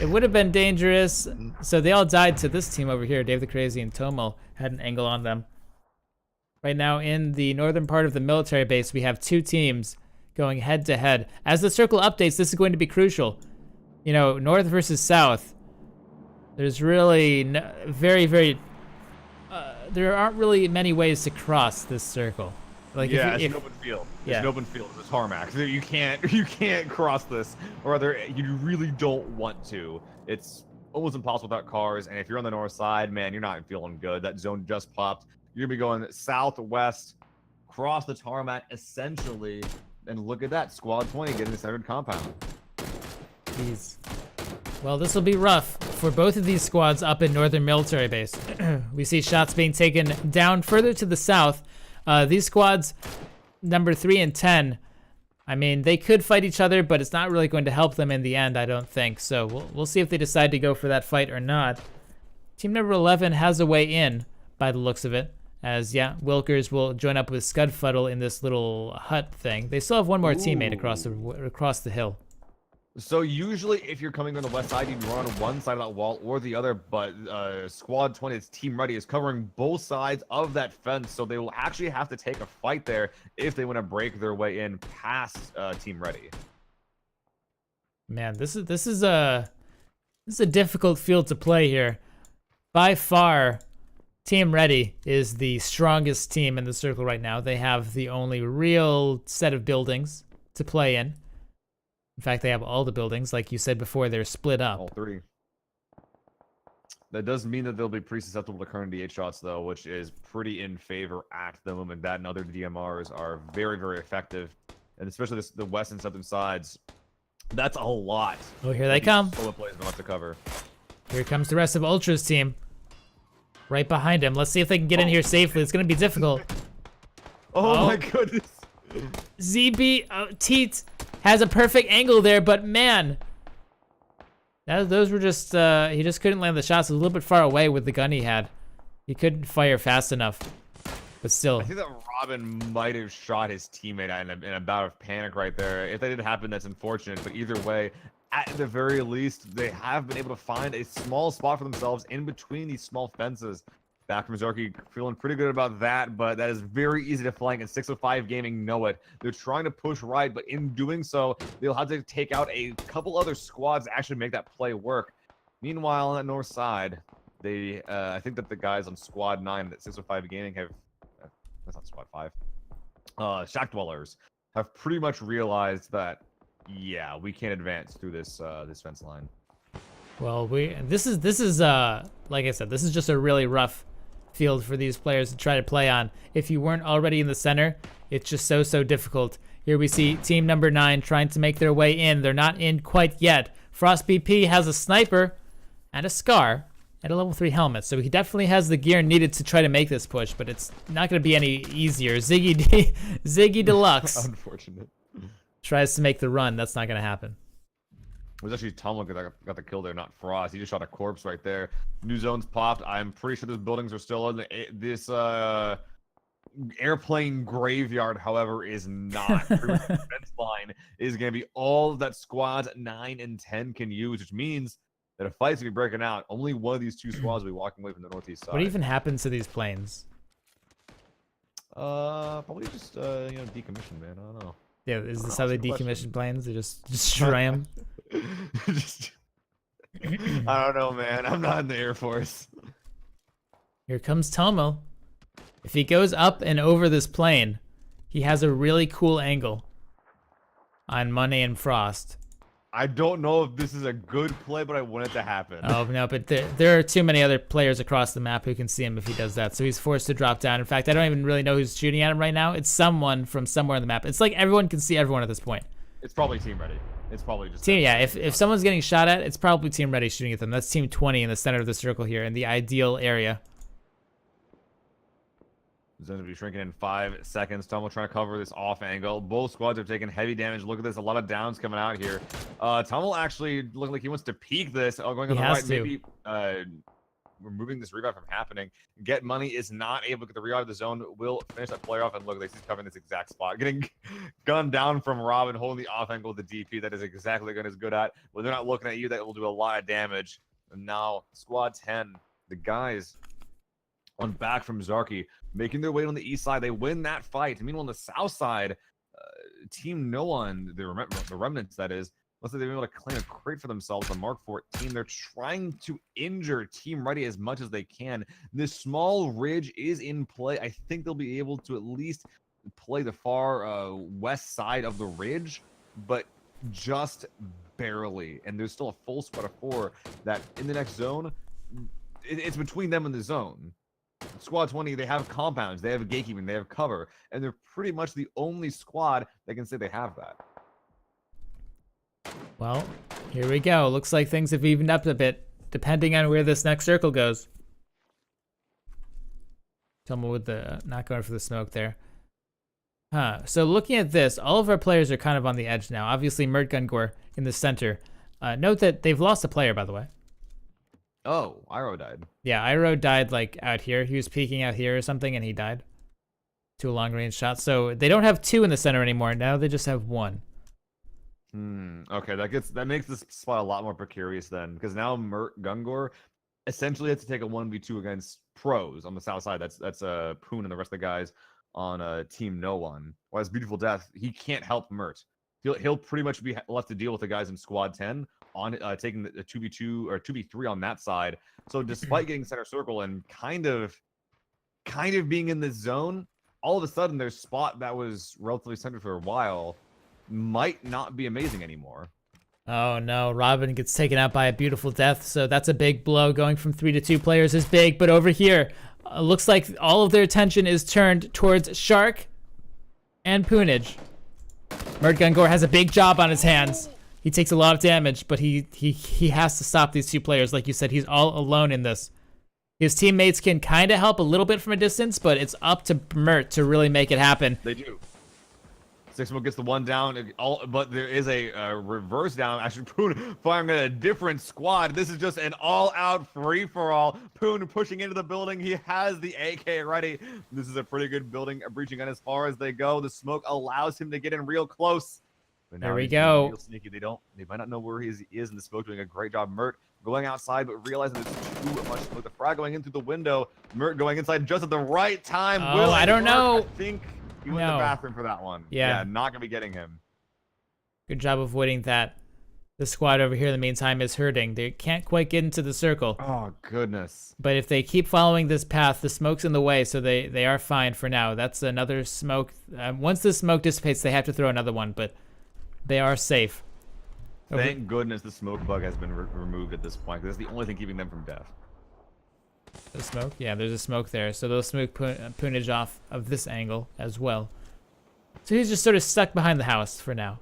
[SPEAKER 2] It would have been dangerous. So they all died to this team over here. Dave the Crazy and Tomo had an angle on them. Right now in the northern part of the military base, we have 2 teams going head to head. As the circle updates, this is going to be crucial. You know, north versus south. There's really there aren't really many ways to cross this circle. Like
[SPEAKER 3] yeah, it's an open field. It's an open field. It's a tarmac. So you can't cross this, or rather, you really don't want to. It's almost impossible without cars. And if you're on the north side, man, you're not feeling good. That zone just popped. You're gonna be going southwest, cross the tarmac essentially, and look at that, squad 20 getting the centered compound.
[SPEAKER 2] Jeez. Well, this will be rough for both of these squads up in northern military base. We see shots being taken down further to the south. These squads, number 3 and 10, I mean, they could fight each other, but it's not really going to help them in the end, I don't think. So we'll see if they decide to go for that fight or not. Team number 11 has a way in, by the looks of it. As, yeah, Wilkers will join up with Scudfuddle in this little hut thing. They still have one more teammate across the hill.
[SPEAKER 3] So usually if you're coming on the west side, you'd run on one side of that wall or the other, but Squad 20, its Team Ready, is covering both sides of that fence, so they will actually have to take a fight there if they want to break their way in past Team Ready.
[SPEAKER 2] Man, this is a difficult field to play here. By far, Team Ready is the strongest team in the circle right now. They have the only real set of buildings to play in. In fact, they have all the buildings. Like you said before, they're split up.
[SPEAKER 3] All three. That does mean that they'll be pretty susceptible to current DH shots, though, which is pretty in favor at the moment. That and other DMRs are very, very effective. And especially the west and southern sides. That's a lot.
[SPEAKER 2] Oh, here they come.
[SPEAKER 3] Bullet players want to cover.
[SPEAKER 2] Here comes the rest of Ultra's team. Right behind him. Let's see if they can get in here safely. It's going to be difficult.
[SPEAKER 3] Oh my goodness.
[SPEAKER 2] ZB, Teet has a perfect angle there, but man, those were just, he just couldn't land the shots. It was a little bit far away with the gun he had. He couldn't fire fast enough, but still.
[SPEAKER 3] I think that Robin might have shot his teammate in a bout of panic right there. If that didn't happen, that's unfortunate, but either way, at the very least, they have been able to find a small spot for themselves in between these small fences. Back from Zarky, feeling pretty good about that, but that is very easy to flank, and 605 Gaming know it. They're trying to push right, but in doing so, they'll have to take out a couple other squads to actually make that play work. Meanwhile, on that north side, they, I think that the guys on Squad 9 that 605 Gaming have, that's not Squad 5, Shack Dwellers, have pretty much realized that, yeah, we can't advance through this this fence line.
[SPEAKER 2] Well, this is like I said, this is just a really rough field for these players to try to play on. If you weren't already in the center, it's just so difficult. Here we see team number 9 trying to make their way in. They're not in quite yet. Frost BP has a sniper and a Scar and a level 3 helmet, so he definitely has the gear needed to try to make this push, but it's not going to be any easier. Ziggy Deluxe
[SPEAKER 3] Unfortunate.
[SPEAKER 2] tries to make the run. That's not going to happen.
[SPEAKER 3] It was actually Tumblr that got the kill there, not Frost. He just shot a corpse right there. New zones popped. I'm pretty sure those buildings are still in this airplane graveyard, however, is not. Pretty much the fence line is going to be all that squads 9 and 10 can use, which means that if fights will be breaking out, only one of these two squads will be walking away from the northeast side.
[SPEAKER 2] What even happens to these planes?
[SPEAKER 3] Probably just decommissioned, man. I don't know.
[SPEAKER 2] Yeah, is this how they decommission planes? They just destroy them?
[SPEAKER 3] I don't know, man. I'm not in the Air Force.
[SPEAKER 2] Here comes Tomo. If he goes up and over this plane, he has a really cool angle on Money and Frost.
[SPEAKER 3] I don't know if this is a good play, but I want it to happen.
[SPEAKER 2] Oh, no, but there are too many other players across the map who can see him if he does that, so he's forced to drop down. In fact, I don't even really know who's shooting at him right now. It's someone from somewhere on the map. It's like everyone can see everyone at this point.
[SPEAKER 3] It's probably Team Ready. It's probably just
[SPEAKER 2] Team, yeah, if someone's getting shot at, it's probably Team Ready shooting at them. That's Team 20 in the center of the circle here, in the ideal area.
[SPEAKER 3] Zone to be shrinking in 5 seconds. Tummel trying to cover this off angle. Both squads have taken heavy damage. Look at this. A lot of downs coming out here. Tummel actually looking like he wants to peek this. Going on the right. Maybe removing this revive from happening. Get Money is not able to get the revive of the zone. Will finish that player off. And look, he's covering this exact spot. Getting gunned down from Robin, holding the off angle with the DP. That is exactly what he's good at. When they're not looking at you, that will do a lot of damage. And now, Squad 10, the guys on back from Zarky, making their way on the east side. They win that fight. Meanwhile, on the south side, Team No One, the remnants, that is, looks like they've been able to claim a crate for themselves, the Mark 14. They're trying to injure Team Ready as much as they can. This small ridge is in play. I think they'll be able to at least play the far west side of the ridge, but just barely. And there's still a full squad of 4 that in the next zone, it's between them and the zone. Squad 20, they have compounds, they have gatekeeping, they have cover, and they're pretty much the only squad that can say they have that.
[SPEAKER 2] Well, here we go. Looks like things have evened up a bit, depending on where this next circle goes. Tell me with the not going for the smoke there. Huh. So looking at this, all of our players are kind of on the edge now. Obviously, Mert Gungor in the center. Note that they've lost a player, by the way.
[SPEAKER 3] Oh, Iro died.
[SPEAKER 2] Yeah, Iro died like out here. He was peeking out here or something, and he died to a long-range shot. So they don't have 2 in the center anymore. Now they just have 1.
[SPEAKER 3] Okay, that makes this spot a lot more precarious then, because now Mert Gungor essentially has to take a 1v2 against pros on the south side. That's Poon and the rest of the guys on team no one. Whereas Beautiful Death, he can't help Mert. He'll pretty much be left to deal with the guys in squad 10 on taking the 2v2 or 2v3 on that side. So despite getting center circle and kind of being in this zone, all of a sudden their spot that was relatively centered for a while might not be amazing anymore.
[SPEAKER 2] Oh no, Robin gets taken out by a Beautiful Death, so that's a big blow. Going from 3 to 2 players is big, but over here, looks like all of their attention is turned towards Shark and Poonage. Mert Gungor has a big job on his hands. He takes a lot of damage, but he has to stop these 2 players. Like you said, he's all alone in this. His teammates can kind of help a little bit from a distance, but it's up to Mert to really make it happen.
[SPEAKER 3] They do. Sixmo gets the 1 down, but there is a reverse down. Actually, Poon firing at a different squad. This is just an all-out free-for-all. Poon pushing into the building. He has the AK ready. This is a pretty good building, breaching in as far as they go. The smoke allows him to get in real close. But
[SPEAKER 2] There we
[SPEAKER 3] he's
[SPEAKER 2] go.
[SPEAKER 3] Real sneaky. They might not know where he is in the smoke, doing a great job. Mert going outside, but realizing there's too much smoke. The frag going in through the window. Mert going inside just at the right time.
[SPEAKER 2] Oh, I don't know.
[SPEAKER 3] I think he went to the bathroom for that one.
[SPEAKER 2] Yeah.
[SPEAKER 3] Not gonna be getting him.
[SPEAKER 2] Good job avoiding that. The squad over here in the meantime is hurting. They can't quite get into the circle.
[SPEAKER 3] Oh, goodness.
[SPEAKER 2] But if they keep following this path, the smoke's in the way, so they are fine for now. That's another smoke. Once the smoke dissipates, they have to throw another one, but they are safe.
[SPEAKER 3] Thank goodness the smoke bug has been removed at this point, because that's the only thing keeping them from death.
[SPEAKER 2] The smoke? Yeah, there's a smoke there. So they'll smoke Poonage off of this angle as well. So he's just sort of stuck behind the house for now.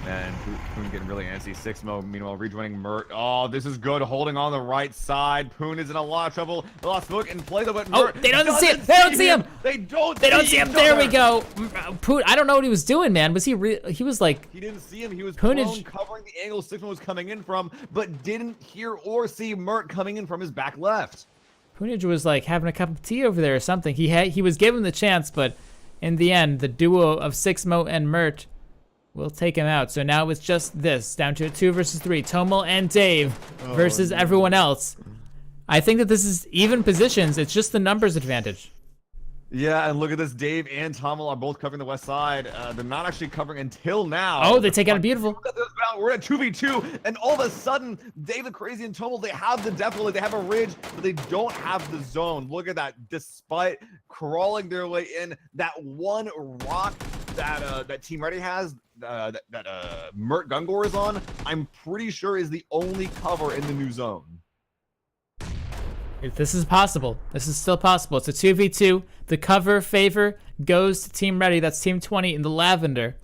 [SPEAKER 3] And Poon getting really antsy. Sixmo, meanwhile, rejoining Mert. Oh, this is good. Holding on the right side. Poon is in a lot of trouble. A lot of smoke in play, though, but Mert
[SPEAKER 2] they don't see him. They don't see him.
[SPEAKER 3] They don't
[SPEAKER 2] see him. There we go. Poon, I don't know what he was doing, man. Was he he was like...
[SPEAKER 3] He didn't see him. He was
[SPEAKER 2] Poonage
[SPEAKER 3] covering the angle Sixmo was coming in from, but didn't hear or see Mert coming in from his back left.
[SPEAKER 2] Poonage was like having a cup of tea over there or something. He was given the chance, but in the end, the duo of Sixmo and Mert will take him out. So now it's just this, down to a 2 versus 3. Tomel and Dave versus everyone else. I think that this is even positions. It's just the numbers advantage.
[SPEAKER 3] Yeah, and look at this. Dave and Tomel are both covering the west side. They're not actually covering until now.
[SPEAKER 2] Oh, they take out a Beautiful.
[SPEAKER 3] Look at this battle. We're at 2v2, and all of a sudden, Dave the Crazy and Tomel, they have the Deathly, they have a ridge, but they don't have the zone. Look at that. Despite crawling their way in, that one rock that Team Ready has, that Mert Gungor is on, I'm pretty sure is the only cover in the new zone.
[SPEAKER 2] If this is possible. This is still possible. It's a 2v2. The cover favor goes to Team Ready. That's Team 20 in the lavender.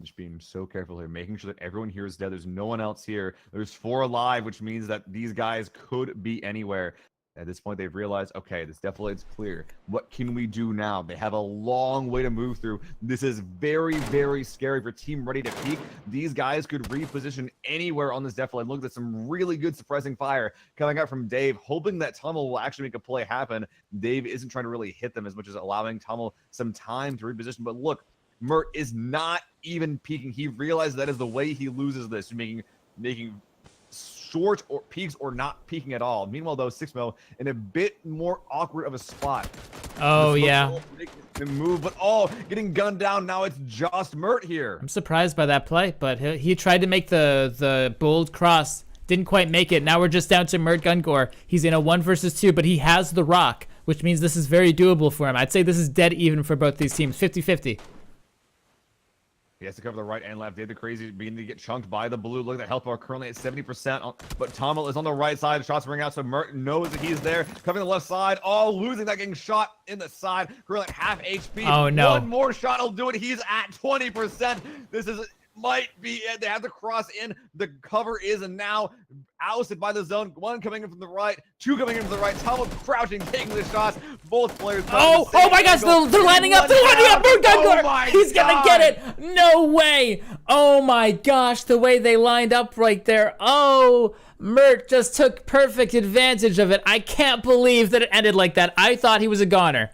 [SPEAKER 3] Just being so careful here, making sure that everyone here is dead. There's no one else here. There's 4 alive, which means that these guys could be anywhere. At this point, they've realized, okay, this Deathlight is clear. What can we do now? They have a long way to move through. This is very, very scary for Team Ready to peek. These guys could reposition anywhere on this Deathlight. Look at some really good suppressing fire coming out from Dave, hoping that Tomel will actually make a play happen. Dave isn't trying to really hit them as much as allowing Tomel some time to reposition. But look, Mert is not even peeking. He realized that is the way he loses this, making short or peaks or not peaking at all. Meanwhile, though, Sixmo in a bit more awkward of a spot.
[SPEAKER 2] Oh, yeah.
[SPEAKER 3] The move, but getting gunned down. Now it's just Mert here.
[SPEAKER 2] I'm surprised by that play, but he tried to make the bold cross. Didn't quite make it. Now we're just down to Mert Gungor. He's in a 1 versus 2, but he has the rock, which means this is very doable for him. I'd say this is dead even for both these teams, 50-50.
[SPEAKER 3] He has to cover the right and left. Dave the Crazy beginning to get chunked by the blue. Look at the health bar currently at 70%. But Tomel is on the right side. Shots ring out, so Mert knows that he's there. Covering the left side. Oh, losing that, getting shot in the side. Currently at half HP.
[SPEAKER 2] Oh, no.
[SPEAKER 3] One more shot will do it. He's at 20%. This is might be it. They have to cross in. The cover is now ousted by the zone. One coming in from the right, two coming in from the right. Talbot crouching, taking the shots. Both players.
[SPEAKER 2] Oh my gosh, they're lining up. They're lining up.
[SPEAKER 3] Oh
[SPEAKER 2] He's gonna get it. No way. Oh my gosh, the way they lined up right there. Oh, Mert just took perfect advantage of it. I can't believe that it ended like that. I thought he was a goner.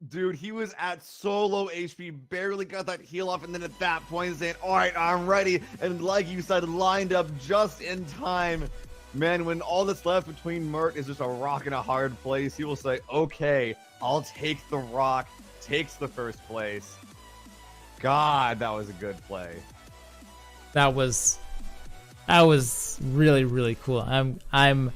[SPEAKER 3] Dude, he was at so low HP, barely got that heal off, and then at that point saying, all right, I'm ready. And like you said, lined up just in time. Man, when all that's left between Mert is just a rock and a hard place, he will say, okay, I'll take the rock. Takes the first place. God, that was a good play.
[SPEAKER 2] That was really, really cool. I'm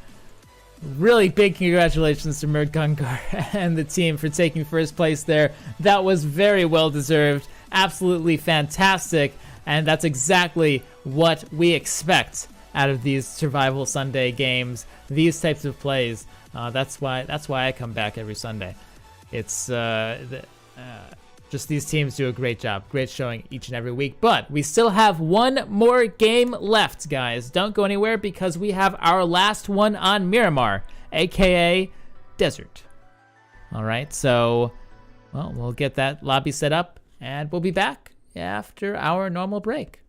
[SPEAKER 2] really big congratulations to Mert Gungar and the team for taking first place there. That was very well deserved, absolutely fantastic, and that's exactly what we expect out of these Survival Sunday games, these types of plays. That's why I come back every Sunday. It's just these teams do a great job, great showing each and every week. But we still have one more game left, guys. Don't go anywhere because we have our last one on Miramar, aka Desert. All right, so well, we'll get that lobby set up and we'll be back after our normal break.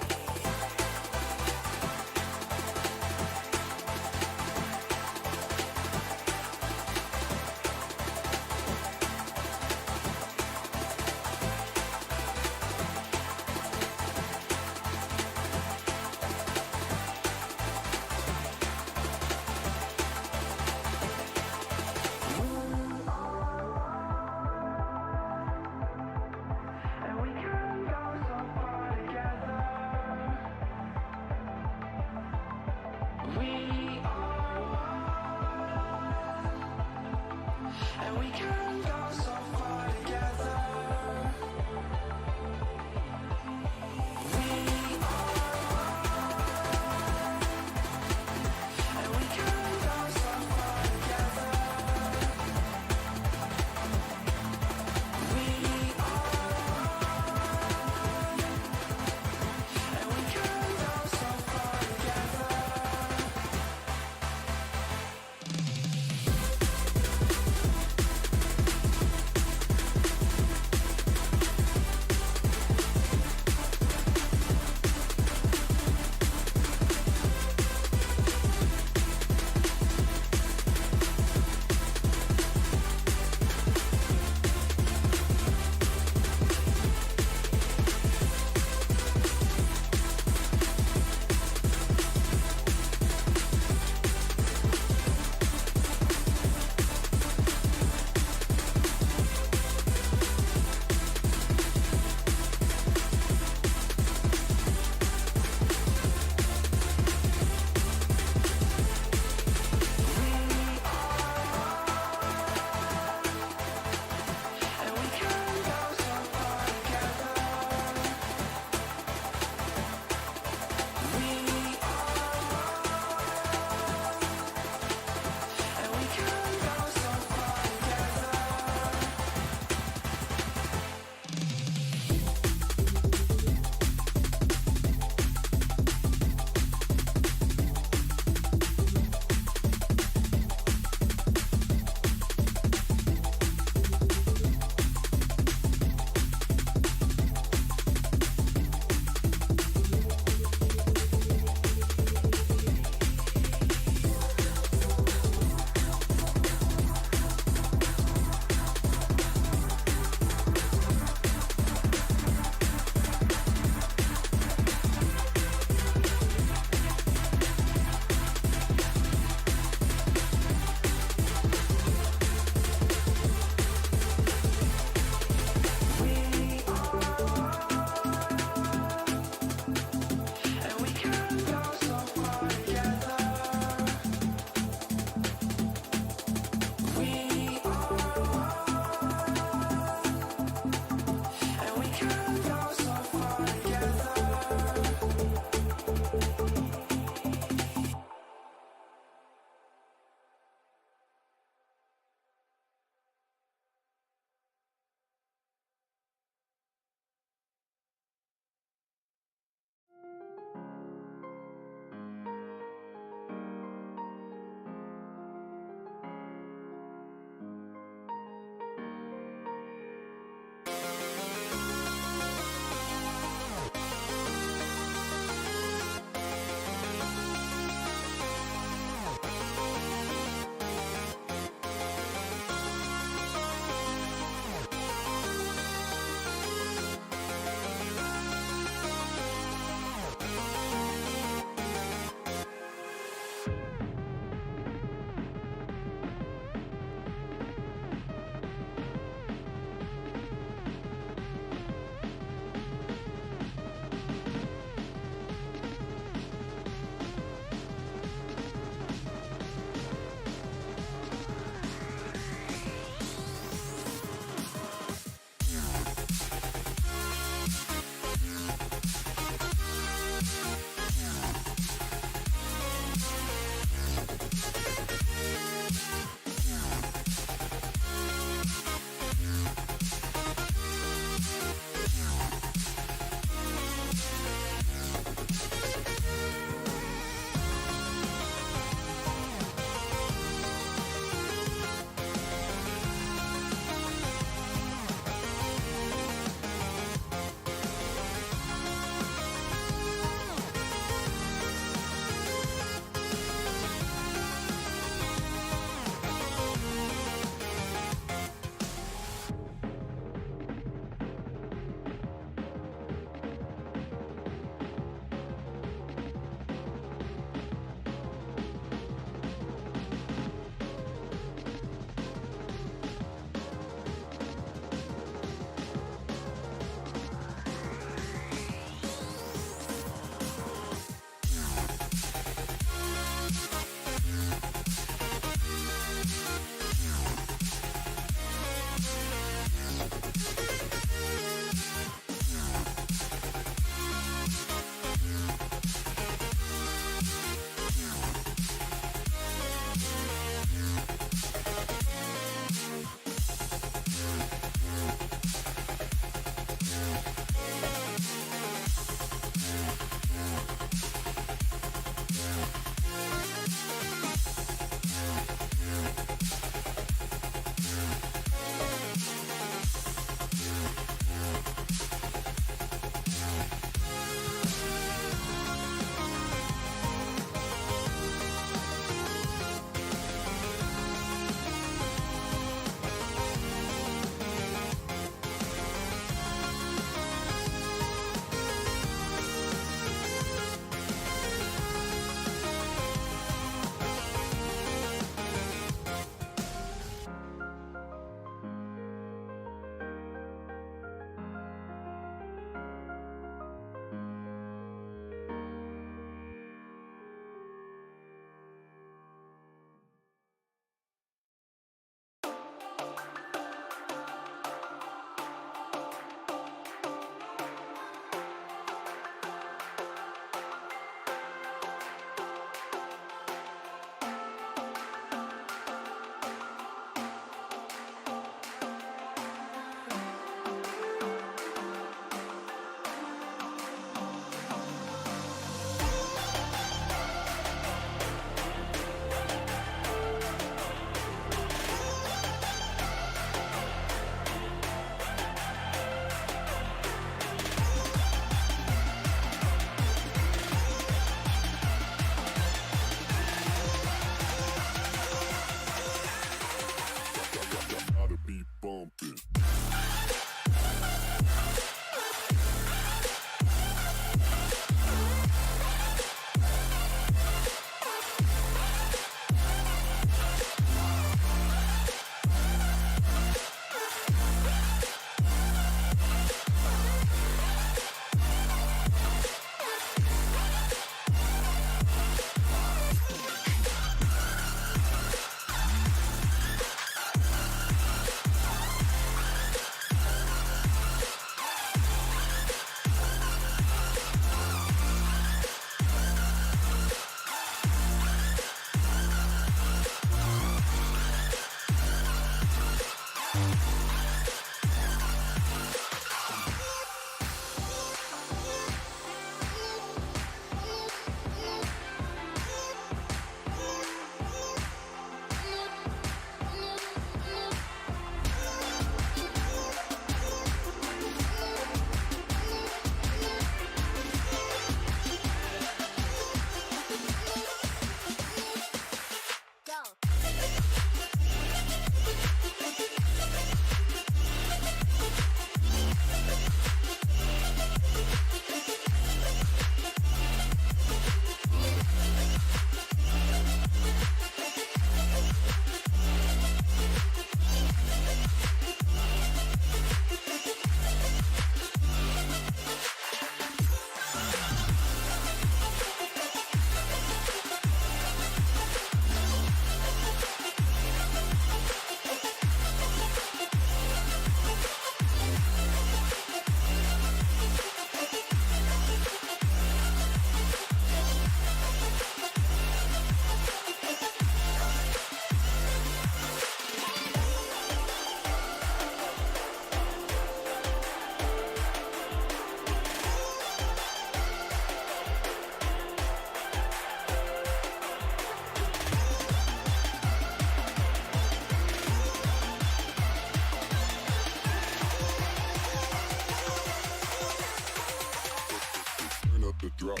[SPEAKER 4] the drop.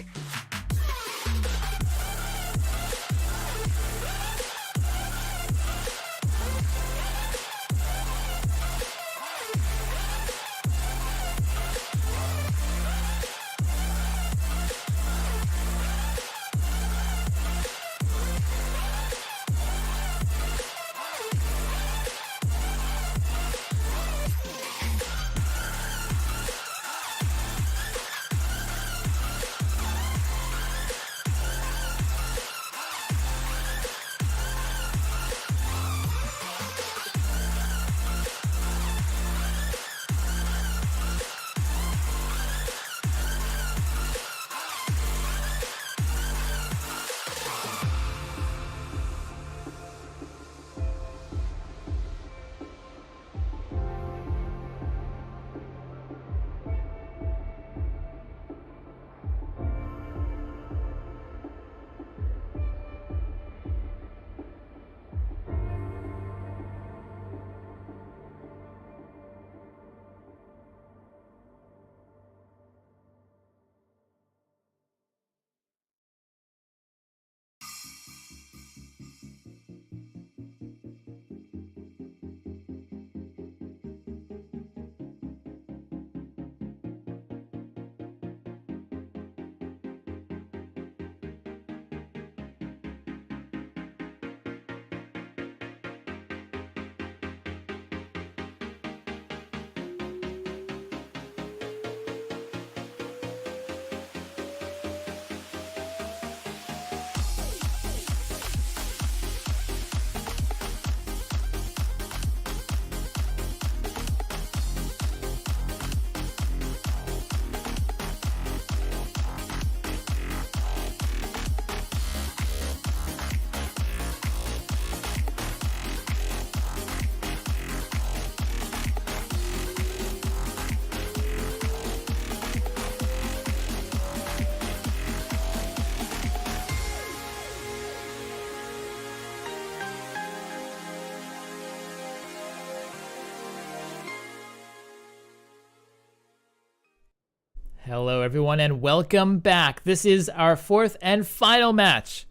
[SPEAKER 2] Hello, everyone, and welcome back. This is our fourth and final match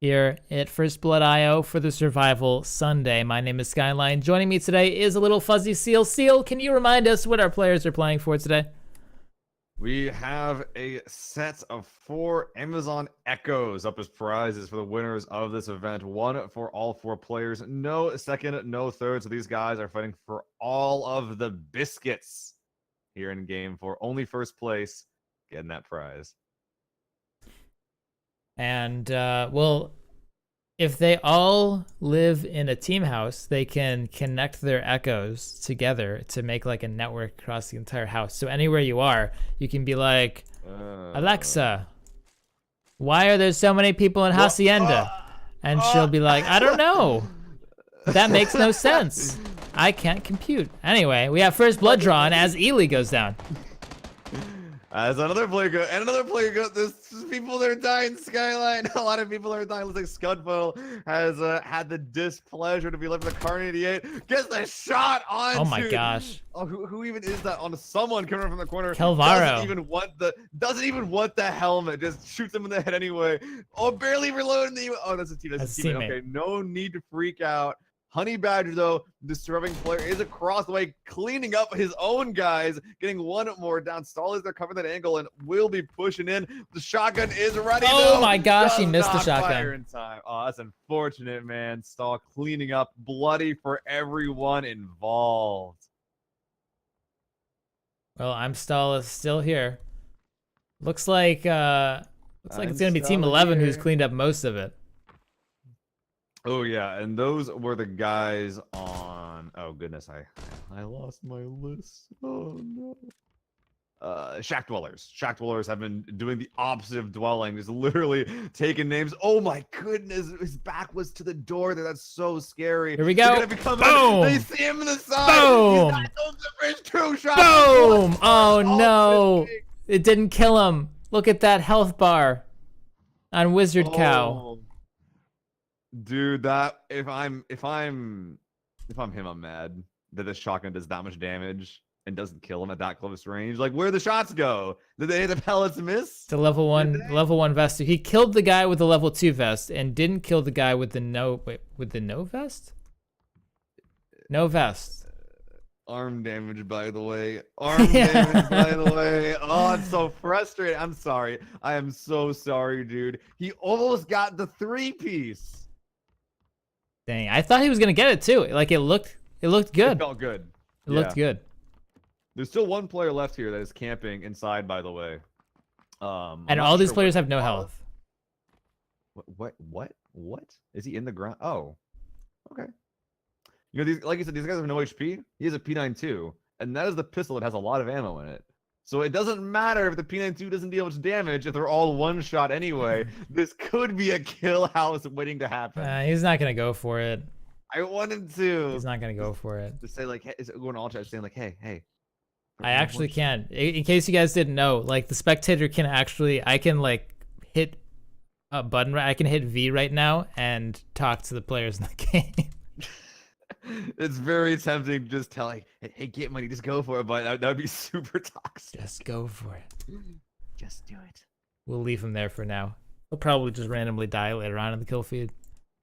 [SPEAKER 2] here at First Blood IO for the Survival Sunday. My name is Skyline. Joining me today is a little fuzzy Seal. Seal, can you remind us what our players are playing for today?
[SPEAKER 3] We have a set of 4 Amazon Echoes up as prizes for the winners of this event. One for all 4 players. No second, no third. So these guys are fighting for all of the biscuits here in game 4. Only first place getting that prize.
[SPEAKER 2] And, well, if they all live in a team house, they can connect their echoes together to make like a network across the entire house. So anywhere you are, you can be like, Alexa, why are there so many people in Hacienda? And she'll be like, I don't know. That makes no sense. I can't compute. Anyway, we have first blood drawn as Ely goes down.
[SPEAKER 3] As another player goes, and another player goes, there's people that are dying, Skyline. A lot of people are dying. Looks like Scudfo has had the displeasure to be left in the Carnage 88. Gets the shot on.
[SPEAKER 2] Oh my gosh.
[SPEAKER 3] Oh, who even is that? On someone coming from the corner.
[SPEAKER 2] Calvaro.
[SPEAKER 3] Doesn't even want the helmet. Just shoots him in the head anyway. Oh, barely reloading the. Oh, that's a team. That's a teammate. Okay, no need to freak out. Honey Badger, though, the surviving player, is across the way, cleaning up his own guys, getting one more down. Stall is there covering that angle and will be pushing in. The shotgun is ready.
[SPEAKER 2] Oh
[SPEAKER 3] though.
[SPEAKER 2] my gosh, he
[SPEAKER 3] Does
[SPEAKER 2] missed the
[SPEAKER 3] not
[SPEAKER 2] shotgun.
[SPEAKER 3] fire in time. Oh, that's unfortunate, man. Stall cleaning up, bloody for everyone involved.
[SPEAKER 2] Well, I'm still here. Looks like it's gonna be Team 11 who's cleaned up most of it.
[SPEAKER 3] Oh yeah, and those were the guys on. Oh goodness, I lost my list. Oh no. Shack Dwellers. Shack Dwellers have been doing the opposite of dwelling. Just literally taking names. Oh my goodness, his back was to the door there. That's so scary.
[SPEAKER 2] Here we go.
[SPEAKER 3] Boom! They see him in the side.
[SPEAKER 2] Boom!
[SPEAKER 3] He's not over the bridge. 2 shots.
[SPEAKER 2] Boom! Oh no, it didn't kill him. Look at that health bar on Wizard Cow.
[SPEAKER 3] Dude, that if I'm him, I'm mad that this shotgun does that much damage and doesn't kill him at that close range. Like, where'd the shots go? Did the pellets miss?
[SPEAKER 2] It's a level one vest. He killed the guy with the level 2 vest and didn't kill the guy with the no vest? No vest.
[SPEAKER 3] Arm damage, by the way. Arm damage, by the way. Oh, it's so frustrating. I'm sorry. I am so sorry, dude. He almost got the 3-piece.
[SPEAKER 2] Dang, I thought he was gonna get it too. Like, it looked good.
[SPEAKER 3] It felt good.
[SPEAKER 2] It looked good.
[SPEAKER 3] There's still one player left here that is camping inside, by the way.
[SPEAKER 2] And all these players have no health.
[SPEAKER 3] What? Is he in the ground? Oh, okay. You know, these, like you said, these guys have no HP. He has a P92, and that is the pistol that has a lot of ammo in it. So it doesn't matter if the P92 doesn't deal much damage if they're all one shot anyway. This could be a kill house waiting to happen.
[SPEAKER 2] He's not gonna go for it.
[SPEAKER 3] I want him to.
[SPEAKER 2] He's not gonna go for it.
[SPEAKER 3] To say like, hey, is it going all chat saying like, hey.
[SPEAKER 2] I actually can. In case you guys didn't know, like the spectator can actually, I can like hit a button. I can hit V right now and talk to the players in the game.
[SPEAKER 3] It's very tempting to just tell like, hey, get money, just go for it, but that would be super toxic.
[SPEAKER 2] Just go for it.
[SPEAKER 3] Just do it.
[SPEAKER 2] We'll leave him there for now. He'll probably just randomly die later on in the kill feed.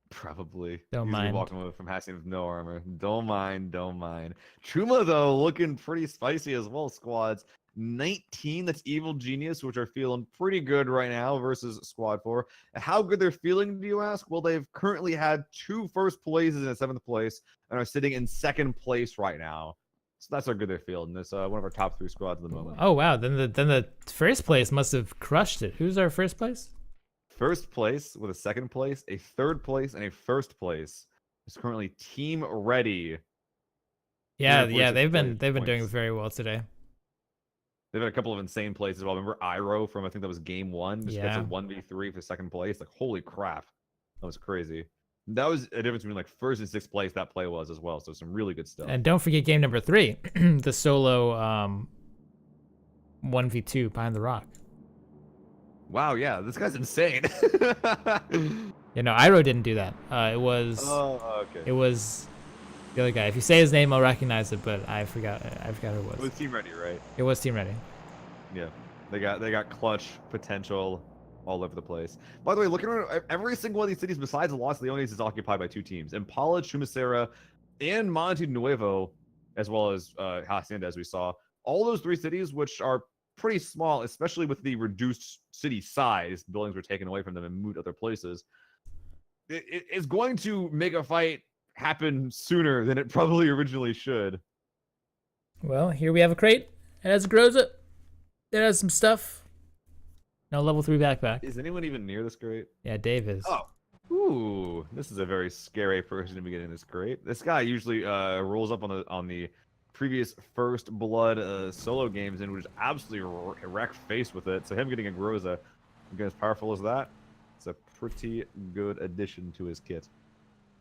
[SPEAKER 3] Probably.
[SPEAKER 2] Don't mind.
[SPEAKER 3] Walking away from Hassing with no armor. Don't mind. Truma, though, looking pretty spicy as well, squads. 19, that's Evil Genius, which are feeling pretty good right now versus Squad 4. And how good they're feeling, do you ask? Well, they've currently had 2 first places and a 7th place and are sitting in 2nd place right now. So that's how good they're feeling. This one of our top 3 squads at the moment.
[SPEAKER 2] Oh, wow. Then the first place must have crushed it. Who's our first place?
[SPEAKER 3] First place with a 2nd place, a 3rd place, and a 1st place is currently team ready.
[SPEAKER 2] Yeah, they've been doing very well today.
[SPEAKER 3] They've had a couple of insane plays as well. Remember Iro from, I think that was game 1? Just gets a 1v3 for 2nd place. Like, holy crap. That was crazy. That was a difference between like 1st and 6th place that play was as well. So some really good stuff.
[SPEAKER 2] And don't forget game number 3, the solo 1v2 behind the rock.
[SPEAKER 3] Wow, yeah, this guy's insane.
[SPEAKER 2] You know, Iro didn't do that. It was it was the other guy. If you say his name, I'll recognize it, but I forgot who it was.
[SPEAKER 3] It was Team Ready, right?
[SPEAKER 2] It was Team Ready.
[SPEAKER 3] Yeah, they got clutch potential all over the place. By the way, looking around, every single one of these cities besides Los Leones is occupied by 2 teams. Impala, Chumacera, and Monte Nuevo, as well as Hacienda, as we saw. All those 3 cities, which are pretty small, especially with the reduced city size, buildings were taken away from them and moved other places. It's going to make a fight happen sooner than it probably originally should.
[SPEAKER 2] Well, here we have a crate. It has a Groza. It has some stuff. No level 3 backpack.
[SPEAKER 3] Is anyone even near this crate?
[SPEAKER 2] Yeah, Dave is.
[SPEAKER 3] Oh. Ooh, this is a very scary person to be getting this crate. This guy usually rolls up on the previous First Blood solo games and would just absolutely wreck face with it. So him getting a Groza, again, as powerful as that, it's a pretty good addition to his kit.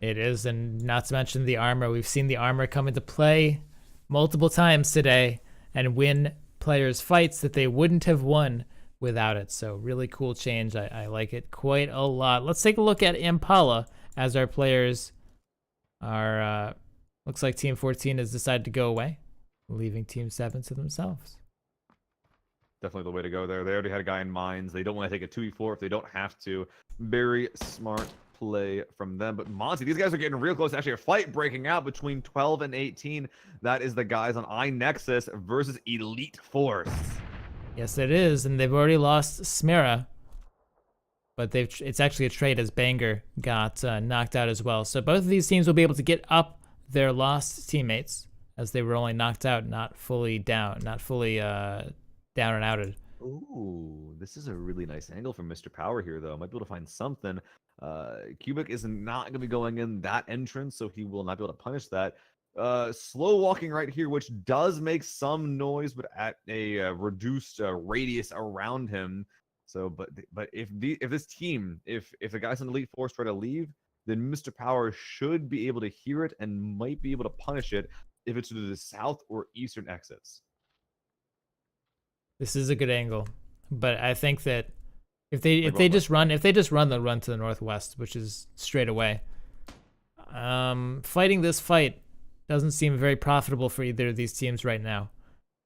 [SPEAKER 2] It is, and not to mention the armor. We've seen the armor come into play multiple times today and win players fights that they wouldn't have won without it. So really cool change. I like it quite a lot. Let's take a look at Impala as our players are... looks like Team 14 has decided to go away, leaving Team 7 to themselves.
[SPEAKER 3] Definitely the way to go there. They already had a guy in mines. They don't want to take a 2v4 if they don't have to. Very smart play from them. But Monty, these guys are getting real close. Actually, a fight breaking out between 12 and 18. That is the guys on iNexus versus Elite Force.
[SPEAKER 2] Yes, it is, and they've already lost Smera. But it's actually a trade as Banger got knocked out as well. So both of these teams will be able to get up their lost teammates, as they were only knocked out, not fully down, not fully down and outed.
[SPEAKER 3] Ooh, this is a really nice angle from Mr. Power here, though. Might be able to find something. Cubic is not going to be going in that entrance, so he will not be able to punish that. Slow walking right here, which does make some noise, but at a reduced radius around him. So, but if this team, if the guys in Elite Force try to leave, then Mr. Power should be able to hear it and might be able to punish it if it's to the south or eastern exits.
[SPEAKER 2] This is a good angle, but I think that if they just run, they'll run to the northwest, which is straight away. Fighting this fight doesn't seem very profitable for either of these teams right now.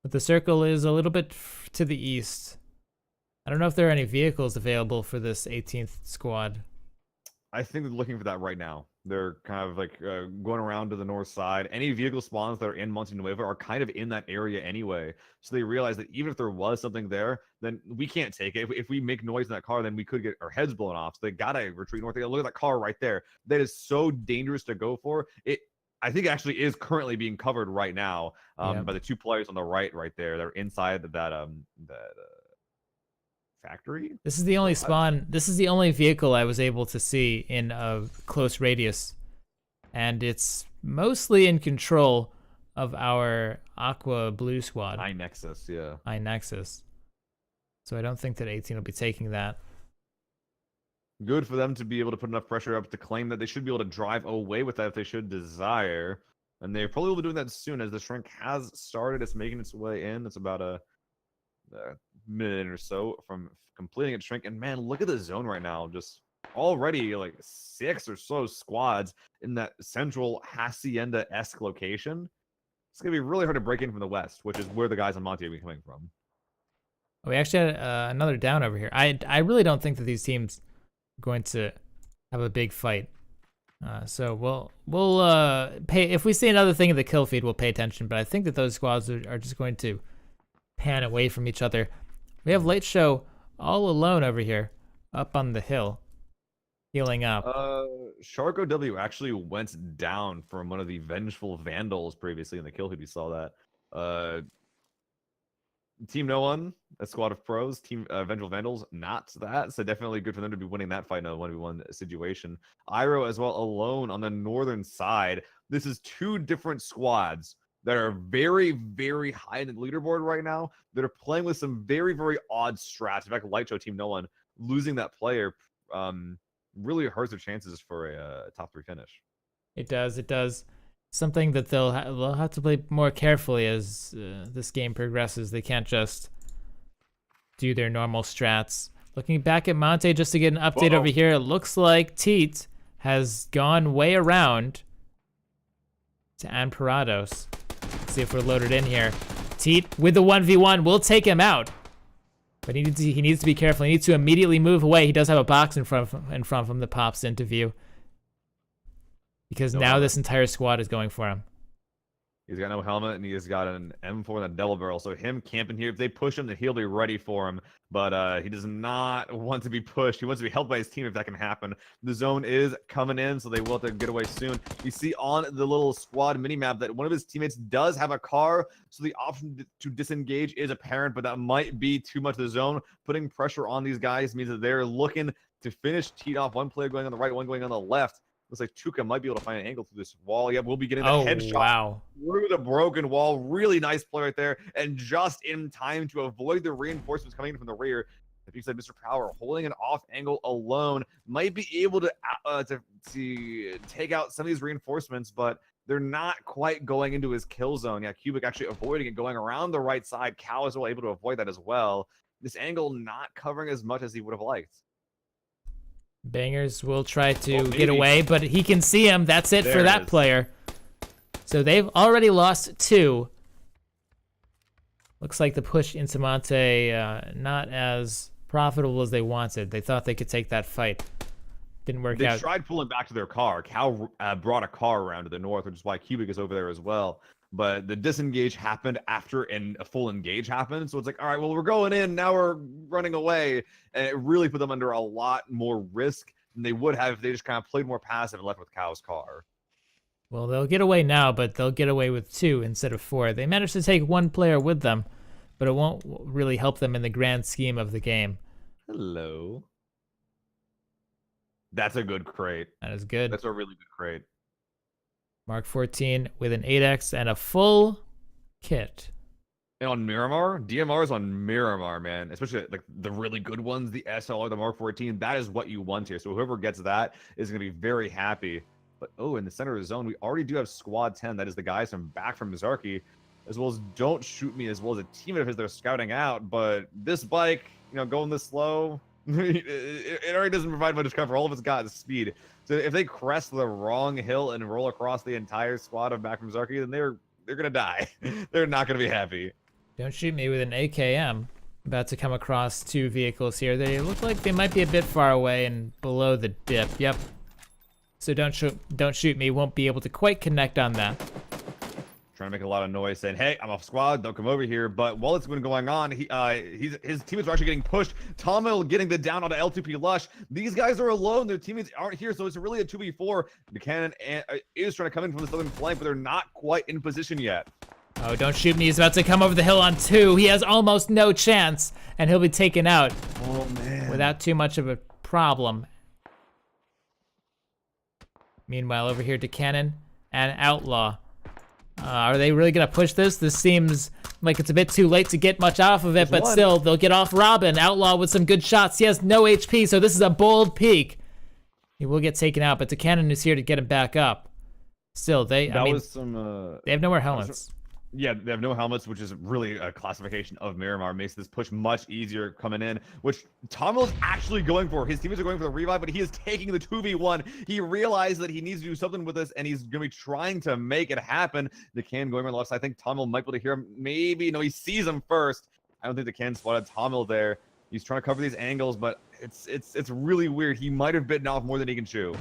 [SPEAKER 2] But the circle is a little bit to the east. I don't know if there are any vehicles available for this 18th squad.
[SPEAKER 3] I think they're looking for that right now. They're kind of like going around to the north side. Any vehicle spawns that are in Monte Nuevo are kind of in that area anyway. So they realize that even if there was something there, then we can't take it. If we make noise in that car, then we could get our heads blown off. So they gotta retreat north. They gotta look at that car right there. That is so dangerous to go for. I think it actually is currently being covered right now by the two players on the right there. They're inside that factory.
[SPEAKER 2] This is the only spawn. This is the only vehicle I was able to see in a close radius, and it's mostly in control of our Aqua Blue squad.
[SPEAKER 3] iNexus, yeah.
[SPEAKER 2] iNexus. So I don't think that 18 will be taking that.
[SPEAKER 3] Good for them to be able to put enough pressure up to claim that they should be able to drive away with that if they should desire. And they probably will be doing that soon as the shrink has started. It's making its way in. It's about a minute or so from completing its shrink. And man, look at the zone right now. Just already like 6 or so squads in that central Hacienda-esque location. It's going to be really hard to break in from the west, which is where the guys on Monte are coming from.
[SPEAKER 2] We actually had another down over here. I really don't think that these teams going to have a big fight, so we'll pay if we see another thing in the kill feed. We'll pay attention, but I think that those squads are just going to pan away from each other. We have Late Show all alone over here, up on the hill, healing up.
[SPEAKER 3] Sharko W actually went down from one of the Vengeful Vandals previously in the kill feed. We saw that. Team No One, a squad of pros. Team Vengeful Vandals, not that. So definitely good for them to be winning that fight in a 1v1 situation. Iro as well, alone on the northern side. This is two different squads that are very, very high in the leaderboard right now that are playing with some very, very odd strats. In fact, Light Show Team No One losing that player really hurts their chances for a top 3 finish.
[SPEAKER 2] It does. It does. Something that they'll have to play more carefully as this game progresses. They can't just do their normal strats. Looking back at Monte just to get an update over here, it looks like Teat has gone way around to Anparados. Let's see if we're loaded in here. Teat with the 1v1 will take him out. But he needs to be careful. He needs to immediately move away. He does have a box in front of him that pops into view. Because now this entire squad is going for him.
[SPEAKER 3] He's got no helmet, and he has got an M4 and a double barrel. So him camping here, if they push him, then he'll be ready for him. But he does not want to be pushed. He wants to be helped by his team if that can happen. The zone is coming in, so they will have to get away soon. You see on the little squad minimap that one of his teammates does have a car, so the option to disengage is apparent, but that might be too much of the zone. Putting pressure on these guys means that they're looking to finish Teat off. One player going on the right, one going on the left. Looks like Chuka might be able to find an angle through this wall. Yep, we'll be getting the headshot through the broken wall. Really nice play right there. And just in time to avoid the reinforcements coming in from the rear. If you said Mr. Power holding an off angle alone might be able to take out some of these reinforcements, but they're not quite going into his kill zone. Yeah, Cubic actually avoiding it, going around the right side. Cal is well able to avoid that as well. This angle not covering as much as he would have liked.
[SPEAKER 2] Bangers will try to get away, but he can see him. That's it for that player. So they've already lost 2. Looks like the push into Monte not as profitable as they wanted. They thought they could take that fight. Didn't work out.
[SPEAKER 3] They tried pulling back to their car. Cal brought a car around to the north, which is why Cubic is over there as well. But the disengage happened after a full engage happened. So it's like, all right, well, we're going in. Now we're running away. And it really put them under a lot more risk than they would have if they just kind of played more passive and left with Cal's car.
[SPEAKER 2] Well, they'll get away now, but they'll get away with 2 instead of 4. They managed to take 1 player with them, but it won't really help them in the grand scheme of the game.
[SPEAKER 3] Hello. That's a good crate.
[SPEAKER 2] That is good.
[SPEAKER 3] That's a really good crate.
[SPEAKER 2] Mark 14 with an 8x and a full kit.
[SPEAKER 3] And on Miramar, DMRs on Miramar, man, especially like the really good ones, the SLR, the Mark 14, that is what you want here. So whoever gets that is going to be very happy. But in the center of the zone, we already do have Squad 10. That is the guys from Zarky, as well as Don't Shoot Me, as well as a team of his they're scouting out. But this bike, going this slow, it already doesn't provide much cover. All of it's got speed. So if they crest the wrong hill and roll across the entire squad of Zarky, then they're gonna die. They're not gonna be happy.
[SPEAKER 2] Don't shoot me with an AKM. About to come across 2 vehicles here. They look like they might be a bit far away and below the dip. Yep. So don't shoot me. Won't be able to quite connect on that.
[SPEAKER 3] Trying to make a lot of noise, saying, "Hey, I'm off squad. Don't come over here." But while it's been going on, his teammates are actually getting pushed. Tomo getting the down onto L2P Lush. These guys are alone. Their teammates aren't here, so it's really a 2v4. Buchanan is trying to come in from the southern flank, but they're not quite in position yet.
[SPEAKER 2] Oh, don't shoot me. He's about to come over the hill on 2. He has almost no chance, and he'll be taken out.
[SPEAKER 3] Oh, man.
[SPEAKER 2] Without too much of a problem. Meanwhile, over here to Cannon and Outlaw. Are they really gonna push this? This seems like it's a bit too late to get much off of it, but still, they'll get off Robin. Outlaw with some good shots. He has no HP, so this is a bold peek. He will get taken out, but the Cannon is here to get him back up. Still, they have no more helmets.
[SPEAKER 3] Yeah, they have no helmets, which is really a classification of Miramar. Makes this push much easier coming in, which Tomo's actually going for. His teammates are going for the revive, but he is taking the 2v1. He realized that he needs to do something with this, and he's going to be trying to make it happen. The can going on the left side. I think Tomo might be able to hear him. Maybe. No, he sees him first. I don't think the can spotted Tomo there. He's trying to cover these angles, but it's really weird. He might have bitten off more than he can chew.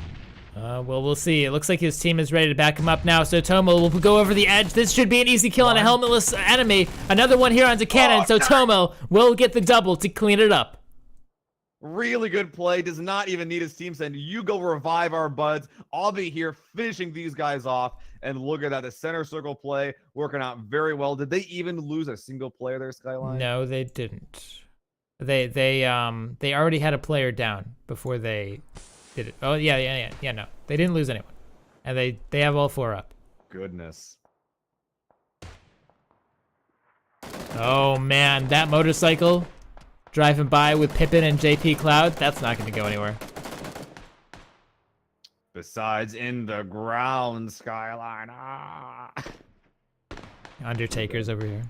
[SPEAKER 2] Well, we'll see. It looks like his team is ready to back him up now, so Tomo will go over the edge. This should be an easy kill on a helmetless enemy. Another one here onto Cannon, so Tomo will get the double to clean it up.
[SPEAKER 3] Really good play. Does not even need his team send. You go revive our buds. I'll be here finishing these guys off. And look at that. The center circle play working out very well. Did they even lose a single player there, Skyline?
[SPEAKER 2] No, they didn't. They already had a player down before they did it. Oh, yeah, no. They didn't lose anyone. And they have all 4 up.
[SPEAKER 3] Goodness.
[SPEAKER 2] Oh, man. That motorcycle driving by with Pippin and JP Cloud, that's not going to go anywhere.
[SPEAKER 3] Besides in the ground, Skyline.
[SPEAKER 2] Undertaker's over here.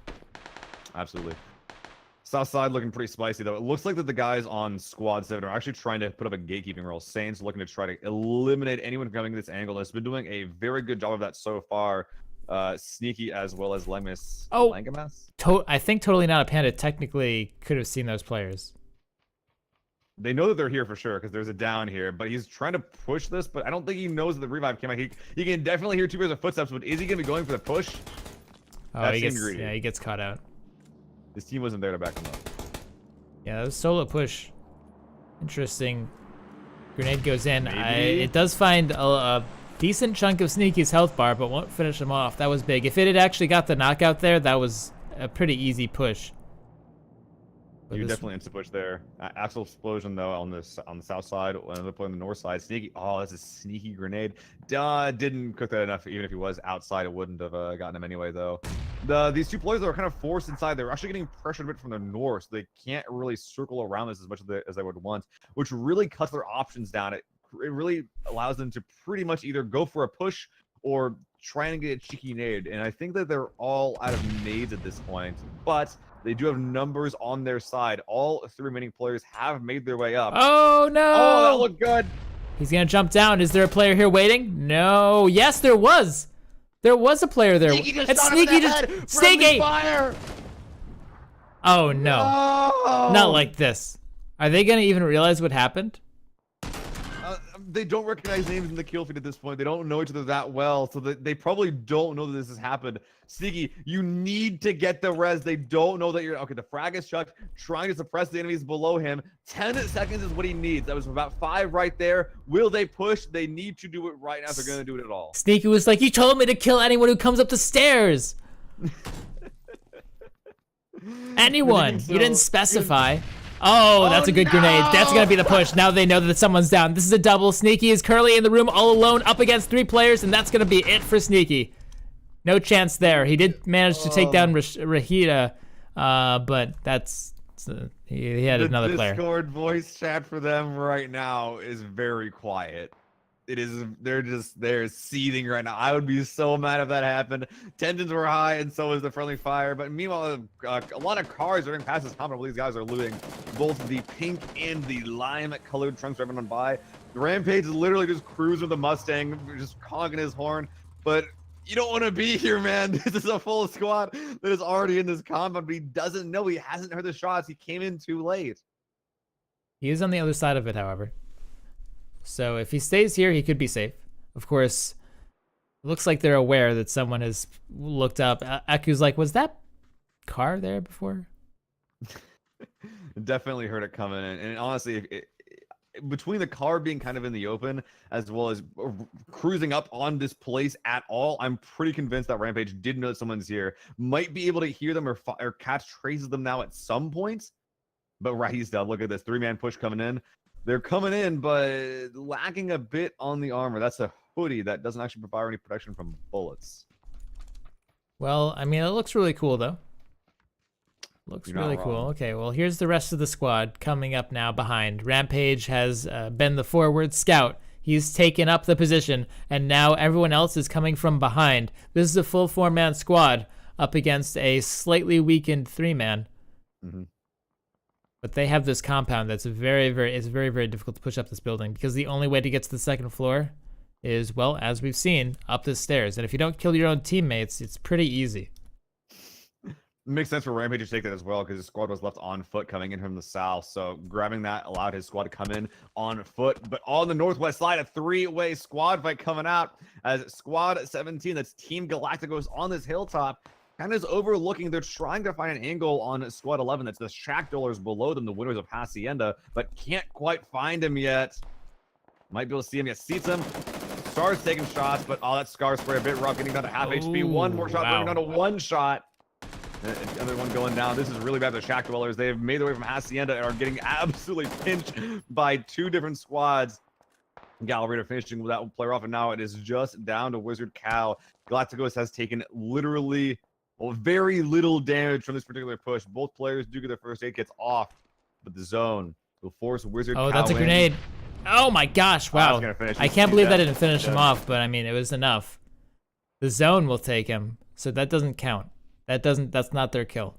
[SPEAKER 3] Absolutely. South side looking pretty spicy, though. It looks like that the guys on Squad 7 are actually trying to put up a gatekeeping role. Saints looking to try to eliminate anyone coming to this angle. It's been doing a very good job of that so far. Sneaky as well as Lemus.
[SPEAKER 2] Oh,
[SPEAKER 3] Langamas?
[SPEAKER 2] I think Totally Not a Panda technically could have seen those players.
[SPEAKER 3] They know that they're here for sure because there's a down here, but he's trying to push this, but I don't think he knows that the revive came out. He can definitely hear 2 pairs of footsteps, but is he going to be going for the push?
[SPEAKER 2] Oh, he gets caught out.
[SPEAKER 3] His team wasn't there to back him up.
[SPEAKER 2] Yeah, that was solo push. Interesting. Grenade goes in. It does find a decent chunk of Sneaky's health bar, but won't finish him off. That was big. If it had actually got the knockout there, that was a pretty easy push.
[SPEAKER 3] You definitely instant push there. Axle explosion though on the south side, another play on the north side. Sneaky. Oh, that's a sneaky grenade. Didn't cook that enough. Even if he was outside, it wouldn't have gotten him anyway though. These 2 players are kind of forced inside. They're actually getting pressured a bit from the north, so they can't really circle around this as much as they would want, which really cuts their options down. It really allows them to pretty much either go for a push or try and get a cheeky nade. And I think that they're all out of nades at this point, but they do have numbers on their side. All 3 remaining players have made their way up.
[SPEAKER 2] Oh, no!
[SPEAKER 3] Oh, that looked good.
[SPEAKER 2] He's going to jump down. Is there a player here waiting? No. Yes, there was. There was a player there.
[SPEAKER 3] Sneaky just
[SPEAKER 2] and Sneaky just... Sneaky!
[SPEAKER 3] Fire!
[SPEAKER 2] Oh, no. Not like this. Are they going to even realize what happened?
[SPEAKER 3] They don't recognize names in the kill feed at this point. They don't know each other that well, so they probably don't know that this has happened. Sneaky, you need to get the res. They don't know that you're... Okay, the frag is chucked, trying to suppress the enemies below him. 10 seconds is what he needs. That was about 5 right there. Will they push? They need to do it right now if they're going to do it at all.
[SPEAKER 2] Sneaky was like, you told me to kill anyone who comes up the stairs. Anyone. You didn't specify. Oh, that's a good grenade. That's going to be the push. Now they know that someone's down. This is a double. Sneaky is currently in the room all alone up against 3 players, and that's going to be it for Sneaky. No chance there. He did manage to take down Rahita, but that's... he had another player.
[SPEAKER 3] The Discord voice chat for them right now is very quiet. They're seething right now. I would be so mad if that happened. Tensions were high, and so was the friendly fire. But meanwhile, a lot of cars are going past this tunnel. These guys are looting both the pink and the lime-colored trunks driving on by. The Rampage is literally just cruising with the Mustang, just conking his horn. But you don't want to be here, man. This is a full squad that is already in this compound, but he doesn't know. He hasn't heard the shots. He came in too late.
[SPEAKER 2] He is on the other side of it, however. So if he stays here, he could be safe. Of course, it looks like they're aware that someone has looked up. Aku's like, was that car there before?
[SPEAKER 3] Definitely heard it coming in. And honestly, between the car being kind of in the open as well as cruising up on this place at all, I'm pretty convinced that Rampage did know that someone's here. Might be able to hear them or catch traces of them now at some point. But Rahe's down. Look at this 3-man push coming in. They're coming in, but lacking a bit on the armor. That's a hoodie that doesn't actually provide any protection from bullets.
[SPEAKER 2] Well, I mean, it looks really cool, though. Looks really cool. Okay, well, here's the rest of the squad coming up now behind. Rampage has been the forward scout. He's taken up the position, and now everyone else is coming from behind. This is a full 4-man squad up against a slightly weakened 3-man.
[SPEAKER 3] Mm-hmm.
[SPEAKER 2] But they have this compound that's very, very difficult to push up this building because the only way to get to the second floor is, well, as we've seen, up the stairs. And if you don't kill your own teammates, it's pretty easy.
[SPEAKER 3] Makes sense for Rampage to take that as well because his squad was left on foot coming in from the south. So grabbing that allowed his squad to come in on foot. But on the northwest side, a 3-way squad fight coming out as Squad 17, that's Team Galacticos on this hilltop, kind of is overlooking. They're trying to find an angle on Squad 11. That's the Shack Dollars below them, the winners of Hacienda, but can't quite find him yet. Might be able to see him yet. Sees him. Star's taking shots, but that Scar spray a bit rough, getting down to half HP. One more shot, bringing down to 1 shot. Another one going down. This is really bad for the Shack Dwellers. They have made their way from Hacienda and are getting absolutely pinched by 2 different squads. Gallery finishing with that player off, and now it is just down to Wizard Cow. Galacticos has taken literally very little damage from this particular push. Both players do get their first aid kits off, but the zone will force Wizard Cow.
[SPEAKER 2] Oh, that's a grenade. Oh my gosh, wow. I can't believe that didn't finish him off, but I mean, it was enough. The zone will take him, so that doesn't count. That's not their kill.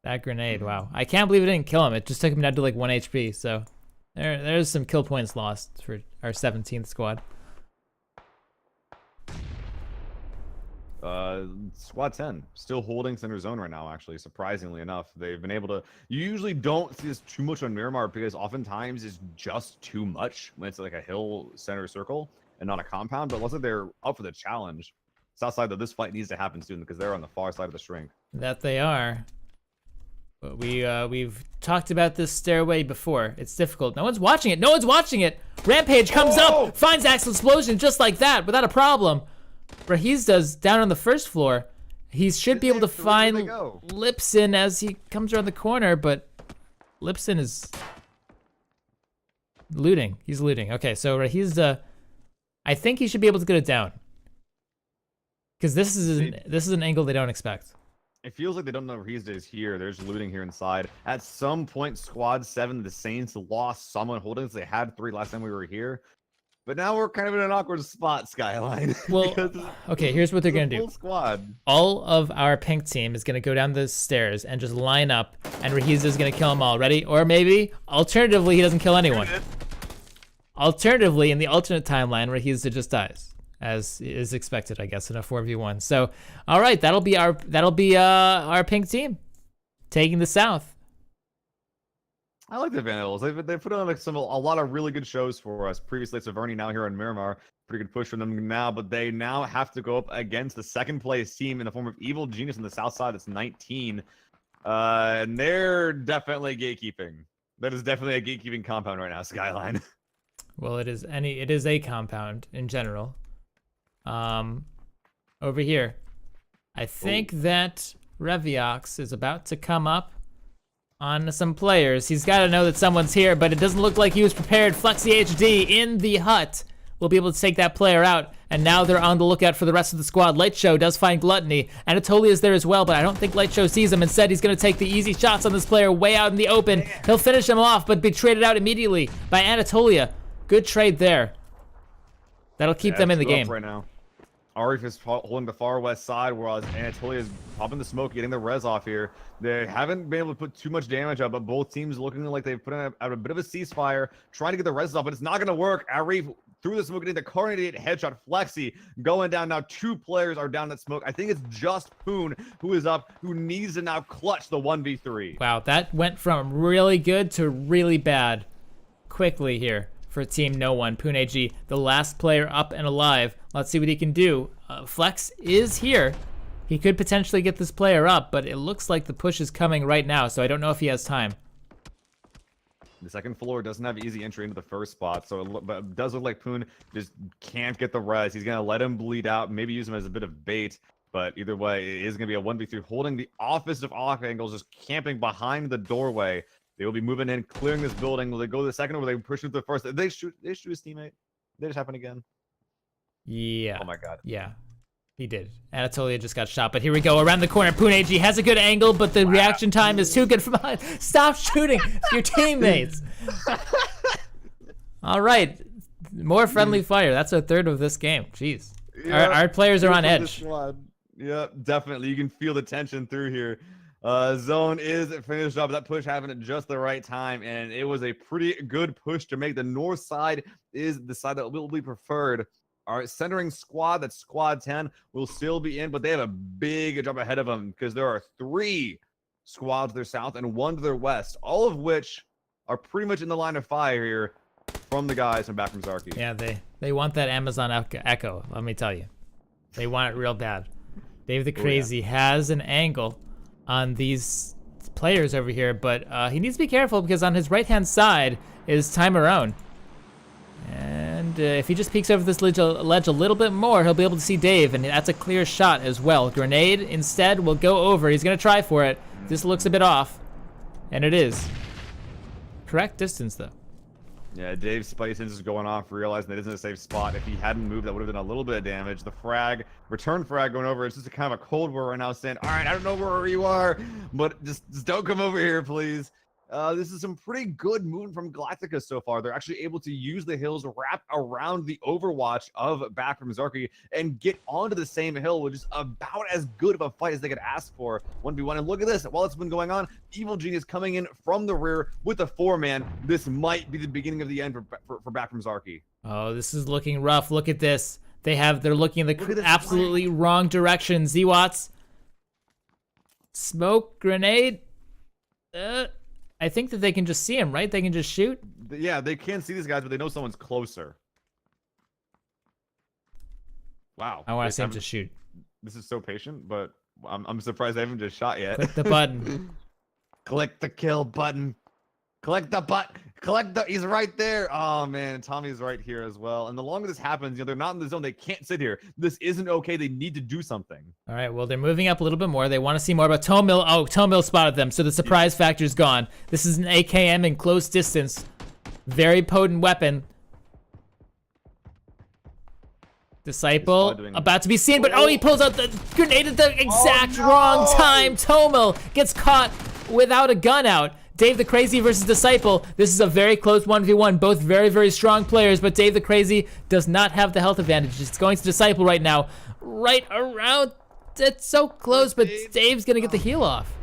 [SPEAKER 2] That grenade, wow. I can't believe it didn't kill him. It just took him down to like 1 HP, so there's some kill points lost for our 17th squad.
[SPEAKER 3] Squad 10 still holding center zone right now, actually, surprisingly enough. They've been able to, you usually don't see this too much on Miramar because oftentimes it's just too much when it's like a hill center circle and not a compound, but it looks like they're up for the challenge. South side, though, this fight needs to happen soon because they're on the far side of the shrink.
[SPEAKER 2] That they are. But we've talked about this stairway before. It's difficult. No one's watching it. No one's watching it. Rampage comes up, finds Axel Explosion just like that without a problem. Rahiz does down on the first floor. He should be able to find Lipson as he comes around the corner, but Lipson is looting. He's looting. Okay, so Rahiz, I think he should be able to get it down. Because this is an angle they don't expect.
[SPEAKER 3] It feels like they don't know Rahiz is here. There's looting here inside. At some point, Squad 7, the Saints lost someone holding us. They had 3 last time we were here. But now we're kind of in an awkward spot, Skyline.
[SPEAKER 2] Well, okay, here's what they're going to do.
[SPEAKER 3] Full squad.
[SPEAKER 2] All of our pink team is going to go down the stairs and just line up, and Rahiz is going to kill them all. Ready? Or maybe, alternatively, he doesn't kill anyone. Alternatively, in the alternate timeline, Rahiz just dies, as is expected, I guess, in a 4v1. So, all right, that'll be our pink team taking the South.
[SPEAKER 3] I like the Vandals. They put on like a lot of really good shows for us. Previously, it's Averni, now here in Miramar. Pretty good push from them now, but they now have to go up against the second place team in the form of Evil Genius on the south side. It's 19. And they're definitely gatekeeping. That is definitely a gatekeeping compound right now, Skyline.
[SPEAKER 2] Well, it is a compound in general. Over here. I think that Reviox is about to come up on some players. He's got to know that someone's here, but it doesn't look like he was prepared. Flexi HD in the hut will be able to take that player out, and now they're on the lookout for the rest of the squad. Light Show does find Gluttony. Anatolia is there as well, but I don't think Light Show sees him. Instead, he's going to take the easy shots on this player way out in the open. He'll finish him off, but be traded out immediately by Anatolia. Good trade there. That'll keep them in the game.
[SPEAKER 3] Right now. Arif is holding the far west side, whereas Anatolia is popping the smoke, getting the res off here. They haven't been able to put too much damage up, but both teams looking like they've put out a bit of a ceasefire, trying to get the res off, but it's not going to work. Arif through the smoke, getting the coordinated headshot. Flexi going down now. 2 players are down that smoke. I think it's just Poon who is up, who needs to now clutch the 1v3.
[SPEAKER 2] Wow, that went from really good to really bad quickly here for Team No One. Poon AG, the last player up and alive. Let's see what he can do. Flex is here. He could potentially get this player up, but it looks like the push is coming right now, so I don't know if he has time.
[SPEAKER 3] The second floor doesn't have easy entry into the first spot, so but it does look like Poon just can't get the res. He's going to let him bleed out, maybe use him as a bit of bait, but either way, it is going to be a 1v3, holding the offensive off angles, just camping behind the doorway. They will be moving in, clearing this building. Will they go to the second, or will they push into the first? They shoot his teammate. Did it happen again?
[SPEAKER 2] Yeah.
[SPEAKER 3] Oh my god.
[SPEAKER 2] Yeah. He did. Anatolia just got shot, but here we go. Around the corner, Poon AG has a good angle, but the reaction time is too good from behind. Stop shooting your teammates. All right. More friendly fire. That's a third of this game. Jeez.
[SPEAKER 3] Yeah,
[SPEAKER 2] our players are on edge.
[SPEAKER 3] Yeah, definitely. You can feel the tension through here. Zone is finished up. That push happened at just the right time, and it was a pretty good push to make. The north side is the side that will be preferred. Our centering squad, that's squad 10, will still be in, but they have a big jump ahead of them because there are 3 squads to their south and 1 to their west, all of which are pretty much in the line of fire here from the guys from back from Zarky.
[SPEAKER 2] Yeah, they want that Amazon Echo, let me tell you. They want it real bad. Dave the Crazy has an angle on these players over here, but he needs to be careful because on his right-hand side is Timerone. And if he just peeks over this ledge a little bit more, he'll be able to see Dave, and that's a clear shot as well. Grenade instead will go over. He's going to try for it. This looks a bit off, and it is. Correct distance, though.
[SPEAKER 3] Yeah, Dave's spidey sense is going off, realizing that isn't a safe spot. If he hadn't moved, that would have done a little bit of damage. The frag, return frag going over. It's just a kind of a cold war right now, saying, all right, I don't know where you are, but just don't come over here, please. This is some pretty good movement from Galactica so far. They're actually able to use the hills, wrap around the overwatch of back from Zarky, and get onto the same hill, which is about as good of a fight as they could ask for. 1v1, and look at this. While it's been going on, Evil Genius coming in from the rear with a 4-man. This might be the beginning of the end for back from Zarky.
[SPEAKER 2] Oh, this is looking rough. Look at this. They're looking in the absolutely wrong direction. Z-Watts. Smoke grenade. I think that they can just see him, right? They can just shoot?
[SPEAKER 3] Yeah, they can't see these guys, but they know someone's closer. Wow.
[SPEAKER 2] I want to see him just shoot.
[SPEAKER 3] This is so patient, but I'm surprised they haven't just shot yet.
[SPEAKER 2] Click the button.
[SPEAKER 3] Click the kill button. Click the button. He's right there. Oh man, Tommy's right here as well. And the longer this happens, they're not in the zone. They can't sit here. This isn't okay. They need to do something.
[SPEAKER 2] All right, well, they're moving up a little bit more. They want to see more about Tomil. Oh, Tomil spotted them, so the surprise factor is gone. This is an AKM in close distance. Very potent weapon. Disciple about to be seen, but oh, he pulls out the grenade at the exact wrong time. Tomil gets caught without a gun out. Dave the Crazy versus Disciple. This is a very close 1v1. Both very, very strong players, but Dave the Crazy does not have the health advantage. It's going to Disciple right now. Right around. It's so close, but Dave's going to get the heal off.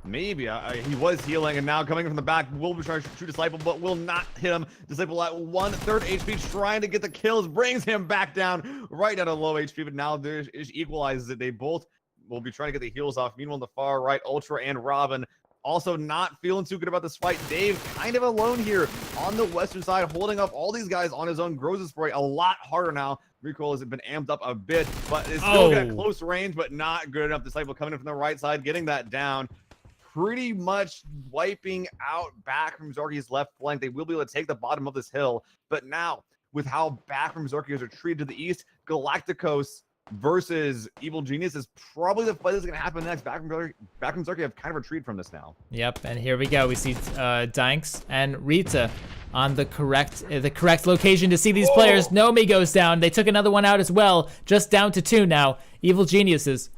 [SPEAKER 3] Maybe. He was healing, and now coming from the back, will be trying to shoot Disciple, but will not hit him. Disciple at 1/3 HP, trying to get the kills, brings him back down, right down to low HP, but now there equalizes it. They both will be trying to get the heals off. Meanwhile, on the far right, Ultra and Robin also not feeling too good about this fight. Dave kind of alone here on the western side, holding up all these guys on his own. Grows his spray a lot harder now. Recoil has been amped up a bit, but it's still got close range, but not good enough. Disciple coming in from the right side, getting that down. Pretty much wiping out back from Zarky's left flank. They will be able to take the bottom of this hill, but now with how back from Zarky is retreated to the east, Galacticos versus Evil Genius is probably the fight that's going to happen next. Back from Zarky have kind of retreated from this now.
[SPEAKER 2] Yep, and here we go. We see Danks and Rita on the correct location to see these players. Nomi goes down. They took another one out as well, just down to 2 now. Evil Geniuses.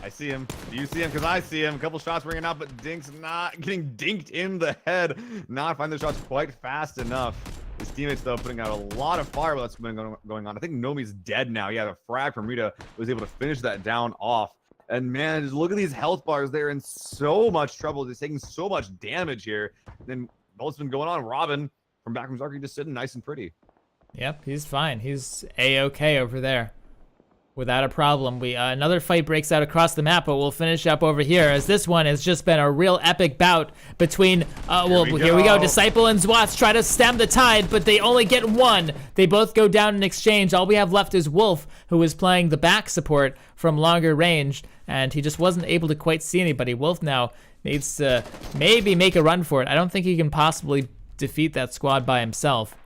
[SPEAKER 3] I see him. Do you see him? Because I see him. A couple shots ringing out, but Dink's not getting dinked in the head. Not finding the shots quite fast enough. His teammates, though, putting out a lot of fire while that's been going on. I think Nomi's dead now. Yeah, the frag from Rita was able to finish that down off. And man, just look at these health bars. They're in so much trouble. They're taking so much damage here. Then what's been going on? Robin from back from Zarky just sitting nice and pretty.
[SPEAKER 2] Yep, he's fine. He's A-okay over there. Without a problem. We another fight breaks out across the map, but we'll finish up over here as this one has just been a real epic bout between, here we go. Disciple and Zwats try to stem the tide, but they only get one. They both go down in exchange. All we have left is Wolf, who is playing the back support from longer range, and he just wasn't able to quite see anybody. Wolf now needs to maybe make a run for it. I don't think he can possibly defeat that squad by himself.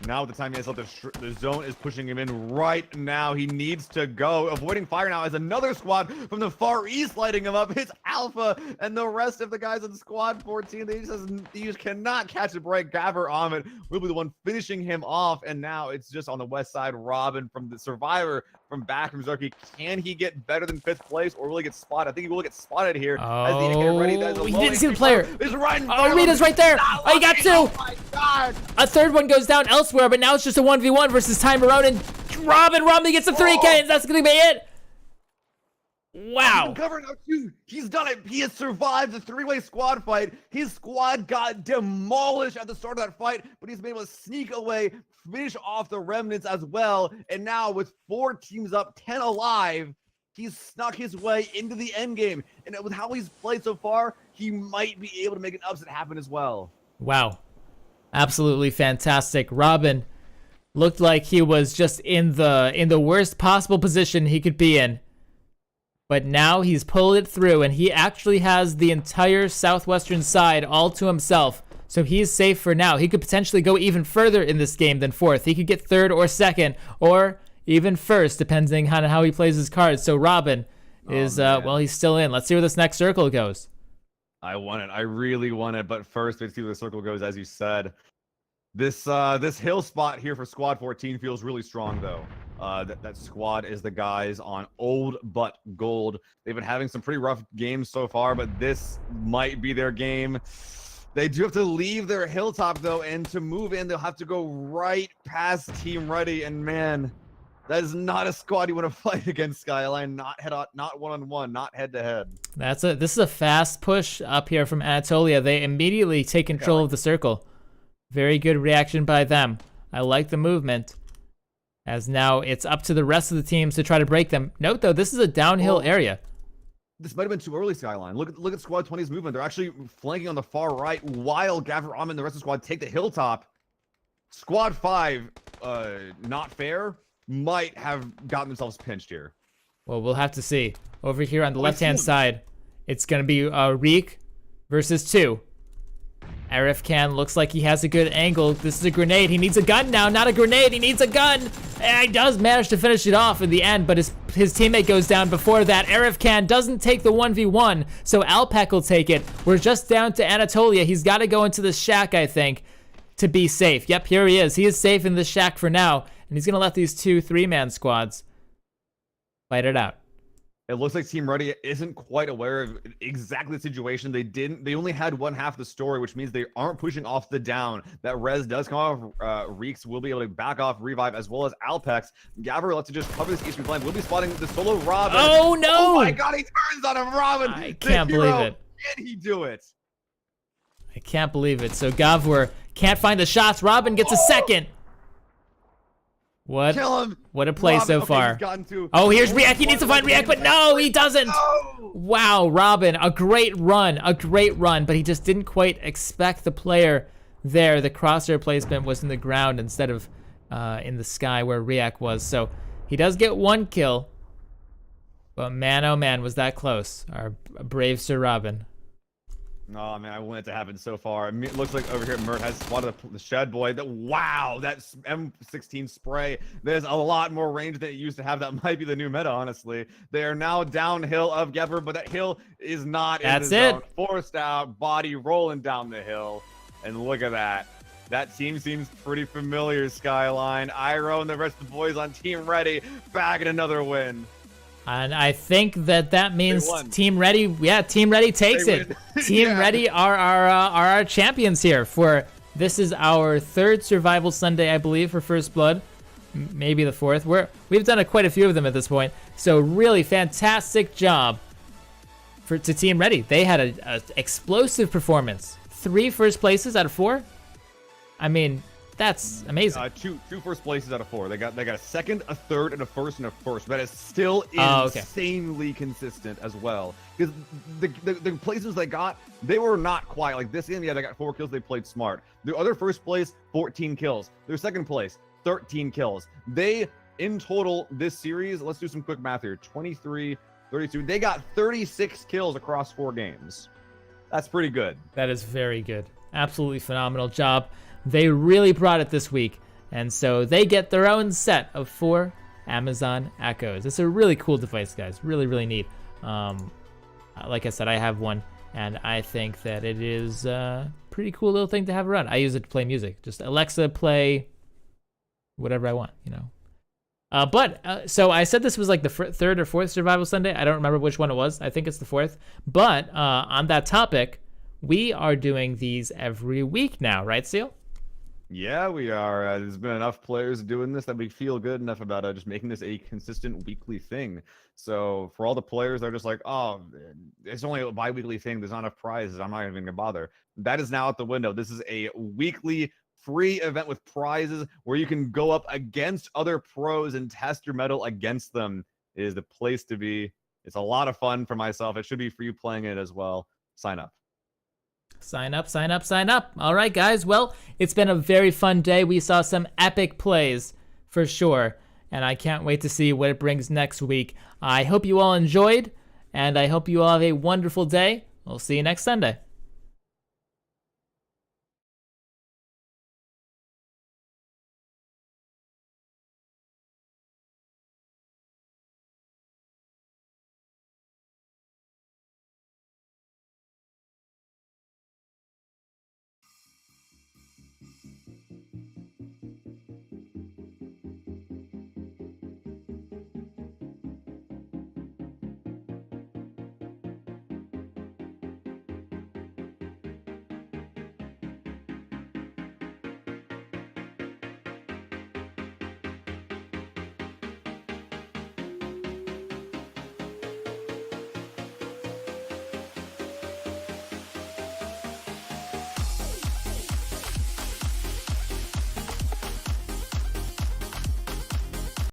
[SPEAKER 3] Now with the time he has left, the zone is pushing him in right now. He needs to go. Avoiding fire now as another squad from the far east lighting him up. It's Alpha and the rest of the guys in squad 14. They just cannot catch a break. Gavir Ahmed will be the one finishing him off. And now it's just on the west side. Robin from the survivor from back from Zarky. Can he get better than 5th place or will he get spotted? I think he will get spotted here. As the get ready.
[SPEAKER 2] He didn't see the player. Rita's right there. Oh, he got 2.
[SPEAKER 3] Oh my God.
[SPEAKER 2] A third one goes down elsewhere, but now it's just a 1v1 versus Time Around, and Robin gets a 3K, and that's gonna be it. Wow.
[SPEAKER 3] He's covering out too. He's done it. He has survived the 3-way squad fight. His squad got demolished at the start of that fight, but he's been able to sneak away, finish off the remnants as well. And now with 4 teams up, 10 alive, he's snuck his way into the end game. And with how he's played so far, he might be able to make an upset happen as well.
[SPEAKER 2] Wow. Absolutely fantastic. Robin looked like he was just in the worst possible position he could be in. But now he's pulled it through, and he actually has the entire southwestern side all to himself. So he's safe for now. He could potentially go even further in this game than 4th. He could get 3rd or 2nd or even 1st, depending on how he plays his cards. So Robin is, well, he's still in. Let's see where this next circle goes.
[SPEAKER 3] I want it. I really want it. But first, let's see where the circle goes, as you said. This hill spot here for Squad 14 feels really strong, though. That squad is the guys on old but gold. They've been having some pretty rough games so far, but this might be their game. They do have to leave their hilltop, though, and to move in, they'll have to go right past Team Ready. And man, that is not a squad you want to fight against, Skyline. Not one-on-one, not head-to-head.
[SPEAKER 2] This is a fast push up here from Anatolia. They immediately take control of the circle. Very good reaction by them. I like the movement. As now it's up to the rest of the teams to try to break them. Note though, this is a downhill area.
[SPEAKER 3] This might have been too early, Skyline. Look at Squad 20's movement. They're actually flanking on the far right while Gavir Ahmed and the rest of the squad take the hilltop. Squad 5, not fair, might have gotten themselves pinched here.
[SPEAKER 2] Well, we'll have to see. Over here on the left-hand side, it's going to be Reek versus 2. Arif Khan looks like he has a good angle. This is a grenade. He needs a gun now. Not a grenade. He needs a gun. And he does manage to finish it off in the end, but his teammate goes down before that. Arif Khan doesn't take the 1v1, so Alpec will take it. We're just down to Anatolia. He's got to go into the shack, I think, to be safe. Yep, here he is. He is safe in the shack for now, and he's going to let these 2 3-man squads fight it out.
[SPEAKER 3] It looks like Team Ready isn't quite aware of exactly the situation. They only had one half of the story, which means they aren't pushing off the down. That res does come off. Reeks will be able to back off Revive as well as Alpex. Gavir lets to just cover this HP flank. We'll be spotting the solo Robin.
[SPEAKER 2] Oh no!
[SPEAKER 3] Oh my God, he turns on him, Robin.
[SPEAKER 2] I can't believe it.
[SPEAKER 3] Can he do it?
[SPEAKER 2] I can't believe it. So Gavir can't find the shots. Robin gets a second. What?
[SPEAKER 3] Kill him.
[SPEAKER 2] What a play
[SPEAKER 3] Robin,
[SPEAKER 2] so
[SPEAKER 3] okay,
[SPEAKER 2] far.
[SPEAKER 3] Oh,
[SPEAKER 2] here's React. He needs to find React, but no, he doesn't.
[SPEAKER 3] No.
[SPEAKER 2] Wow, Robin, a great run, but he just didn't quite expect the player there. The crosshair placement was in the ground instead of in the sky where React was. So he does get 1 kill, but man, oh man, was that close. Our brave Sir Robin.
[SPEAKER 3] Oh man, I want it to happen so far. It looks like over here Mert has spotted the Shed Boy. Wow, that M16 spray. There's a lot more range than it used to have. That might be the new meta, honestly. They are now downhill of Gavir, but that hill is not in the zone. Forced out, body rolling down the hill. And look at that. That team seems pretty familiar, Skyline. Iro and the rest of the boys on Team Ready back at another win.
[SPEAKER 2] And I think that means Team Ready, Team Ready takes it. Team Ready are our champions here. This is our 3rd Survival Sunday, I believe, for First Blood. Maybe the 4th. We've done quite a few of them at this point. So really fantastic job to Team Ready. They had an explosive performance. 3 first places out of 4. I mean, that's amazing.
[SPEAKER 3] Two first places out of 4. They got a second, a third, and a first, and a first. That is still
[SPEAKER 2] Oh, okay.
[SPEAKER 3] insanely consistent as well. Because the places they got, they were not quite like this. Yeah, they got 4 kills. They played smart. Their other first place, 14 kills. Their second place, 13 kills. They in total this series, let's do some quick math here. 23, 32. They got 36 kills across 4 games. That's pretty good.
[SPEAKER 2] That is very good. Absolutely phenomenal job. They really brought it this week. And so they get their own set of 4 Amazon Echoes. It's a really cool device, guys. Really, really neat. Like I said, I have one, and I think that it is a pretty cool little thing to have around. I use it to play music. Just Alexa, play whatever I want, you know. So I said this was like the third or fourth Survival Sunday. I don't remember which one it was. I think it's the 4th. But on that topic, we are doing these every week now, right, Seal?
[SPEAKER 3] Yeah, we are. There's been enough players doing this that we feel good enough about just making this a consistent weekly thing. So for all the players that are just like, oh, it's only a bi-weekly thing, there's not enough prizes, I'm not even going to bother. That is now out the window. This is a weekly free event with prizes where you can go up against other pros and test your mettle against them. It is the place to be. It's a lot of fun for myself. It should be for you playing it as well. Sign up.
[SPEAKER 2] Sign up, sign up, sign up. All right, guys. Well, it's been a very fun day. We saw some epic plays for sure, and I can't wait to see what it brings next week. I hope you all enjoyed, and I hope you all have a wonderful day. We'll see you next Sunday.